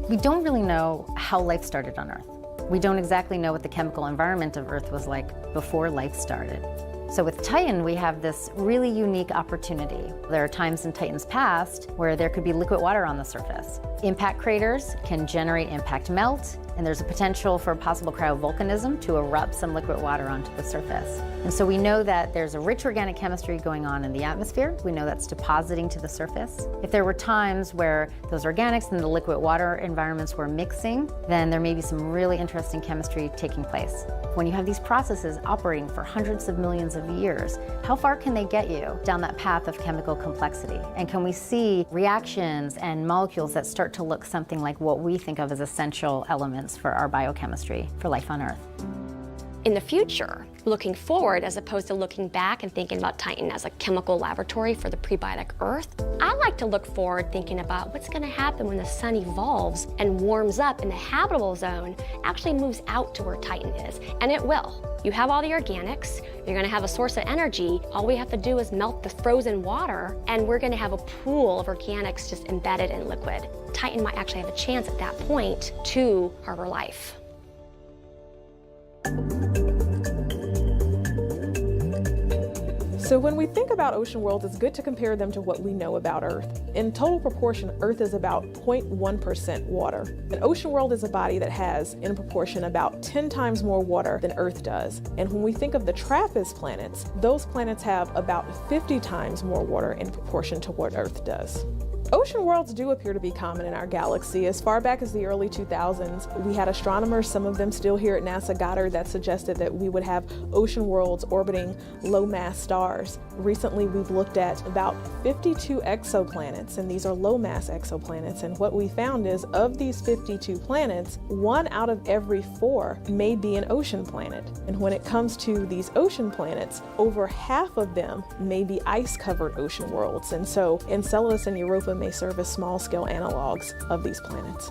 M: We don't really know how life started on Earth. We don't exactly know what the chemical environment of Earth was like before life started. So with Titan, we have this really unique opportunity. There are times in Titan's past where there could be liquid water on the surface. Impact craters can generate impact melt, and there's a potential for possible cryovolcanism to erupt some liquid water onto the surface. And so we know that there's a rich organic chemistry going on in the atmosphere. We know that's depositing to the surface. If there were times where those organics and the liquid water environments were mixing, then there may be some really interesting chemistry taking place. When you have these processes operating for hundreds of millions of years, how far can they get you down that path of chemical complexity? And can we see reactions and molecules that start to look something like what we think of as essential elements for our biochemistry for life on Earth?
Y: In the future, looking forward as opposed to looking back and thinking about Titan as a chemical laboratory for the prebiotic Earth, I like to look forward thinking about what's going to happen when the sun evolves and warms up and the habitable zone actually moves out to where Titan is. And it will. You have all the organics, you're going to have a source of energy. All we have to do is melt the frozen water and we're going to have a pool of organics just embedded in liquid. Titan might actually have a chance at that point to harbor life.
L: So when we think about ocean worlds, it's good to compare them to what we know about Earth. In total proportion, Earth is about 0.1% water. An ocean world is a body that has, in proportion, about 10 times more water than Earth does. And when we think of the TRAPPIST planets, those planets have about 50 times more water in proportion to what Earth does. Ocean worlds do appear to be common in our galaxy. As far back as the early 2000s, we had astronomers, some of them still here at NASA Goddard, that suggested that we would have ocean worlds orbiting low-mass stars. Recently, we've looked at about 52 exoplanets, and these are low-mass exoplanets. And what we found is, of these 52 planets, 1 out of every 4 may be an ocean planet. And when it comes to these ocean planets, over half of them may be ice-covered ocean worlds. And so Enceladus and Europa may serve as small-scale analogs of these planets.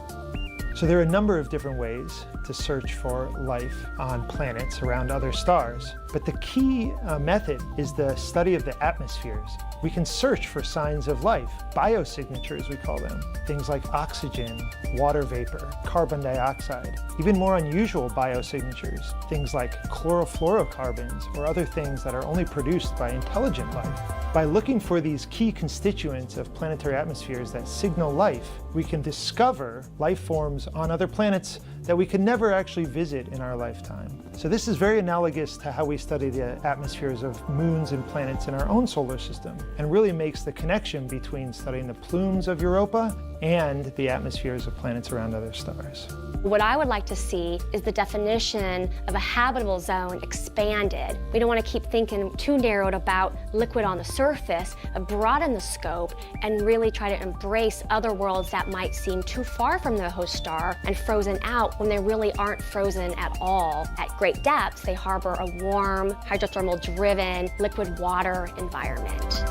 N: So there are a number of different ways to search for life on planets around other stars, but the key method is the study of the atmospheres. We can search for signs of life, biosignatures we call them, things like oxygen, water vapor, carbon dioxide, even more unusual biosignatures, things like chlorofluorocarbons or other things that are only produced by intelligent life. By looking for these key constituents of planetary atmospheres that signal life, we can discover life forms on other planets that we could never actually visit in our lifetime. So this is very analogous to how we study the atmospheres of moons and planets in our own solar system, and really makes the connection between studying the plumes of Europa and the atmospheres of planets around other stars.
Y: What I would like to see is the definition of a habitable zone expanded. We don't want to keep thinking too narrowed about liquid on the surface, but broaden the scope and really try to embrace other worlds that might seem too far from the host star and frozen out when they really aren't frozen at all. At great depths, they harbor a warm, hydrothermal-driven, liquid water environment.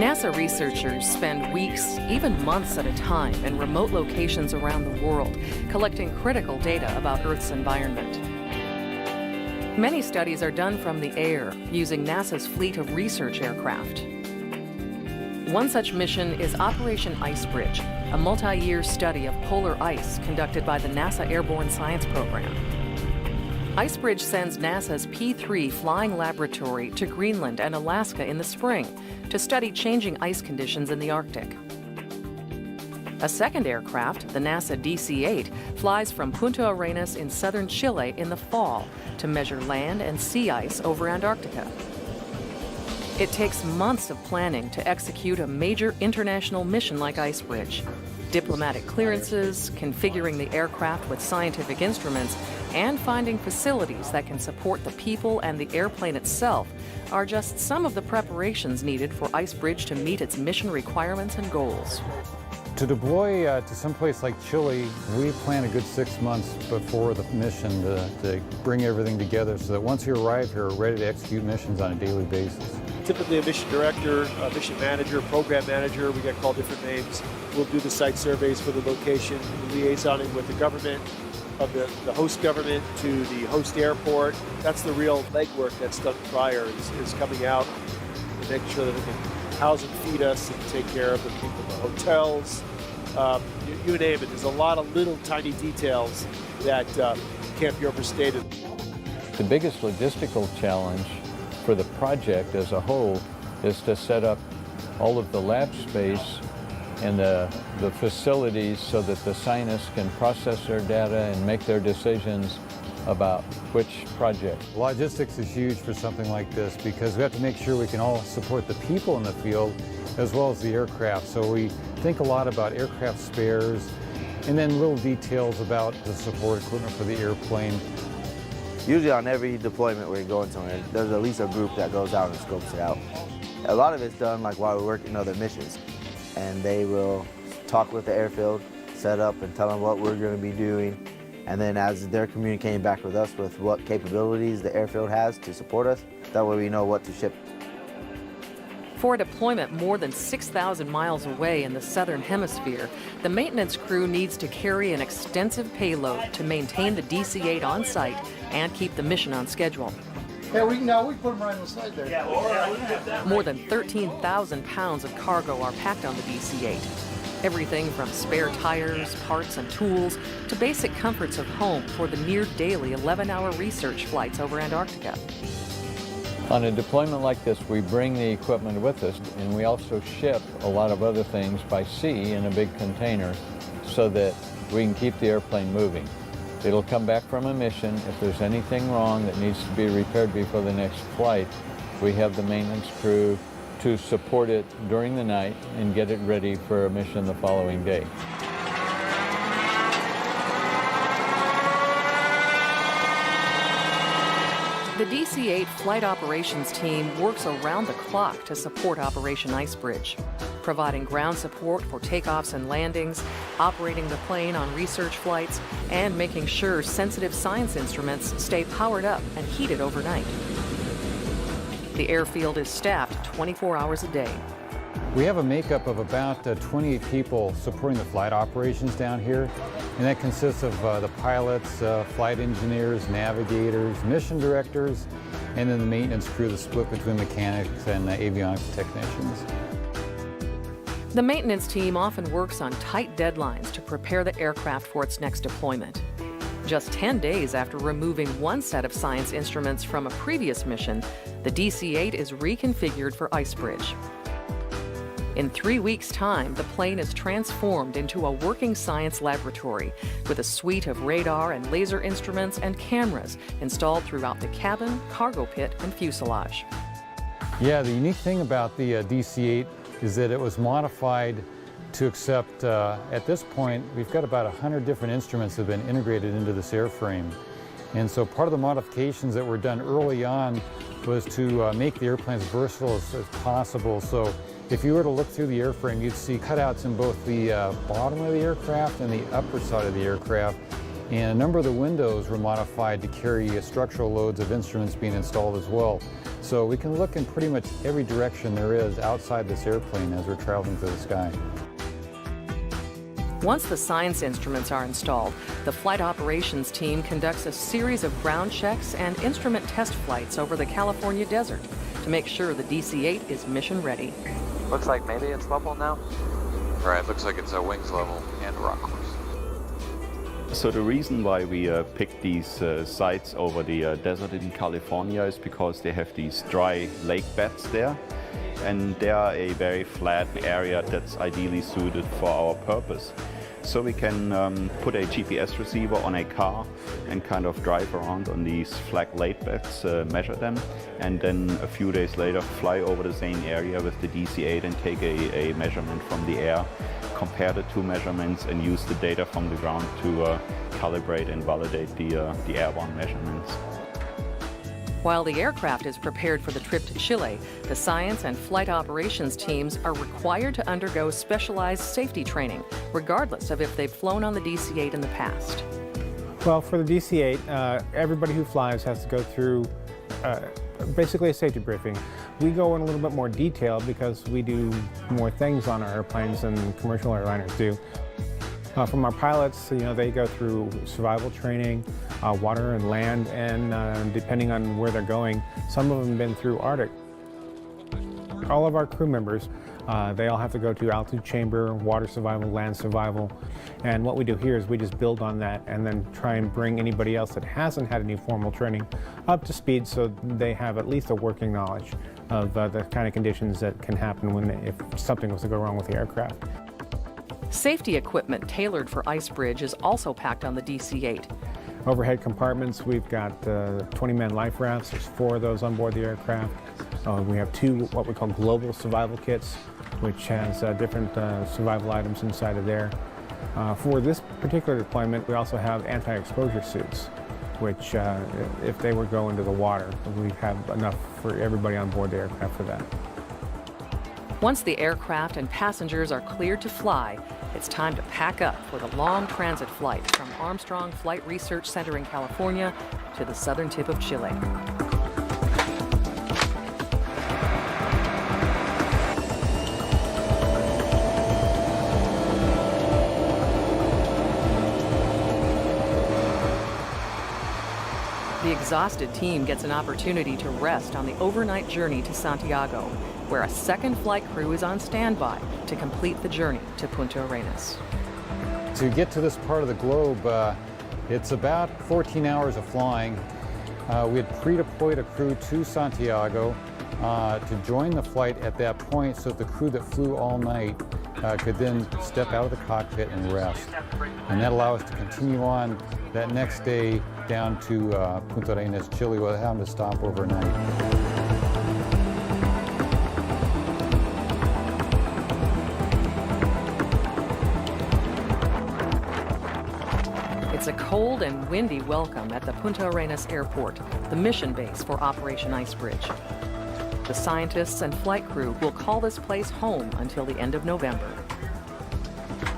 A: NASA researchers spend weeks, even months at a time, in remote locations around the world, collecting critical data about Earth's environment. Many studies are done from the air, using NASA's fleet of research aircraft. One such mission is Operation Icebridge, a multi-year study of polar ice conducted by the NASA Airborne Science Program. Icebridge sends NASA's P-3 flying laboratory to Greenland and Alaska in the spring to study changing ice conditions in the Arctic. A second aircraft, the NASA DC-8, flies from Punta Arenas in southern Chile in the fall to measure land and sea ice over Antarctica. It takes months of planning to execute a major international mission like Icebridge. Diplomatic clearances, configuring the aircraft with scientific instruments, and finding facilities that can support the people and the airplane itself are just some of the preparations needed for Icebridge to meet its mission requirements and goals.
B: To deploy to someplace like Chile, we plan a good 6 months before the mission to bring everything together so that once you arrive here, we're ready to execute missions on a daily basis.
R: Typically a mission director, a mission manager, program manager, we get called different names. We'll do the site surveys for the location, liaisoning with the government, of the host government to the host airport. That's the real legwork that's done prior, is coming out and making sure that they can house and feed us and take care of the people in the hotels. You name it. There's a lot of little tiny details that can't be overstated.
S: The biggest logistical challenge for the project as a whole is to set up all of the lab space and the facilities so that the scientists can process their data and make their decisions about which project.
B: Logistics is huge for something like this because we have to make sure we can all support the people in the field as well as the aircraft. So we think a lot about aircraft spares and then little details about the support equipment for the airplane.
V: Usually on every deployment we're going somewhere, there's at least a group that goes out and scopes it out. A lot of it's done like while we're working other missions. And they will talk with the airfield, set up and tell them what we're going to be doing. And then as they're communicating back with us with what capabilities the airfield has to support us, that way we know what to ship.
A: For a deployment more than 6,000 miles away in the southern hemisphere, the maintenance crew needs to carry an extensive payload to maintain the DC-8 on site and keep the mission on schedule.
Z: Yeah, we put them right on the side there. Yeah,
A: More than 13,000 pounds of cargo are packed on the DC-8. Everything from spare tires, parts, and tools to basic comforts of home for the near daily 11-hour research flights over Antarctica.
S: On a deployment like this, we bring the equipment with us, and we also ship a lot of other things by sea in a big container so that we can keep the airplane moving. It'll come back from a mission. If there's anything wrong that needs to be repaired before the next flight, we have the maintenance crew to support it during the night and get it ready for a mission the following day.
A: The DC-8 flight operations team works around the clock to support Operation Icebridge, providing ground support for takeoffs and landings, operating the plane on research flights, and making sure sensitive science instruments stay powered up and heated overnight. The airfield is staffed 24 hours a day.
B: We have a makeup of about 28 people supporting the flight operations down here, and that consists of the pilots, flight engineers, navigators, mission directors, and then the maintenance crew that's split between mechanics and avionics technicians.
A: The maintenance team often works on tight deadlines to prepare the aircraft for its next deployment. Just 10 days after removing one set of science instruments from a previous mission, the DC-8 is reconfigured for Icebridge. In 3 weeks' time, the plane is transformed into a working science laboratory with a suite of radar and laser instruments and cameras installed throughout the cabin, cargo pit, and fuselage.
B: Yeah, the unique thing about the DC-8 is that it was modified to accept, at this point, we've got about 100 different instruments that have been integrated into this airframe. And so part of the modifications that were done early on was to make the airplane as versatile as possible. So if you were to look through the airframe, you'd see cutouts in both the bottom of the aircraft and the upper side of the aircraft. And a number of the windows were modified to carry structural loads of instruments being installed as well. So we can look in pretty much every direction there is outside this airplane as we're traveling through the sky.
A: Once the science instruments are installed, the flight operations team conducts a series of ground checks and instrument test flights over the California desert to make sure the DC-8 is mission ready.
O: Looks like maybe it's level now.
P: Right, looks like it's a wings level and rock course.
Q: So the reason why we picked these sites over the desert in California is because they have these dry lake beds there. And they are a very flat area that's ideally suited for our purpose. So we can put a GPS receiver on a car and kind of drive around on these flat lake beds, measure them, and then a few days later fly over the same area with the DC-8 and take a measurement from the air, compare the two measurements and use the data from the ground to calibrate and validate the airborne measurements.
A: While the aircraft is prepared for the trip to Chile, the science and flight operations teams are required to undergo specialized safety training, regardless of if they've flown on the DC-8 in the past.
T: Well, for the DC-8, everybody who flies has to go through basically a safety briefing. We go in a little bit more detail because we do more things on our airplanes than commercial airliners do. From our pilots, they go through survival training, water and land, and depending on where they're going, some of them have been through Arctic. All of our crew members, they all have to go to altitude chamber, water survival, land survival, and what we do here is we just build on that and then try and bring anybody else that hasn't had any formal training up to speed so they have at least a working knowledge of the kind of conditions that can happen if something was to go wrong with the aircraft.
A: Safety equipment tailored for Icebridge is also packed on the DC-8.
T: Overhead compartments, we've got 20-man life rafts. There's 4 of those on board the aircraft. We have 2 what we call global survival kits, which has different survival items inside of there. For this particular deployment, we also have anti-exposure suits, which if they were going into the water, we have enough for everybody on board the aircraft for that.
A: Once the aircraft and passengers are cleared to fly, it's time to pack up for the long transit flight from Armstrong Flight Research Center in California to the southern tip of Chile. The exhausted team gets an opportunity to rest on the overnight journey to Santiago, where a second flight crew is on standby to complete the journey to Punta Arenas.
B: To get to this part of the globe, it's about 14 hours of flying. We had pre-deployed a crew to Santiago to join the flight at that point so that the crew that flew all night could then step out of the cockpit and rest. And that allowed us to continue on that next day down to Punta Arenas, Chile, without having to stop overnight.
A: It's a cold and windy welcome at the Punta Arenas airport, the mission base for Operation Icebridge. The scientists and flight crew will call this place home until the end of November.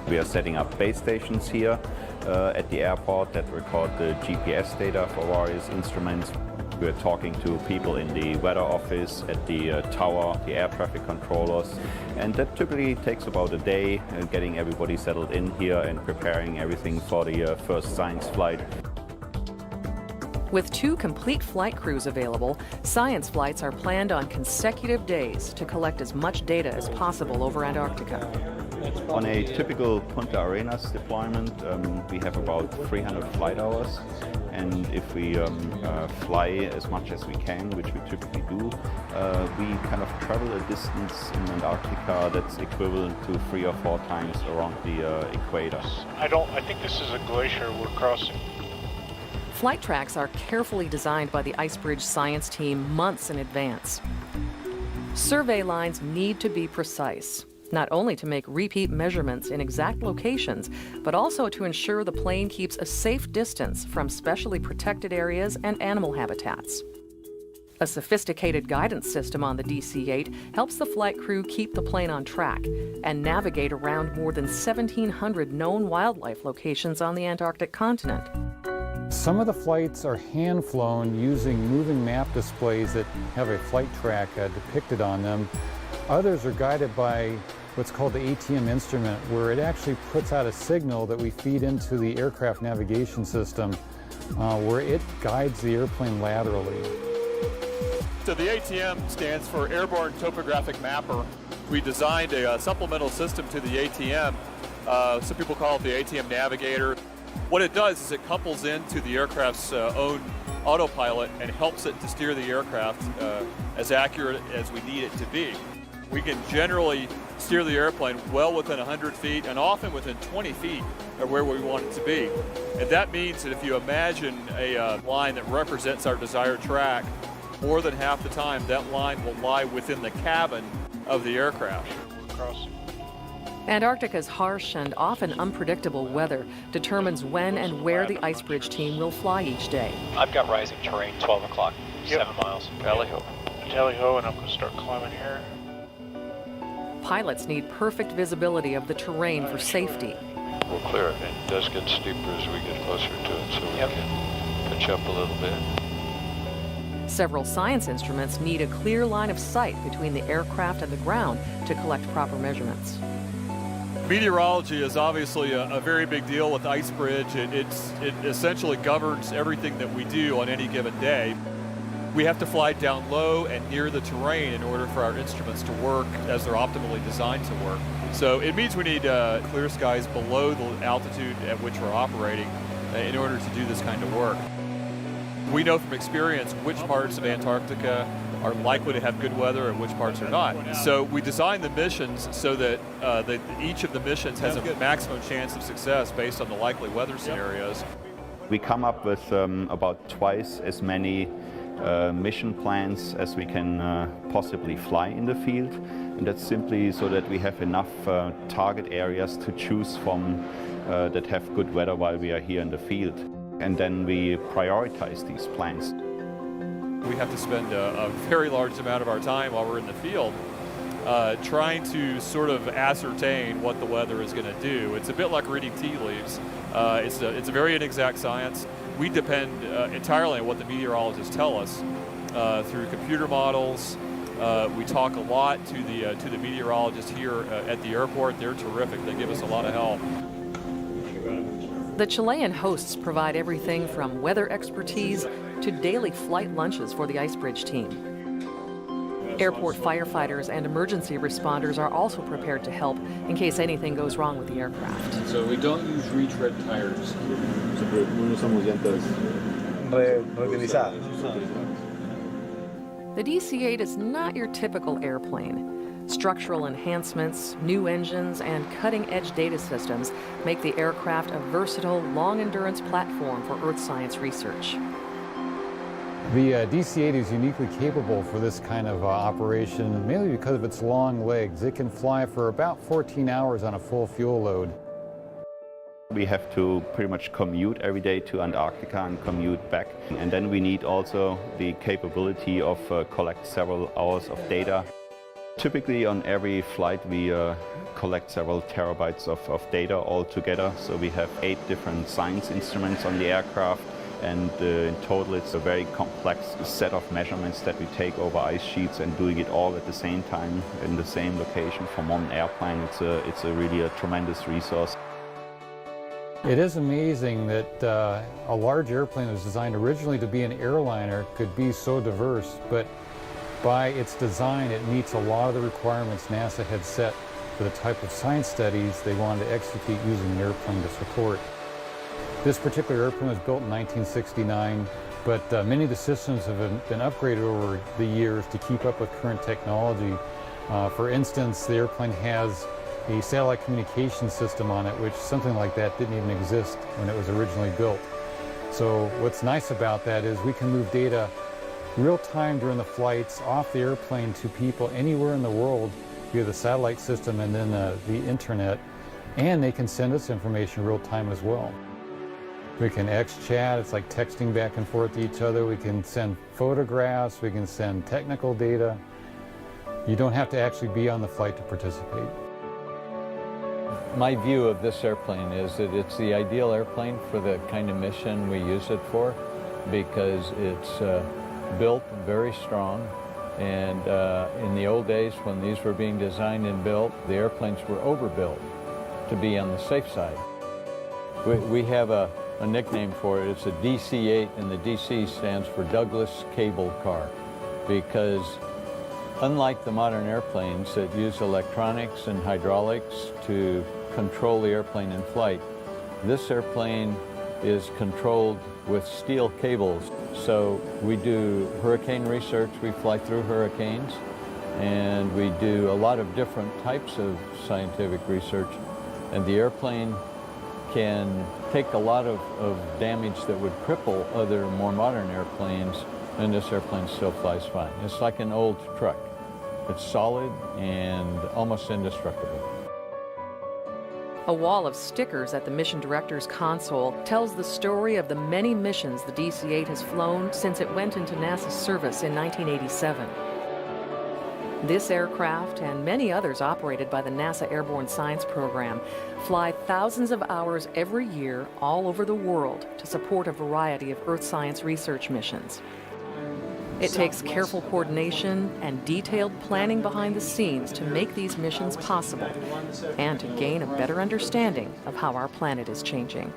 Q: We are setting up base stations here at the airport that record the GPS data for various instruments. We're talking to people in the weather office, at the tower, the air traffic controllers, and that typically takes about a day, getting everybody settled in here and preparing everything for the first science flight.
A: With 2 complete flight crews available, science flights are planned on consecutive days to collect as much data as possible over Antarctica.
Q: On a typical Punta Arenas deployment, we have about 300 flight hours. And if we fly as much as we can, which we typically do, we kind of travel a distance in Antarctica that's equivalent to 3 or 4 times around the equator.
U: I think this is a glacier we're crossing.
A: Flight tracks are carefully designed by the Icebridge science team months in advance. Survey lines need to be precise, not only to make repeat measurements in exact locations, but also to ensure the plane keeps a safe distance from specially protected areas and animal habitats. A sophisticated guidance system on the DC-8 helps the flight crew keep the plane on track and navigate around more than 1,700 known wildlife locations on the Antarctic continent.
B: Some of the flights are hand-flown using moving map displays that have a flight track depicted on them. Others are guided by what's called the ATM instrument, where it actually puts out a signal that we feed into the aircraft navigation system, where it guides the airplane laterally.
D: So the ATM stands for Airborne Topographic Mapper. We designed a supplemental system to the ATM. Some people call it the ATM Navigator. What it does is it couples into the aircraft's own autopilot and helps it to steer the aircraft as accurate as we need it to be. We can generally steer the airplane well within 100 feet and often within 20 feet of where we want it to be. And that means that if you imagine a line that represents our desired track, more than half the time that line will lie within the cabin of the aircraft.
A: Antarctica's harsh and often unpredictable weather determines when and where the Ice Bridge team will fly each day.
E: I've got rising terrain, 12 o'clock, 7 miles.
U: Tally-ho. Tally-ho, and I'm going to start climbing here.
A: Pilots need perfect visibility of the terrain for safety.
P: We'll clear it. It does get steeper as we get closer to it, so we can pitch up a little bit.
A: Several science instruments need a clear line of sight between the aircraft and the ground to collect proper measurements.
D: Meteorology is obviously a very big deal with Ice Bridge. It essentially governs everything that we do on any given day. We have to fly down low and near the terrain in order for our instruments to work as they're optimally designed to work. So it means we need clear skies below the altitude at which we're operating in order to do this kind of work. We know from experience which parts of Antarctica are likely to have good weather and which parts are not. So we design the missions so that each of the missions has a maximum chance of success based on the likely weather scenarios.
Q: We come up with about twice as many mission plans as we can possibly fly in the field, and that's simply so that we have enough target areas to choose from that have good weather while we are here in the field. And then we prioritize these plans.
D: We have to spend a very large amount of our time while we're in the field trying to sort of ascertain what the weather is going to do. It's a bit like reading tea leaves. It's a very inexact science. We depend entirely on what the meteorologists tell us through computer models. We talk a lot to the meteorologists here at the airport. They're terrific. They give us a lot of help.
A: The Chilean hosts provide everything from weather expertise to daily flight lunches for the Ice Bridge team. Airport firefighters and emergency responders are also prepared to help in case anything goes wrong with the aircraft.
F: So we don't use retread tires. No usamos llantas reutilizadas.
A: The DC-8 is not your typical airplane. Structural enhancements, new engines, and cutting-edge data systems make the aircraft a versatile, long-endurance platform for earth science research.
B: The DC-8 is uniquely capable for this kind of operation, mainly because of its long legs. It can fly for about 14 hours on a full fuel load.
Q: We have to pretty much commute every day to Antarctica and commute back. And then we need also the capability of collect several hours of data. Typically on every flight we collect several terabytes of data all together. So we have 8 different science instruments on the aircraft, and in total it's a very complex set of measurements that we take over ice sheets, and doing it all at the same time in the same location from one airplane. It's really a tremendous resource.
B: It is amazing that a large airplane that was designed originally to be an airliner could be so diverse, but by its design, it meets a lot of the requirements NASA had set for the type of science studies they wanted to execute using an airplane to support. This particular airplane was built in 1969, but many of the systems have been upgraded over the years to keep up with current technology. For instance, the airplane has a satellite communication system on it, which something like that didn't even exist when it was originally built. So what's nice about that is we can move data real time during the flights off the airplane to people anywhere in the world via the satellite system and then the internet, and they can send us information real time as well. We can X-chat, it's like texting back and forth to each other. We can send photographs, we can send technical data. You don't have to actually be on the flight to participate.
S: My view of this airplane is that it's the ideal airplane for the kind of mission we use it for, because it's built very strong. And in the old days when these were being designed and built, the airplanes were overbuilt to be on the safe side. We have a nickname for it. It's a DC-8, and the DC stands for Douglas Cable Car, because unlike the modern airplanes that use electronics and hydraulics to control the airplane in flight, this airplane is controlled with steel cables. So we do hurricane research, we fly through hurricanes, and we do a lot of different types of scientific research, and the airplane can take a lot of damage that would cripple other more modern airplanes, and this airplane still flies fine. It's like an old truck. It's solid and almost indestructible.
A: A wall of stickers at the mission director's console tells the story of the many missions the DC-8 has flown since it went into NASA's service in 1987. This aircraft and many others operated by the NASA Airborne Science Program fly thousands of hours every year all over the world to support a variety of Earth science research missions. It takes careful coordination and detailed planning behind the scenes to make these missions possible and to gain a better understanding of how our planet is changing.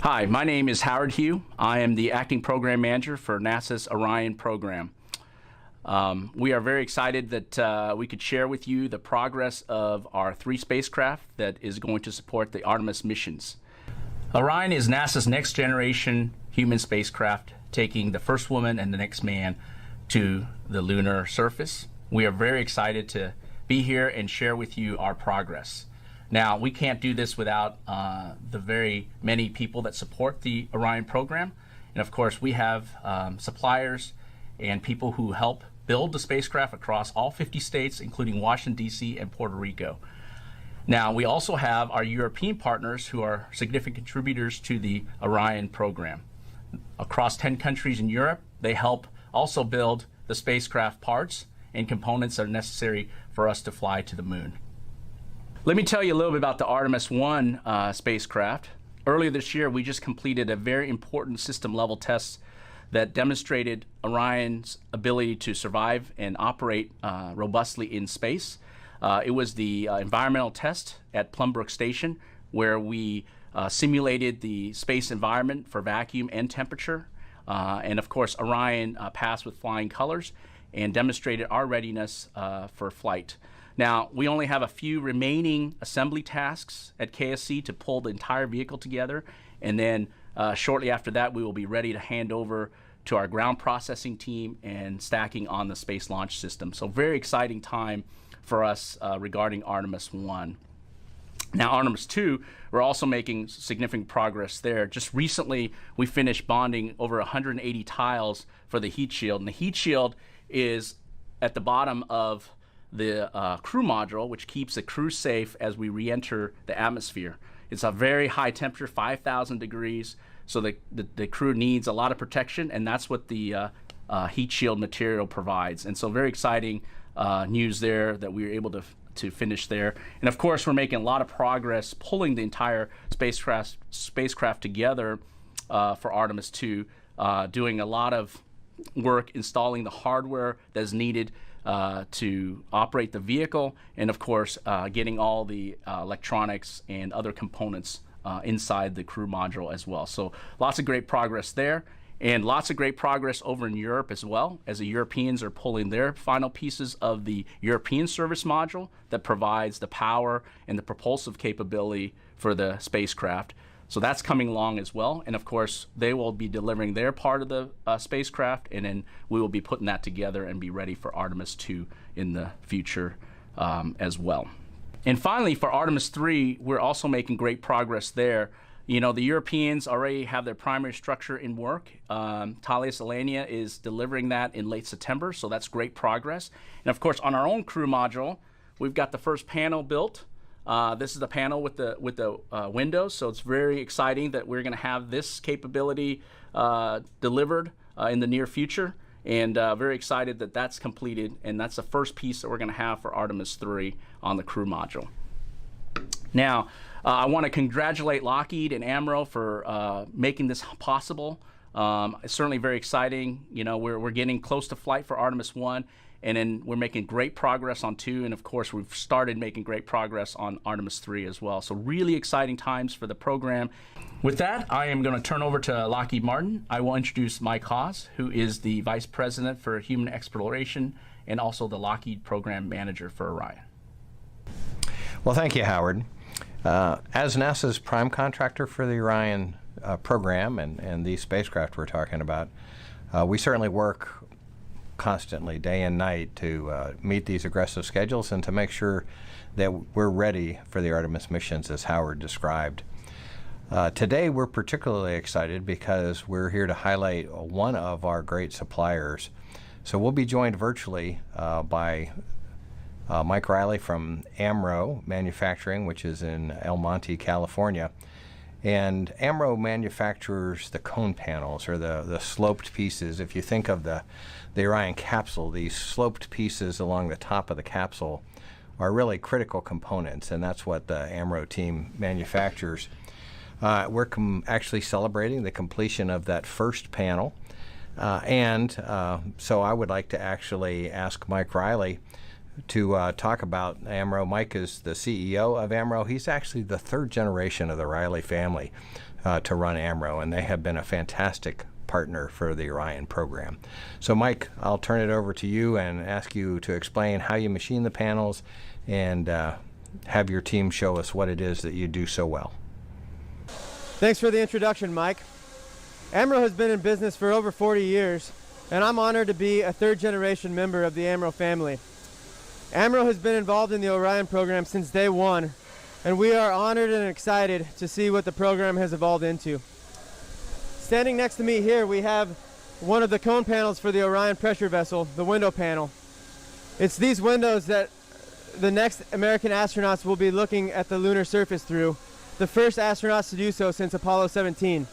C: Hi, my name is Howard Hugh. I am the Acting Program Manager for NASA's Orion program. We are very excited that we could share with you the progress of our 3 spacecraft that is going to support the Artemis missions. Orion is NASA's next generation human spacecraft, taking the first woman and the next man to the lunar surface. We are very excited to be here and share with you our progress. Now, we can't do this without the very many people that support the Orion program. And of course, we have suppliers and people who help build the spacecraft across all 50 states, including Washington, D.C. and Puerto Rico. Now, we also have our European partners who are significant contributors to the Orion program. Across 10 countries in Europe, they help also build the spacecraft parts and components that are necessary for us to fly to the moon. Let me tell you a little bit about the Artemis 1 spacecraft. Earlier this year, we just completed a very important system level test that demonstrated Orion's ability to survive and operate robustly in space. It was the environmental test at Plumbrook Station, where we simulated the space environment for vacuum and temperature. And of course, Orion passed with flying colors and demonstrated our readiness for flight. Now, we only have a few remaining assembly tasks at KSC to pull the entire vehicle together, and then shortly after that, we will be ready to hand over to our ground processing team and stacking on the Space Launch System. So very exciting time for us regarding Artemis 1. Now, Artemis 2, we're also making significant progress there. Just recently, we finished bonding over 180 tiles for the heat shield, and the heat shield is at the bottom of the crew module, which keeps the crew safe as we re-enter the atmosphere. It's a very high temperature, 5,000 degrees, so the crew needs a lot of protection, and that's what the heat shield material provides. And so very exciting news there that we were able to finish there. And of course, we're making a lot of progress pulling the entire spacecraft together for Artemis 2, doing a lot of work installing the hardware that's needed to operate the vehicle, and of course getting all the electronics and other components inside the crew module as well. So lots of great progress there. And lots of great progress over in Europe as well, as the Europeans are pulling their final pieces of the European service module that provides the power and the propulsive capability for the spacecraft. So that's coming along as well. And of course, they will be delivering their part of the spacecraft, and then we will be putting that together and be ready for Artemis 2 in the future as well. And finally, for Artemis 3, we're also making great progress there. You know, the Europeans already have their primary structure in work. Thales Alenia is delivering that in late September, so that's great progress. And of course, on our own crew module, we've got the first panel built. This is the panel with the windows, so it's very exciting that we're going to have this capability delivered in the near future, and very excited that that's completed, and that's the first piece that we're going to have for Artemis 3 on the crew module. Now, I want to congratulate Lockheed and AMRO for making this possible. It's certainly very exciting. You know, we're getting close to flight for Artemis 1, and then we're making great progress on 2, and of course we've started making great progress on Artemis 3 as well. So really exciting times for the program. With that, I am going to turn over to Lockheed Martin. I will introduce Mike Hawes, who is the Vice President for Human Exploration and also the Lockheed Program Manager for Orion.
G: Well, thank you, Howard. As NASA's prime contractor for the Orion program and these spacecraft we're talking about, we certainly work constantly, day and night, to meet these aggressive schedules and to make sure that we're ready for the Artemis missions, as Howard described. Today, we're particularly excited because we're here to highlight one of our great suppliers. So we'll be joined virtually by Mike Riley from AMRO Manufacturing, which is in El Monte, California. And AMRO manufactures the cone panels, or the sloped pieces. If you think of the Orion capsule, these sloped pieces along the top of the capsule are really critical components, and that's what the AMRO team manufactures. We're actually celebrating the completion of that first panel, so I would like to actually ask Mike Riley to talk about AMRO. Mike is the CEO of AMRO. He's actually the third generation of the Riley family to run AMRO, and they have been a fantastic partner for the Orion program. So Mike, I'll turn it over to you and ask you to explain how you machine the panels and have your team show us what it is that you do so well.
H: Thanks for the introduction, Mike. AMRO has been in business for over 40 years, and I'm honored to be a third-generation member of the AMRO family. AMRO has been involved in the Orion program since day one, and we are honored and excited to see what the program has evolved into. Standing next to me here, we have one of the cone panels for the Orion pressure vessel, the window panel. It's these windows that the next American astronauts will be looking at the lunar surface through, the first astronauts to do so since Apollo 17.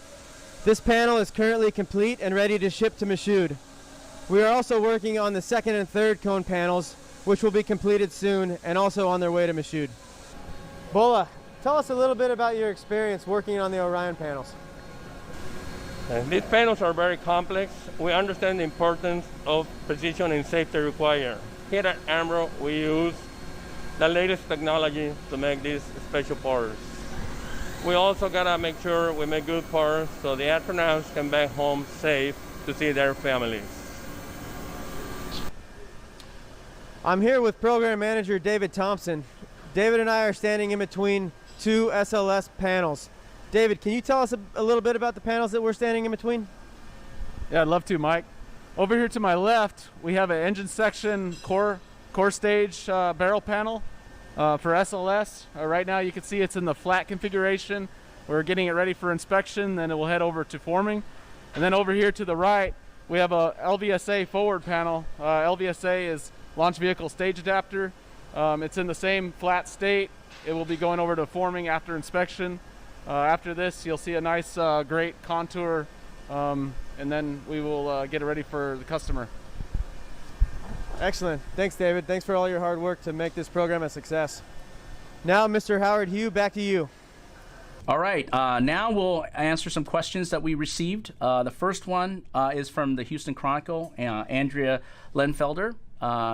H: This panel is currently complete and ready to ship to Michoud. We are also working on the second and third cone panels, which will be completed soon and also on their way to Michoud. Bola, tell us a little bit about your experience working on the Orion panels.
I: These panels are very complex. We understand the importance of precision and safety required. Here at AMRO, we use the latest technology to make these special parts. We also gotta make sure we make good parts so the astronauts can back home safe to see their families.
H: I'm here with Program Manager David Thompson. David and I are standing in between two SLS panels. David, can you tell us a little bit about the panels that we're standing in between?
J: Yeah, I'd love to, Mike. Over here to my left, we have an engine section core stage barrel panel for SLS. Right now you can see it's in the flat configuration. We're getting it ready for inspection, then it will head over to forming. And then over here to the right, we have a LVSA forward panel. LVSA is Launch Vehicle Stage Adapter. It's in the same flat state. It will be going over to forming after inspection. After this, you'll see a nice, great contour, and then we will get it ready for the customer.
H: Excellent. Thanks, David. Thanks for all your hard work to make this program a success. Now, Mr. Howard Hugh, back to you.
C: All right, now we'll answer some questions that we received. The first one is from the Houston Chronicle, Andrea Lenfelder.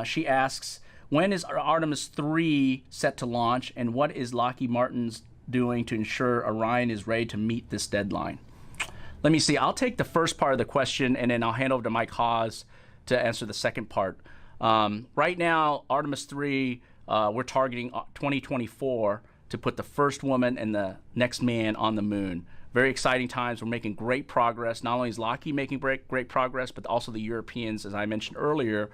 C: She asks, when is Artemis 3 set to launch, and what is Lockheed Martin's doing to ensure Orion is ready to meet this deadline? Let me see. I'll take the first part of the question, and then I'll hand over to Mike Haas to answer the second part. Right now, Artemis 3, we're targeting 2024 to put the first woman and the next man on the moon. Very exciting times. We're making great progress. Not only is Lockheed making great progress, but also the Europeans, as I mentioned earlier,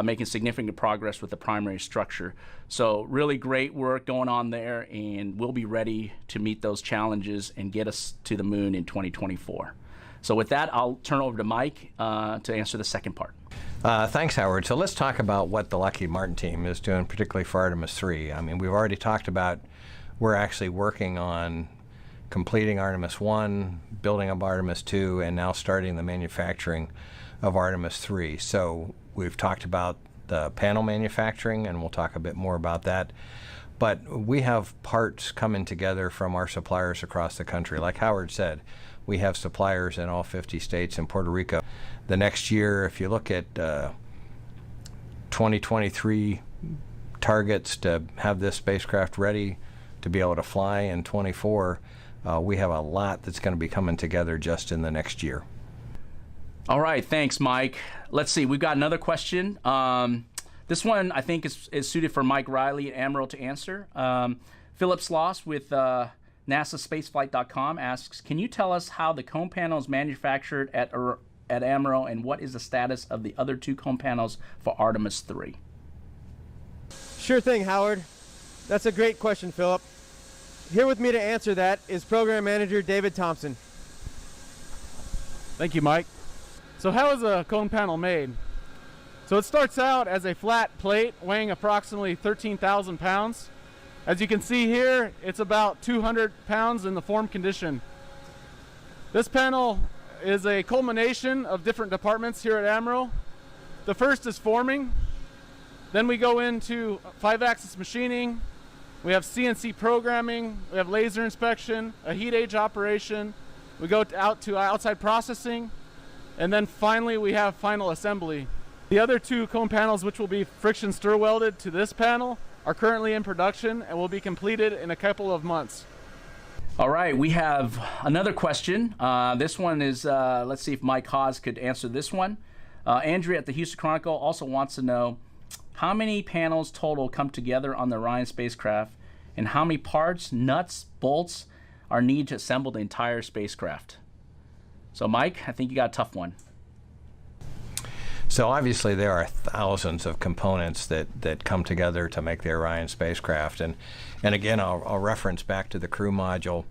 C: making significant progress with the primary structure. So really great work going on there, and we'll be ready to meet those challenges and get us to the moon in 2024. So with that, I'll turn over to Mike to answer the second part.
G: Thanks, Howard. So let's talk about what the Lockheed Martin team is doing, particularly for Artemis 3. I mean, we've already talked about we're actually working on completing Artemis 1, building up Artemis 2, and now starting the manufacturing of Artemis 3. So we've talked about the panel manufacturing, and we'll talk a bit more about that. But we have parts coming together from our suppliers across the country. Like Howard said, we have suppliers in all 50 states and Puerto Rico. The next year, if you look at 2023 targets to have this spacecraft ready to be able to fly in 24, we have a lot that's going to be coming together just in the next year.
C: All right, thanks, Mike. Let's see, we've got another question. This one I think is suited for Mike Riley and Amaral to answer. Philip Sloss with NASASpaceflight.com asks, can you tell us how the cone panel is manufactured at Amaral, and what is the status of the other 2 cone panels for Artemis 3?
H: Sure thing, Howard. That's a great question, Philip. Here with me to answer that is Program Manager David Thompson.
J: Thank you, Mike. So how is a cone panel made? So it starts out as a flat plate weighing approximately 13,000 pounds. As you can see here, it's about 200 pounds in the form condition. This panel is a culmination of different departments here at Amaral. The first is forming. Then we go into 5-axis machining. We have CNC programming. We have laser inspection, a heat age operation. We go out to outside processing. And then finally, we have final assembly. The other 2 cone panels, which will be friction stir welded to this panel, are currently in production and will be completed in a couple of months.
C: All right, we have another question. This one is, let's see if Mike Haas could answer this one. Andrea at the Houston Chronicle also wants to know, how many panels total come together on the Orion spacecraft, and how many parts, nuts, bolts are needed to assemble the entire spacecraft? So Mike, I think you got a tough one.
G: So obviously there are thousands of components that come together to make the Orion spacecraft. And again, I'll reference back to the crew module.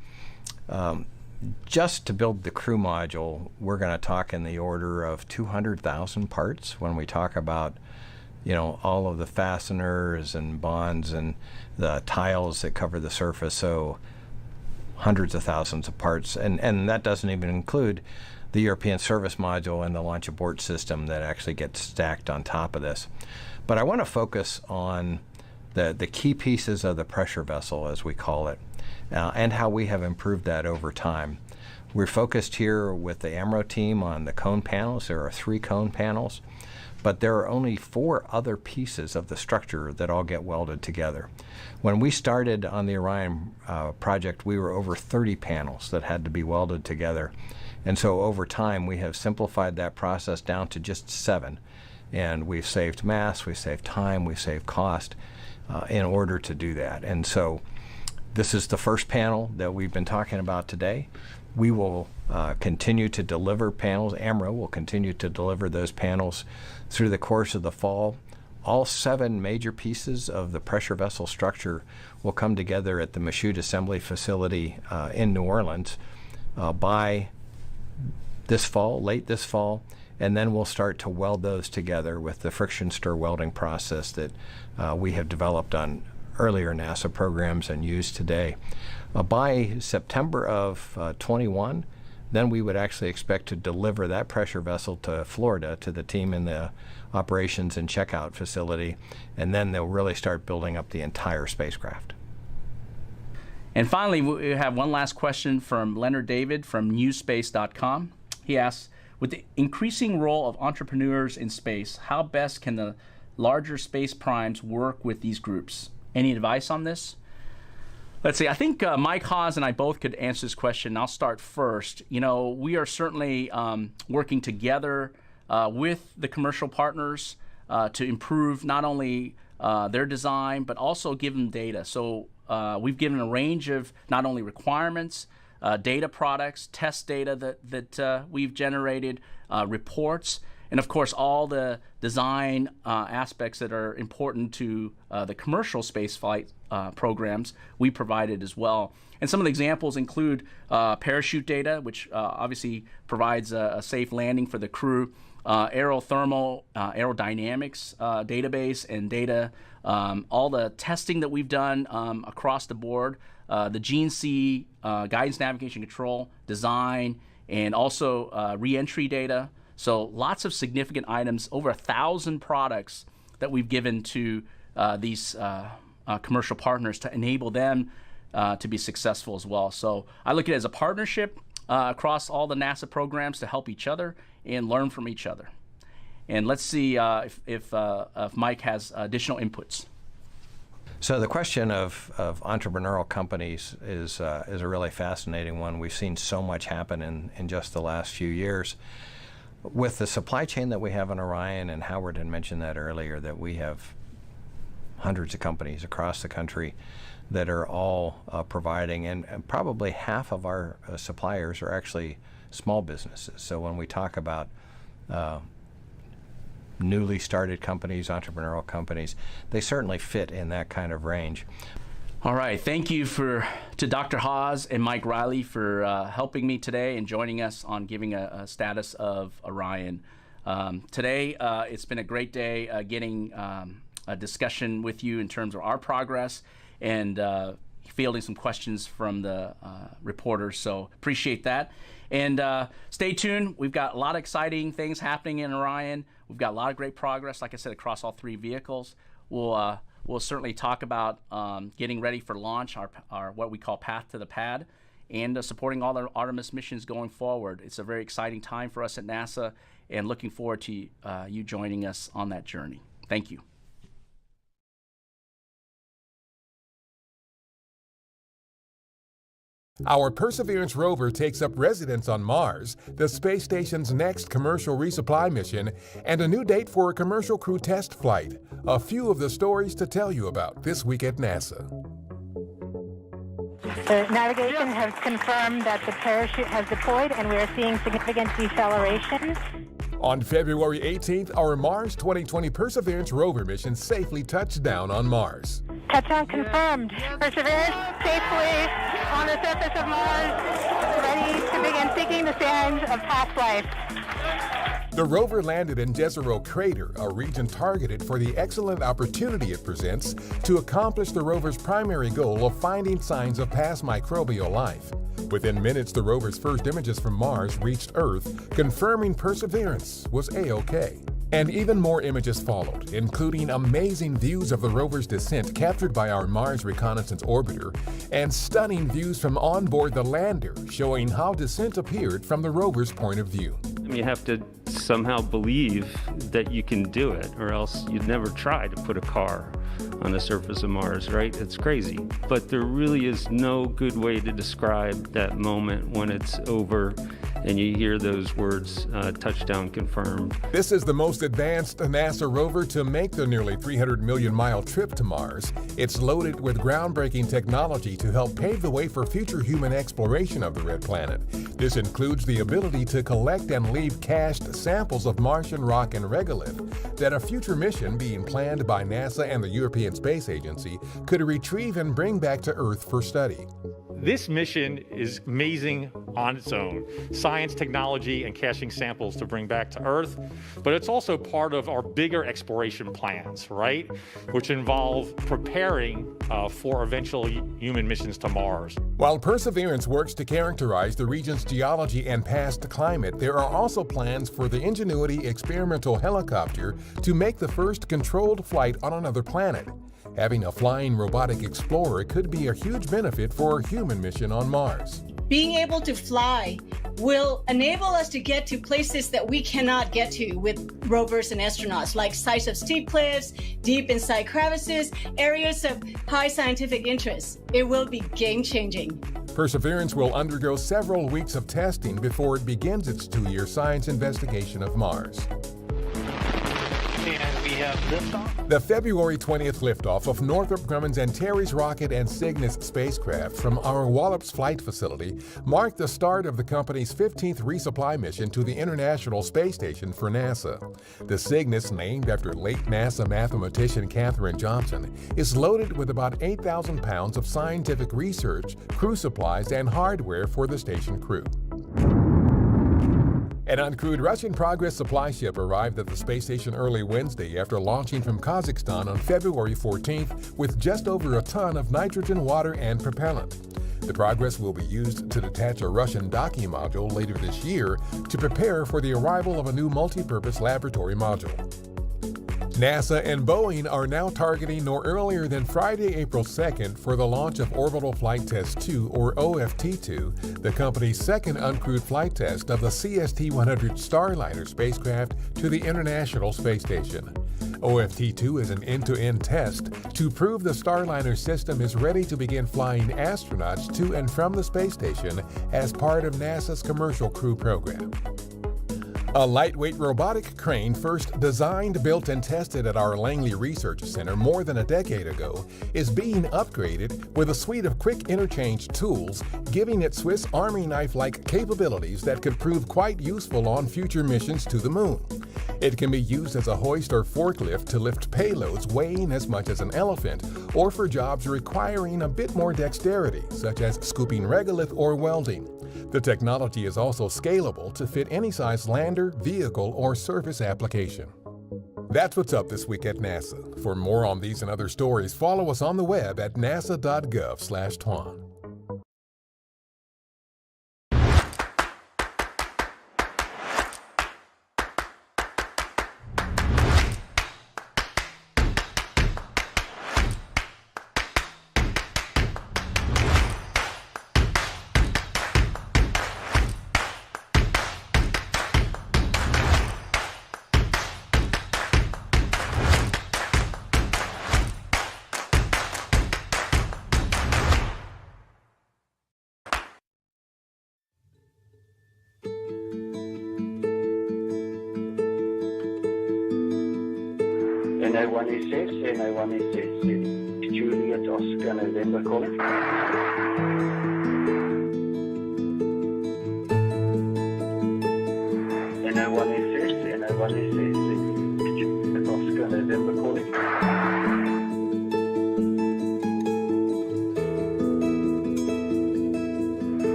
G: Just to build the crew module, we're going to talk in the order of 200,000 parts when we talk about, you know, all of the fasteners and bonds and the tiles that cover the surface. So hundreds of thousands of parts, and that doesn't even include the European service module and the launch abort system that actually gets stacked on top of this. But I want to focus on the key pieces of the pressure vessel, as we call it, and how we have improved that over time. We're focused here with the Amaral team on the cone panels. There are 3 cone panels, but there are only 4 other pieces of the structure that all get welded together. When we started on the Orion project, we were over 30 panels that had to be welded together. And so over time, we have simplified that process down to just 7. And we've saved mass, we've saved time, we've saved cost in order to do that. And so this is the first panel that we've been talking about today. We will continue to deliver panels. Amaral will continue to deliver those panels through the course of the fall. All 7 major pieces of the pressure vessel structure will come together at the Michoud Assembly Facility in New Orleans by this fall, late this fall, and then we'll start to weld those together with the friction stir welding process that we have developed on earlier NASA programs and use today. By September of 21, then we would actually expect to deliver that pressure vessel to Florida to the team in the operations and checkout facility, and then they'll really start building up the entire spacecraft.
C: And finally, we have one last question from Leonard David from newspace.com. He asks, with the increasing role of entrepreneurs in space, how best can the larger space primes work with these groups? Any advice on this? Let's see, I think Mike Haas and I both could answer this question. I'll start first. You know, we are certainly working together with the commercial partners to improve not only their design, but also give them data. So we've given a range of not only requirements, data products, test data that we've generated, reports, and of course all the design aspects that are important to the commercial spaceflight programs we provided as well. And some of the examples include parachute data, which obviously provides a safe landing for the crew, aerothermal, aerodynamics database and data, all the testing that we've done across the board, the GNC guidance, navigation, control, design, and also re-entry data. So lots of significant items, over 1,000 products that we've given to these commercial partners to enable them to be successful as well. So I look at it as a partnership across all the NASA programs to help each other and learn from each other. And let's see if Mike has additional inputs.
G: So the question of entrepreneurial companies is a really fascinating one. We've seen so much happen in just the last few years. With the supply chain that we have in Orion, and Howard had mentioned that earlier, that we have hundreds of companies across the country that are all providing, and probably half of our suppliers are actually small businesses. So when we talk about newly started companies, entrepreneurial companies, they certainly fit in that kind of range.
C: All right, thank you to Dr. Haas and Mike Riley for helping me today and joining us on giving a status of Orion. Today, it's been a great day getting a discussion with you in terms of our progress and fielding some questions from the reporters, so appreciate that. And stay tuned, we've got a lot of exciting things happening in Orion. We've got a lot of great progress, like I said, across all three vehicles. We'll certainly talk about getting ready for launch, our what we call Path to the Pad, and supporting all the Artemis missions going forward. It's a very exciting time for us at NASA, and looking forward to you joining us on that journey. Thank you.
K: Our Perseverance rover takes up residence on Mars, the space station's next commercial resupply mission, and a new date for a commercial crew test flight. A few of the stories to tell you about this week at NASA.
L: The navigation has confirmed that the parachute has deployed, and we are seeing significant deceleration.
K: On February 18th, our Mars 2020 Perseverance rover mission safely touched down on Mars.
L: Touchdown confirmed. Perseverance safely on the surface of Mars, ready to begin seeking the sands of past life.
K: The rover landed in Jezero Crater, a region targeted for the excellent opportunity it presents to accomplish the rover's primary goal of finding signs of past microbial life. Within minutes, the rover's first images from Mars reached Earth, confirming Perseverance was A-OK. And even more images followed, including amazing views of the rover's descent captured by our Mars Reconnaissance Orbiter, and stunning views from onboard the lander showing how descent appeared from the rover's point of view.
M: You have to somehow believe that you can do it, or else you'd never try to put a car on the surface of Mars, right? It's crazy. But there really is no good way to describe that moment when it's over and you hear those words, touchdown confirmed.
K: This is the most advanced NASA rover to make the nearly 300 million mile trip to Mars. It's loaded with groundbreaking technology to help pave the way for future human exploration of the red planet. This includes the ability to collect and leave cached samples of Martian rock and regolith that a future mission being planned by NASA and the European Space Agency could retrieve and bring back to Earth for study.
N: This mission is amazing on its own. Science, technology, and caching samples to bring back to Earth. But it's also part of our bigger exploration plans, right? Which involve preparing for eventual human missions to Mars.
K: While Perseverance works to characterize the region's geology and past climate, there are also plans for the Ingenuity experimental helicopter to make the first controlled flight on another planet. Having a flying robotic explorer could be a huge benefit for a human mission on Mars.
R: being able to fly will enable us to get to places that we cannot get to with rovers and astronauts, like sites of steep cliffs, deep inside crevices, areas of high scientific interest. It will be game-changing.
K: Perseverance will undergo several weeks of testing before it begins its 2-year science investigation of Mars.
V: And we have liftoff.
K: The February 20th liftoff of Northrop Grumman's Antares rocket and Cygnus spacecraft from our Wallops Flight Facility marked the start of the company's 15th resupply mission to the International Space Station for NASA. The Cygnus, named after late NASA mathematician Katherine Johnson, is loaded with about 8,000 pounds of scientific research, crew supplies, and hardware for the station crew. An uncrewed Russian Progress supply ship arrived at the space station early Wednesday after launching from Kazakhstan on February 14th with just over a ton of nitrogen, water, and propellant. The Progress will be used to detach a Russian docking module later this year to prepare for the arrival of a new multi-purpose laboratory module. NASA and Boeing are now targeting no earlier than Friday, April 2nd for the launch of Orbital Flight Test 2, or OFT-2, the company's second uncrewed flight test of the CST-100 Starliner spacecraft to the International Space Station. OFT-2 is an end-to-end test to prove the Starliner system is ready to begin flying astronauts to and from the space station as part of NASA's Commercial Crew program. A lightweight robotic crane first designed, built, and tested at our Langley Research Center more than a decade ago is being upgraded with a suite of quick interchange tools, giving it Swiss Army knife-like capabilities that could prove quite useful on future missions to the moon. It can be used as a hoist or forklift to lift payloads weighing as much as an elephant, or for jobs requiring a bit more dexterity, such as scooping regolith or welding. The technology is also scalable to fit any size lander, vehicle, or surface application. That's what's up this week at NASA. For more on these and other stories, follow us on the web at nasa.gov/TWAN.
W: NA186, Juliet Oscar November calling. NA186, Juliet Oscar November calling.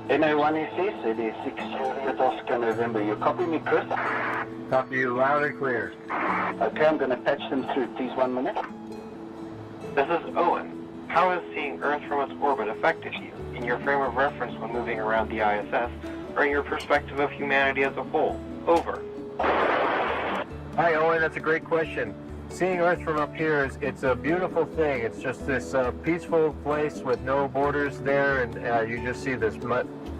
W: NA186, it is 6 Juliet Oscar November. You copy me, Chris? Copy you loud and clear. Okay, I'm going to patch them through. Please, 1 minute.
X: This is Owen. How has seeing Earth from its orbit affected you, in your frame of reference when moving around the ISS, or in your perspective of humanity as a whole? Over.
H: Hi, Owen. That's a great question. Seeing Earth from up here it's a beautiful thing. It's just this peaceful place with no borders there, and you just see this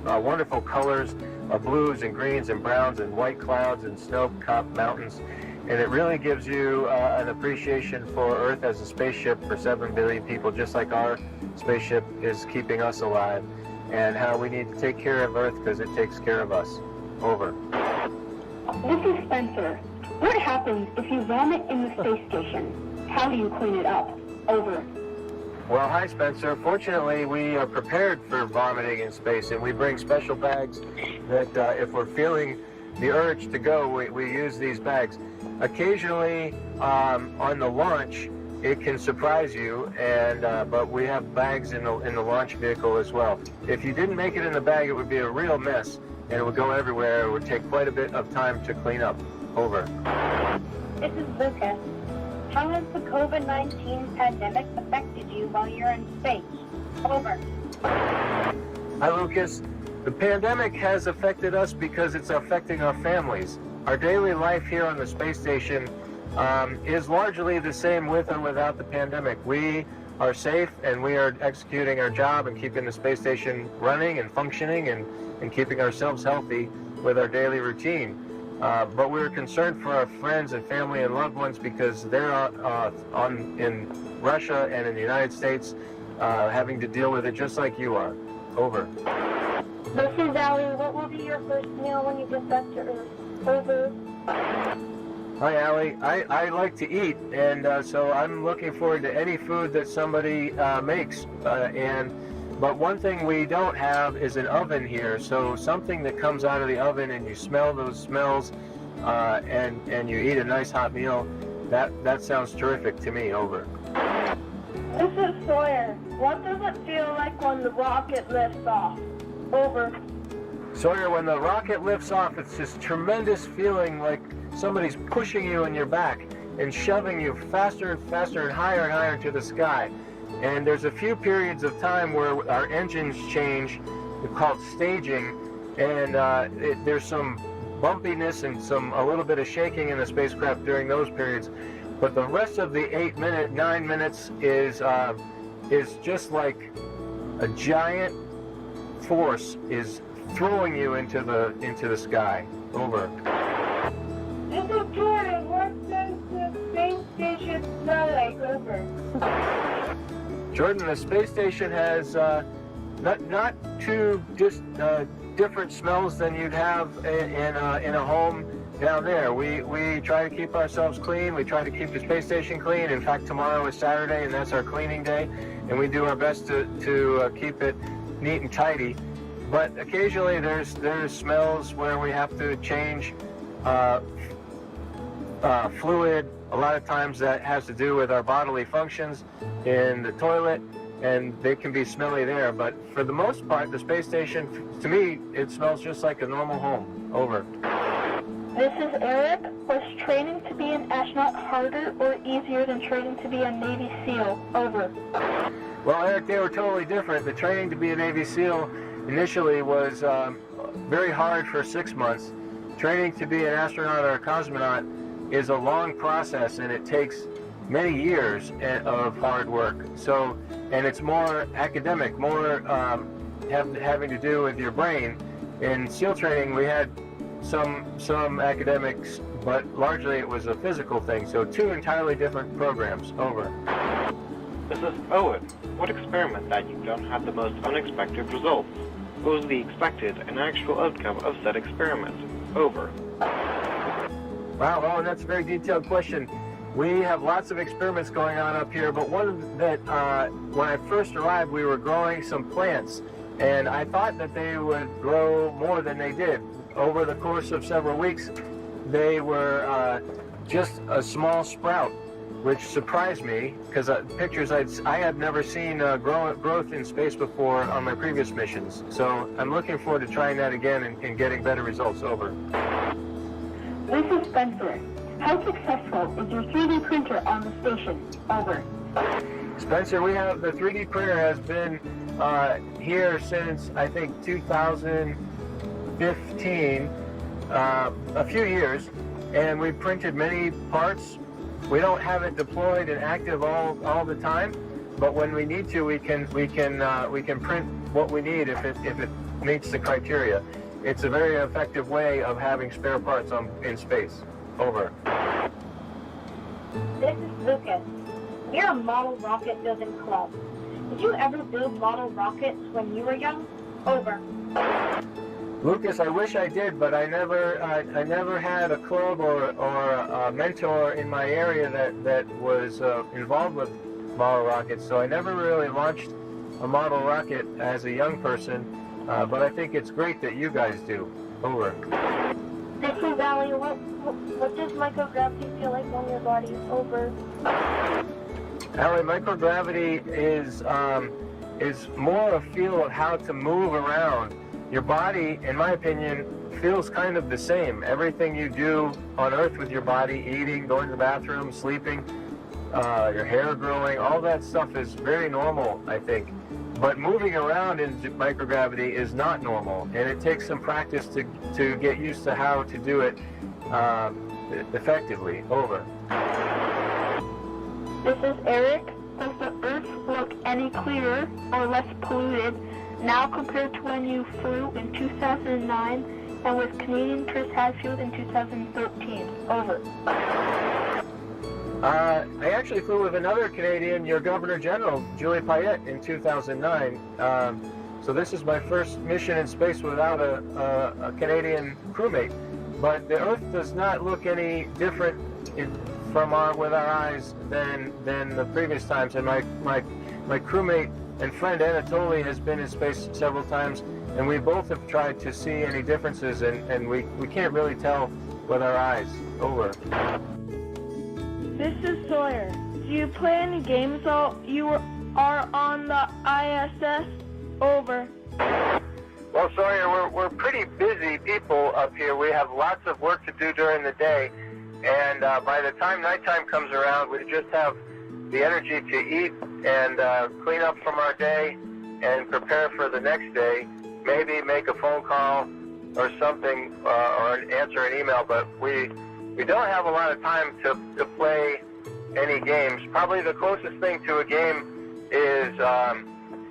H: wonderful colors of blues and greens and browns and white clouds and snow-capped mountains. And it really gives you an appreciation for Earth as a spaceship for 7 billion people, just like our spaceship is keeping us alive, and how we need to take care of Earth because it takes care of us. Over.
L: This is Spencer. What happens if you vomit in the space station? How do you clean it up? Over.
H: Well, hi, Spencer. Fortunately, we are prepared for vomiting in space, and we bring special bags that if we're feeling the urge to go, we use these bags. Occasionally, on the launch, it can surprise you, but we have bags in the launch vehicle as well. If you didn't make it in the bag, it would be a real mess, and it would go everywhere. It would take quite a bit of time to clean up. Over.
L: This is Lucas. How has the COVID-19 pandemic affected you while you're in space? Over.
H: Hi, Lucas. The pandemic has affected us because it's affecting our families. Our daily life here on the space station is largely the same with or without the pandemic. We
W: are safe and we are executing our job and keeping the space station running and functioning and keeping ourselves healthy with our daily routine. But we're concerned for our friends and family and loved ones because they're in Russia and in the United States having to deal with it just like you are. Over.
L: This is Allie. What will be your first meal when you get back to Earth? Over.
W: Hi, Allie. I like to eat, and so I'm looking forward to any food that somebody makes. But one thing we don't have is an oven here, so something that comes out of the oven and you smell those smells and you eat a nice hot meal, that sounds terrific to me. Over.
L: This is Sawyer. What does it feel like when the rocket lifts off? Over.
W: Sawyer, when the rocket lifts off, it's this tremendous feeling like somebody's pushing you in your back and shoving you faster and faster and higher into the sky. And there's a few periods of time where our engines change, called staging, and there's some bumpiness and a little bit of shaking in the spacecraft during those periods. But the rest of the 9 minutes is just like a giant force is throwing you into the sky. Over.
L: This is Jordan. What does the space station smell like? Over.
W: Jordan, the space station has not too different smells than you'd have in a home down there. We try to keep ourselves clean. We try to keep the space station clean. In fact, tomorrow is Saturday, and that's our cleaning day, and we do our best to keep it neat and tidy. But occasionally there's smells where we have to change fluid. A lot of times that has to do with our bodily functions in the toilet, and they can be smelly there. But for the most part, the space station, to me, it smells just like a normal home. Over.
L: This is Eric. Was training to be an astronaut harder or easier than training to be a Navy SEAL? Over.
W: Well, Eric, they were totally different. The training to be a Navy SEAL initially was very hard for 6 months. Training to be an astronaut or a cosmonaut is a long process, and it takes many years of hard work. So, and it's more academic, more having to do with your brain. In SEAL training, we had some academics, but largely it was a physical thing. So 2 entirely different programs. Over.
X: This is Owen. What experiment that you've done had the most unexpected results? What was the expected and actual outcome of said experiment? Over.
W: Wow, Owen, that's a very detailed question. We have lots of experiments going on up here, but one that when I first arrived, we were growing some plants, and I thought that they would grow more than they did. Over the course of several weeks, they were just a small sprout, which surprised me because pictures I had never seen growth in space before on my previous missions. So I'm looking forward to trying that again and getting better results. Over.
L: This is Spencer. How successful is your 3D printer on the station? Over.
W: Spencer, we have the 3D printer has been here since I think 2015, a few years, and we've printed many parts. We don't have it deployed and active all the time, but when we need to, we can print what we need if it meets the criteria. It's a very effective way of having spare parts in space. Over.
L: This is Lucas. You're a model rocket building club. Did you ever build model rockets when you were young? Over.
W: Lucas, I wish I did, but I never had a club or a mentor in my area that was involved with model rockets, so I never really launched a model rocket as a young person, but I think it's great that you guys do. Over.
L: This is Allie. What does microgravity feel like on your body? Over.
W: Allie, microgravity is more a feel of how to move around. Your body, in my opinion, feels kind of the same. Everything you do on Earth with your body, eating, going to the bathroom, sleeping, your hair growing, all that stuff is very normal, I think. But moving around in microgravity is not normal, and it takes some practice to get used to how to do it effectively. Over.
L: This is Eric. Does the Earth any clearer or less polluted now compared to when you flew in 2009 and with Canadian Chris Hadfield in 2013? Over.
W: I actually flew with another Canadian, your Governor General, Julie Payette, in 2009. So this is my first mission in space without a Canadian crewmate. But the Earth does not look any different with our eyes than the previous times. And my crewmate and friend Anatoly has been in space several times, and we both have tried to see any differences, and we can't really tell with our eyes. Over.
L: This is Sawyer. Do you play any games while you are on the ISS? Over.
W: Well, Sawyer, we're pretty busy people up here. We have lots of work to do during the day, and by the time nighttime comes around, we just have the energy to eat and clean up from our day and prepare for the next day. Maybe make a phone call or something, or answer an email, but we don't have a lot of time to play any games. Probably the closest thing to a game is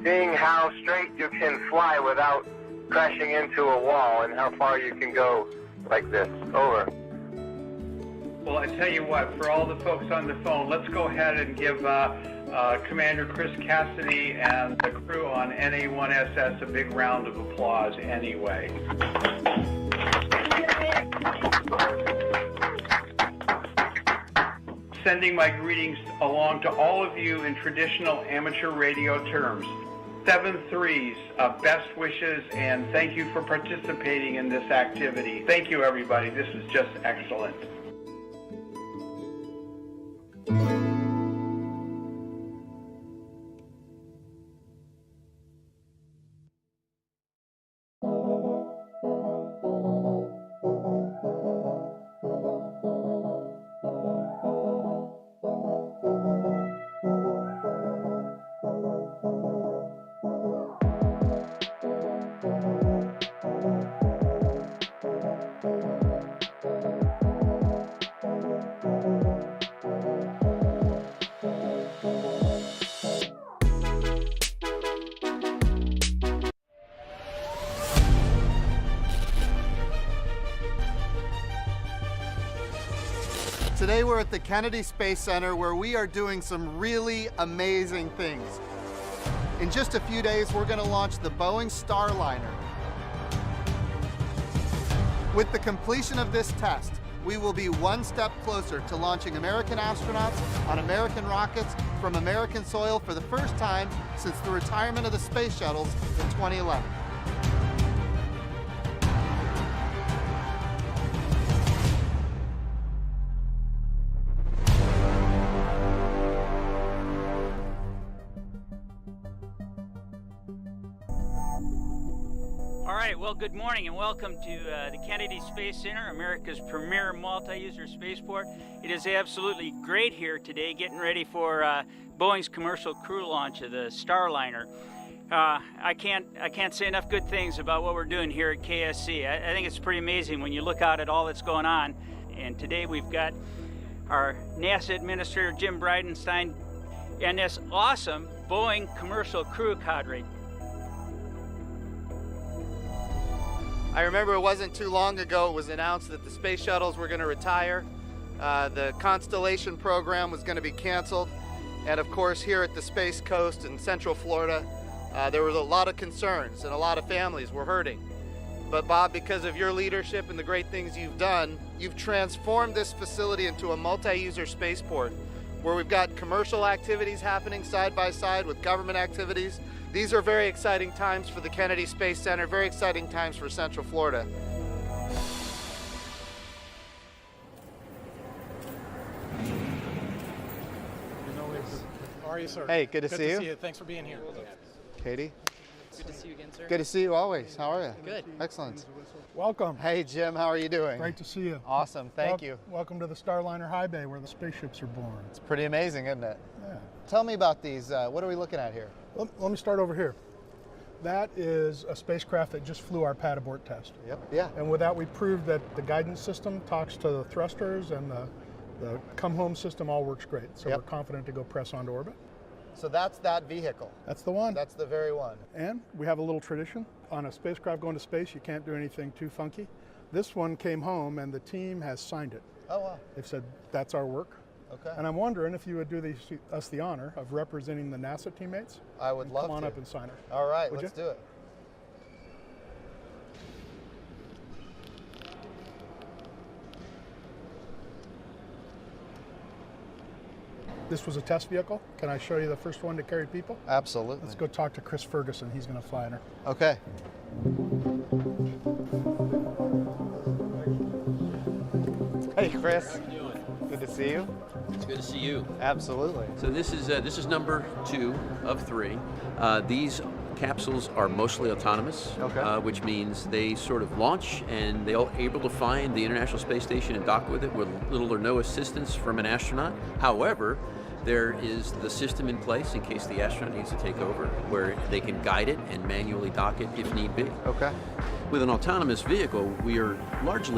W: seeing how straight you can fly without crashing into a wall and how far you can go like this. Over.
E: Well, I tell you what, for all the folks on the phone, let's go ahead and give Commander Chris Cassidy and the crew on NA-1SS a big round of applause anyway. Sending my greetings along to all of you in traditional amateur radio terms. 7-3s, best wishes, and thank you for participating in this activity. Thank you, everybody. This is just excellent.
O: Today we're at the Kennedy Space Center where we are doing some really amazing things. In just a few days, we're going to launch the Boeing Starliner. With the completion of this test, we will be one step closer to launching American astronauts on American rockets from American soil for the first time since the retirement of the space shuttles in 2011.
T: All right, well, good morning and welcome to the Kennedy Space Center, America's premier multi-user spaceport. It is absolutely great here today, getting ready for Boeing's commercial crew launch of the Starliner. I can't say enough good things about what we're doing here at KSC. I think it's pretty amazing when you look out at all that's going on. And today we've got our NASA Administrator Jim Bridenstine and this awesome Boeing commercial crew cadre.
O: I remember it wasn't too long ago it was announced that the space shuttles were going to retire. The Constellation program was going to be canceled. And of course, here at the Space Coast in Central Florida, there was a lot of concerns and a lot of families were hurting. But Bob, because of your leadership and the great things you've done, you've transformed this facility into a multi-user spaceport where we've got commercial activities happening side by side with government activities. These are very exciting times for the Kennedy Space Center, very exciting times for Central Florida.
V: How are you, sir?
O: Hey, good to see you.
V: Thanks for being here.
O: Katie?
V: Good to see you again, sir.
O: Good to see you always. How are you?
V: Good.
O: Excellent.
V: Welcome.
O: Hey, Jim, how are you doing?
V: Great to see you.
O: Awesome, thank you.
V: Welcome to the Starliner High Bay where the spaceships are born.
O: It's pretty amazing, isn't it?
V: Yeah.
O: Tell me about these. What are we looking at here?
V: Let me start over here. That is a spacecraft that just flew our pad abort test.
O: Yep. Yeah.
V: And with that, we proved that the guidance system talks to the thrusters and the come home system all works great. So we're confident to go press onto orbit.
O: So that's that vehicle.
V: That's the one.
O: That's the very one.
V: And we have a little tradition. On a spacecraft going to space, you can't do anything too funky. This one came home and the team has signed it.
O: Oh, wow.
V: They've said that's our work.
O: Okay.
V: And I'm wondering if you would do us the honor of representing the NASA teammates.
O: I would love to.
V: Come on up and sign her.
O: All right,
V: Would
O: let's
V: you?
O: do it.
V: This was a test vehicle. Can I show you the first one to carry people?
O: Absolutely.
V: Let's go talk to Chris Ferguson. He's going to fly in her.
O: Okay. Hey, Chris.
D: How are you doing?
O: Good to see you.
D: It's good to see you.
O: Absolutely.
D: So this is number 2 of 3. These capsules are mostly autonomous, which means they sort of launch and they're able to find the International Space Station and dock with it with little or no assistance from an astronaut. However, there is the system in place in case the astronaut needs to take over, where they can guide it and manually dock it if need be.
O: Okay.
D: With an autonomous vehicle, we are largely